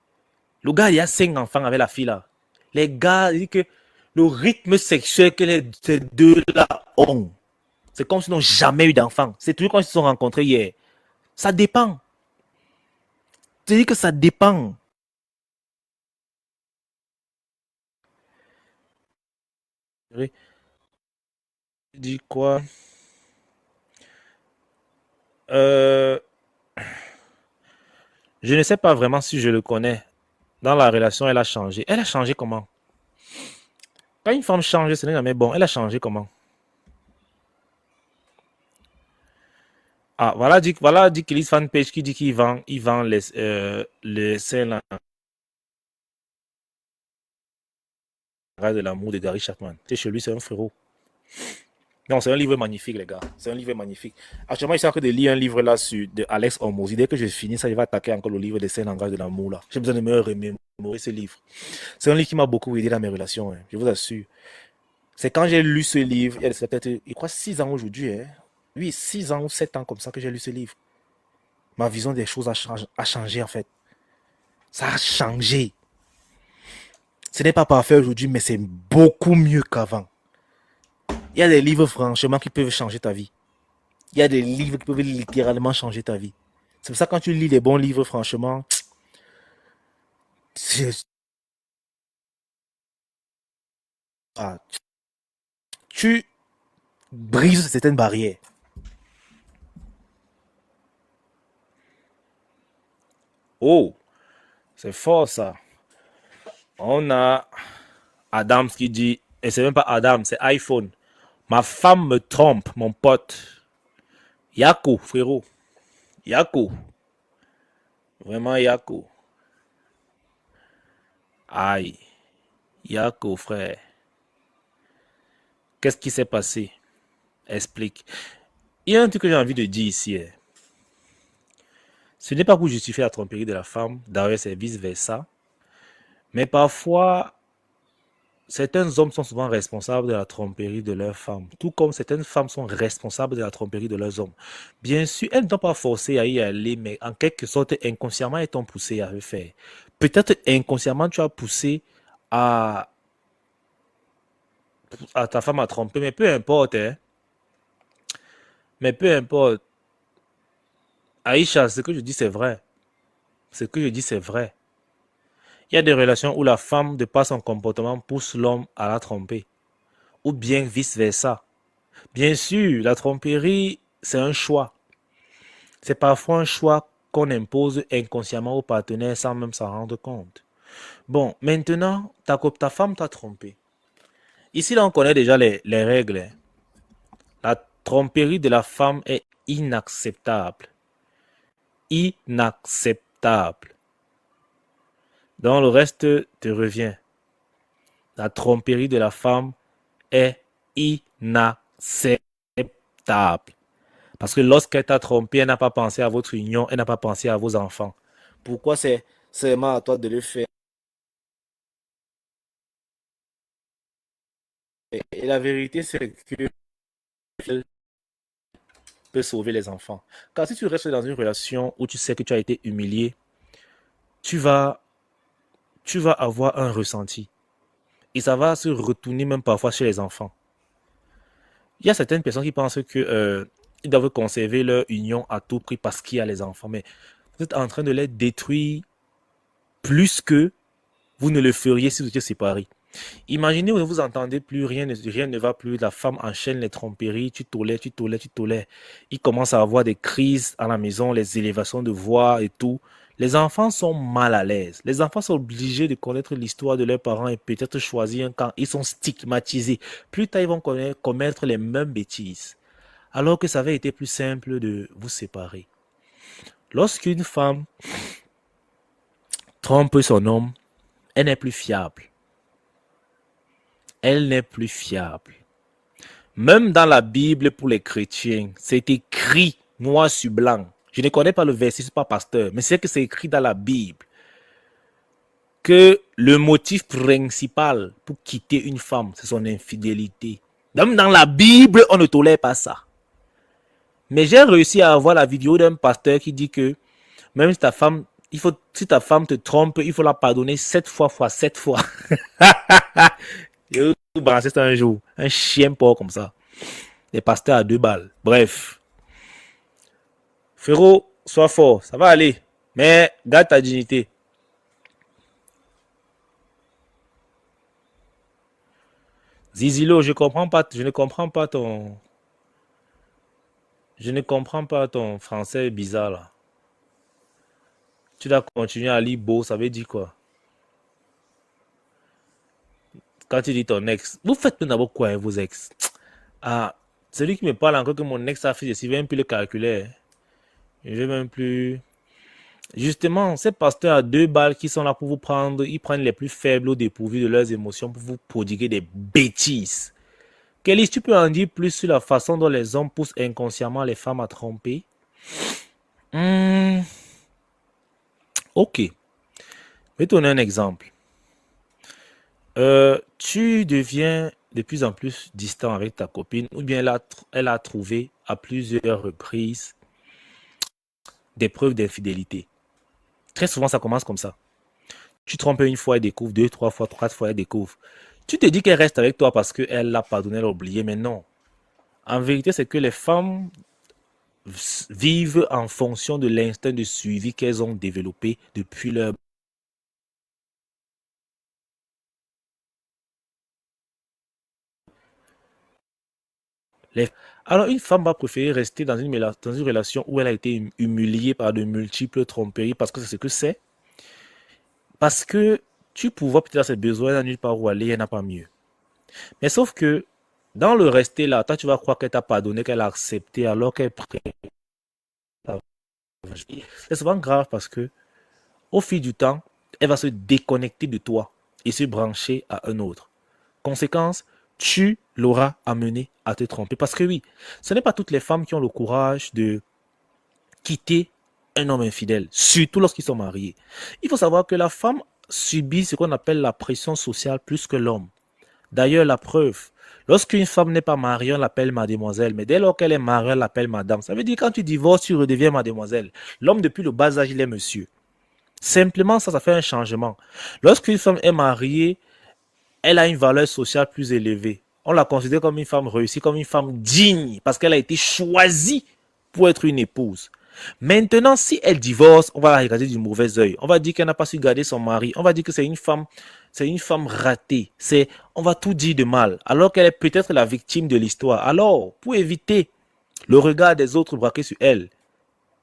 Le gars, il y a 5 enfants avec la fille, là. Les gars, ils disent que le rythme sexuel que ces deux-là ont, c'est comme s'ils n'ont jamais eu d'enfants. C'est toujours quand ils se sont rencontrés hier. Ça dépend. Je dis que ça dépend. Je dis quoi? Je ne sais pas vraiment si je le connais. Dans la relation, elle a changé. Elle a changé comment? Quand une femme change, ce n'est jamais bon. Elle a changé comment? Ah, voilà dit Kelly's fanpage qui dit qu'il vend les scènes de l'amour de Gary Chapman. C'est chez lui, c'est un frérot. Non, c'est un livre magnifique, les gars. C'est un livre magnifique. Actuellement, je suis en train de lire un livre là de Alex Hormozy. Dès que je finis ça, je vais attaquer encore le livre des 5 langages de l'amour là. J'ai besoin de me remémorer ce livre. C'est un livre qui m'a beaucoup aidé dans mes relations, hein, je vous assure. C'est quand j'ai lu ce livre, il y a peut-être, je crois, 6 ans aujourd'hui, hein. Oui, 6 ans ou 7 ans comme ça que j'ai lu ce livre. Ma vision des choses a changé en fait. Ça a changé. Ce n'est pas parfait aujourd'hui, mais c'est beaucoup mieux qu'avant. Il y a des livres, franchement, qui peuvent changer ta vie. Il y a des livres qui peuvent littéralement changer ta vie. C'est pour ça que quand tu lis des bons livres, franchement, tu brises certaines barrières. Oh, c'est fort ça. On a Adams qui dit, et c'est même pas Adam, c'est iPhone. Ma femme me trompe, mon pote. Yako, frérot. Yako. Vraiment Yako. Aïe. Yako, frère. Qu'est-ce qui s'est passé? Explique. Il y a un truc que j'ai envie de dire ici. Ce n'est pas pour justifier la tromperie de la femme. D'ailleurs, c'est vice-versa. Mais parfois, certains hommes sont souvent responsables de la tromperie de leurs femmes, tout comme certaines femmes sont responsables de la tromperie de leurs hommes. Bien sûr, elles ne sont pas forcées à y aller, mais en quelque sorte, inconsciemment, elles t'ont poussé à le faire. Peut-être inconsciemment, tu as poussé à ta femme à tromper, mais peu importe. Hein. Mais peu importe. Aïcha, ce que je dis, c'est vrai. Ce que je dis, c'est vrai. Il y a des relations où la femme, de par son comportement, pousse l'homme à la tromper. Ou bien vice-versa. Bien sûr, la tromperie, c'est un choix. C'est parfois un choix qu'on impose inconsciemment au partenaire sans même s'en rendre compte. Bon, maintenant, ta femme t'a trompé. Ici, là, on connaît déjà les règles. Hein. La tromperie de la femme est inacceptable. Inacceptable. Donc, le reste te revient. La tromperie de la femme est inacceptable. Parce que lorsqu'elle t'a trompé, elle n'a pas pensé à votre union, elle n'a pas pensé à vos enfants. Pourquoi c'est seulement à toi de le faire? Et la vérité, c'est que elle peut sauver les enfants. Car si tu restes dans une relation où tu sais que tu as été humilié, tu vas avoir un ressenti. Et ça va se retourner même parfois chez les enfants. Il y a certaines personnes qui pensent que ils doivent conserver leur union à tout prix parce qu'il y a les enfants. Mais vous êtes en train de les détruire plus que vous ne le feriez si vous étiez séparés. Imaginez, vous ne vous entendez plus, rien ne va plus, la femme enchaîne les tromperies, tu tolères. Il commence à avoir des crises à la maison, les élévations de voix et tout. Les enfants sont mal à l'aise. Les enfants sont obligés de connaître l'histoire de leurs parents et peut-être choisir un camp. Ils sont stigmatisés. Plus tard, ils vont commettre les mêmes bêtises. Alors que ça avait été plus simple de vous séparer. Lorsqu'une femme trompe son homme, elle n'est plus fiable. Elle n'est plus fiable. Même dans la Bible pour les chrétiens, c'est écrit noir sur blanc. Je ne connais pas le verset, je ne suis pas pasteur, mais c'est que c'est écrit dans la Bible que le motif principal pour quitter une femme, c'est son infidélité. Même dans la Bible, on ne tolère pas ça. Mais j'ai réussi à avoir la vidéo d'un pasteur qui dit que même si ta femme, si ta femme te trompe, il faut la pardonner 7 fois fois 7 fois. C'est un jour, un chien porc comme ça. Les pasteurs à 2 balles. Bref. Frérot, sois fort, ça va aller. Mais garde ta dignité. Zizilo, je ne comprends pas ton français bizarre là. Tu dois continuer à lire beau, ça veut dire quoi? Quand tu dis ton ex, vous faites d'abord quoi avec vos ex? Ah, celui qui me parle encore que mon ex a fait, je ne sais même plus le calculer. Je ne vais même plus. Justement, ces pasteurs à 2 balles qui sont là pour vous prendre, ils prennent les plus faibles au dépourvu de leurs émotions pour vous prodiguer des bêtises. Kelly, tu peux en dire plus sur la façon dont les hommes poussent inconsciemment les femmes à tromper? Ok. Je vais te donner un exemple. Tu deviens de plus en plus distant avec ta copine, ou bien elle a trouvé à plusieurs reprises des preuves d'infidélité. Très souvent, ça commence comme ça. Tu trompes une fois, elle découvre, 2, 3 fois, 4 fois, elle découvre. Tu te dis qu'elle reste avec toi parce qu'elle l'a pardonné, elle l'a oublié, mais non. En vérité, c'est que les femmes vivent en fonction de l'instinct de suivi qu'elles ont développé depuis leur... Alors, une femme va préférer rester dans une relation où elle a été humiliée par de multiples tromperies parce que c'est ce que c'est. Parce que tu pourras peut-être avoir ses besoins, elle n'a nulle part où aller, elle n'a pas mieux. Mais sauf que dans le rester là, toi tu vas croire qu'elle t'a pardonné, qu'elle a accepté alors qu'elle prête. C'est souvent grave parce que au fil du temps, elle va se déconnecter de toi et se brancher à un autre. Conséquence, tu l'auras amené à te tromper. Parce que oui, ce n'est pas toutes les femmes qui ont le courage de quitter un homme infidèle, surtout lorsqu'ils sont mariés. Il faut savoir que la femme subit ce qu'on appelle la pression sociale plus que l'homme. D'ailleurs, la preuve, lorsqu'une femme n'est pas mariée, on l'appelle mademoiselle, mais dès lors qu'elle est mariée, on l'appelle madame. Ça veut dire que quand tu divorces, tu redeviens mademoiselle. L'homme, depuis le bas âge, il est monsieur. Simplement, ça fait un changement. Lorsqu'une femme est mariée, elle a une valeur sociale plus élevée. On la considère comme une femme réussie, comme une femme digne, parce qu'elle a été choisie pour être une épouse. Maintenant, si elle divorce, on va la regarder du mauvais œil. On va dire qu'elle n'a pas su garder son mari. On va dire que c'est une femme ratée. On va tout dire de mal, alors qu'elle est peut-être la victime de l'histoire. Alors, pour éviter le regard des autres braqués sur elle,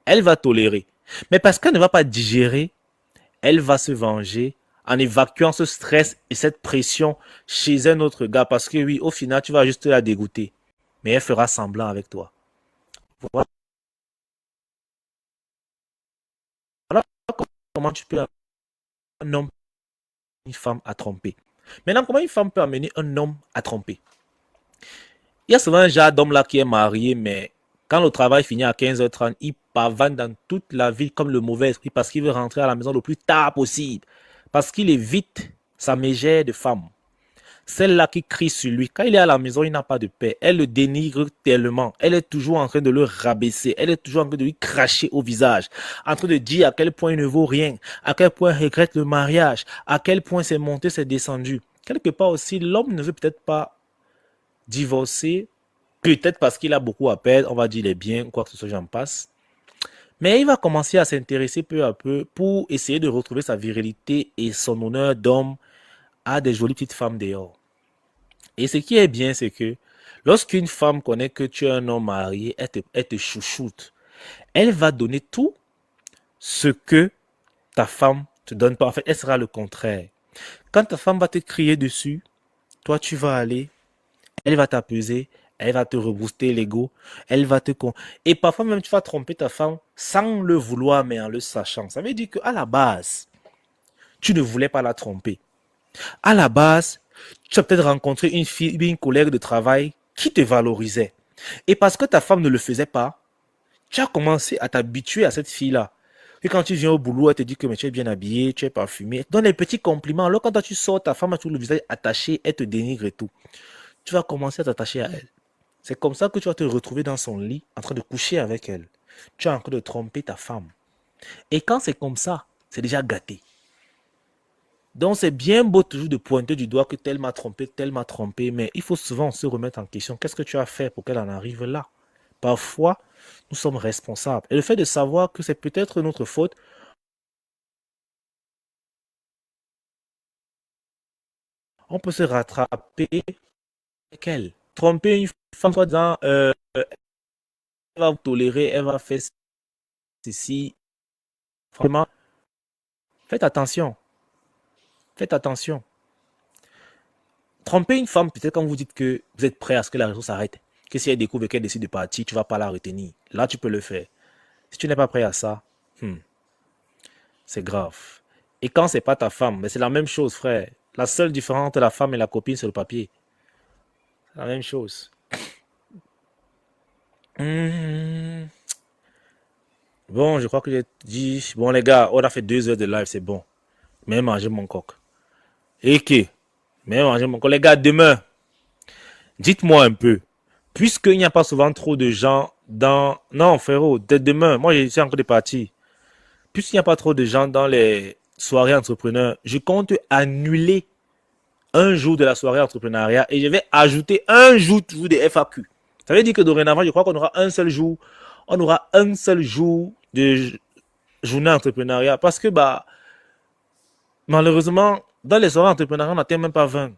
elle va tolérer. Mais parce qu'elle ne va pas digérer, elle va se venger en évacuant ce stress et cette pression chez un autre gars. Parce que oui, au final, tu vas juste la dégoûter. Mais elle fera semblant avec toi. Voilà comment tu peux amener un homme, une femme à tromper. Maintenant, comment une femme peut amener un homme à tromper? Il y a souvent un genre d'homme là qui est marié, mais quand le travail finit à 15h30, il pavane dans toute la ville comme le mauvais esprit parce qu'il veut rentrer à la maison le plus tard possible. Parce qu'il évite sa mégère de femme. Celle-là qui crie sur lui. Quand il est à la maison, il n'a pas de paix. Elle le dénigre tellement. Elle est toujours en train de le rabaisser. Elle est toujours en train de lui cracher au visage. En train de dire à quel point il ne vaut rien. À quel point il regrette le mariage. À quel point c'est monté, c'est descendu. Quelque part aussi, l'homme ne veut peut-être pas divorcer. Peut-être parce qu'il a beaucoup à perdre. On va dire les biens, quoi que ce soit, j'en passe. Mais il va commencer à s'intéresser peu à peu pour essayer de retrouver sa virilité et son honneur d'homme à des jolies petites femmes dehors. Et ce qui est bien, c'est que lorsqu'une femme connaît que tu es un homme marié, elle te chouchoute. Elle va donner tout ce que ta femme te donne pas. En fait, elle sera le contraire. Quand ta femme va te crier dessus, toi, tu vas aller, elle va t'apaiser, elle va te rebooster l'ego, elle va te... Et parfois même, tu vas tromper ta femme sans le vouloir, mais en le sachant. Ça veut dire qu'à la base, tu ne voulais pas la tromper. À la base, tu as peut-être rencontré une fille, une collègue de travail qui te valorisait. Et parce que ta femme ne le faisait pas, tu as commencé à t'habituer à cette fille-là. Et quand tu viens au boulot, elle te dit que mais tu es bien habillé, tu es parfumé. Elle te donne des petits compliments. Alors quand toi, tu sors, ta femme a toujours le visage attaché, elle te dénigre et tout. Tu vas commencer à t'attacher à elle. C'est comme ça que tu vas te retrouver dans son lit, en train de coucher avec elle. Tu es en train de tromper ta femme. Et quand c'est comme ça, c'est déjà gâté. Donc c'est bien beau toujours de pointer du doigt que tel m'a trompé, mais il faut souvent se remettre en question. Qu'est-ce que tu as fait pour qu'elle en arrive là? Parfois, nous sommes responsables. Et le fait de savoir que c'est peut-être notre faute, on peut se rattraper avec elle. Tromper une femme, soit disant, elle va vous tolérer, elle va faire ceci. Vraiment, faites attention. Faites attention. Tromper une femme, peut-être quand vous dites que vous êtes prêt à ce que la relation s'arrête, que si elle découvre qu'elle décide de partir, tu ne vas pas la retenir. Là, tu peux le faire. Si tu n'es pas prêt à ça, c'est grave. Et quand c'est pas ta femme, mais c'est la même chose, frère. La seule différence entre la femme et la copine, c'est le papier. C'est la même chose. Bon, je crois que j'ai dit... Bon, les gars, on a fait 2 heures de live, c'est bon. Mais mangez mon coq. Et qui? Mais mangez mon coq. Les gars, demain, dites-moi un peu. Puisqu'il n'y a pas souvent trop de gens dans... Non, frérot, dès demain, moi, je suis encore de partir. Puisqu'il n'y a pas trop de gens dans les soirées entrepreneurs, je compte annuler un jour de la soirée entrepreneuriat et je vais ajouter un jour toujours de FAQ. Ça veut dire que dorénavant, je crois qu'on aura un seul jour. On aura un seul jour de journée entrepreneuriat. Parce que, malheureusement, dans les soirées entrepreneuriat, on n'atteint même pas 20.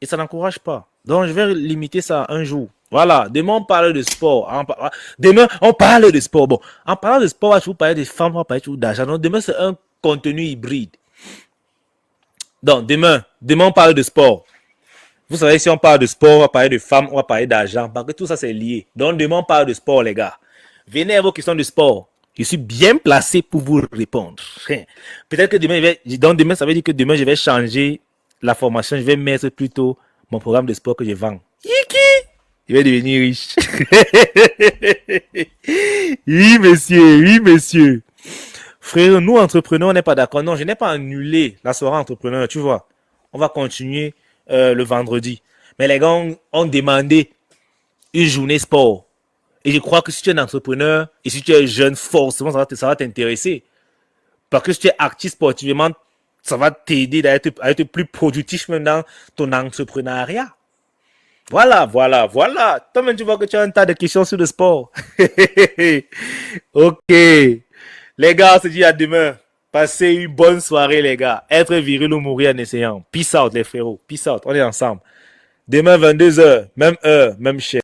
Et ça n'encourage pas. Donc, je vais limiter ça à un jour. Voilà. Demain, on parle de sport. Demain, on parle de sport. Bon, en parlant de sport, on va toujours parler des femmes, on va parler toujours d'argent. Donc, demain, c'est un contenu hybride. Donc, demain, on parle de sport. Vous savez, si on parle de sport, on va parler de femmes, on va parler d'argent. Parce que tout ça, c'est lié. Donc, demain, on parle de sport, les gars. Venez à vos questions de sport. Je suis bien placé pour vous répondre. Peut-être que demain, ça veut dire que demain, je vais changer la formation. Je vais mettre plutôt mon programme de sport que je vends. Je vais devenir riche. Oui, monsieur. Oui, monsieur. Frère, nous, entrepreneurs, on n'est pas d'accord. Non, je n'ai pas annulé la soirée entrepreneur, tu vois. On va continuer le vendredi. Mais les gars ont demandé une journée sport. Et je crois que si tu es un entrepreneur et si tu es jeune, forcément, ça va t'intéresser. Parce que si tu es actif sportivement, ça va t'aider à être plus productif même dans ton entrepreneuriat. Voilà. Toi-même, tu vois que tu as un tas de questions sur le sport. Ok. Les gars, on se dit à demain. Passez une bonne soirée, les gars. Être viril ou mourir en essayant. Peace out, les frérots. Peace out. On est ensemble. Demain, 22h, même heure, même chaîne.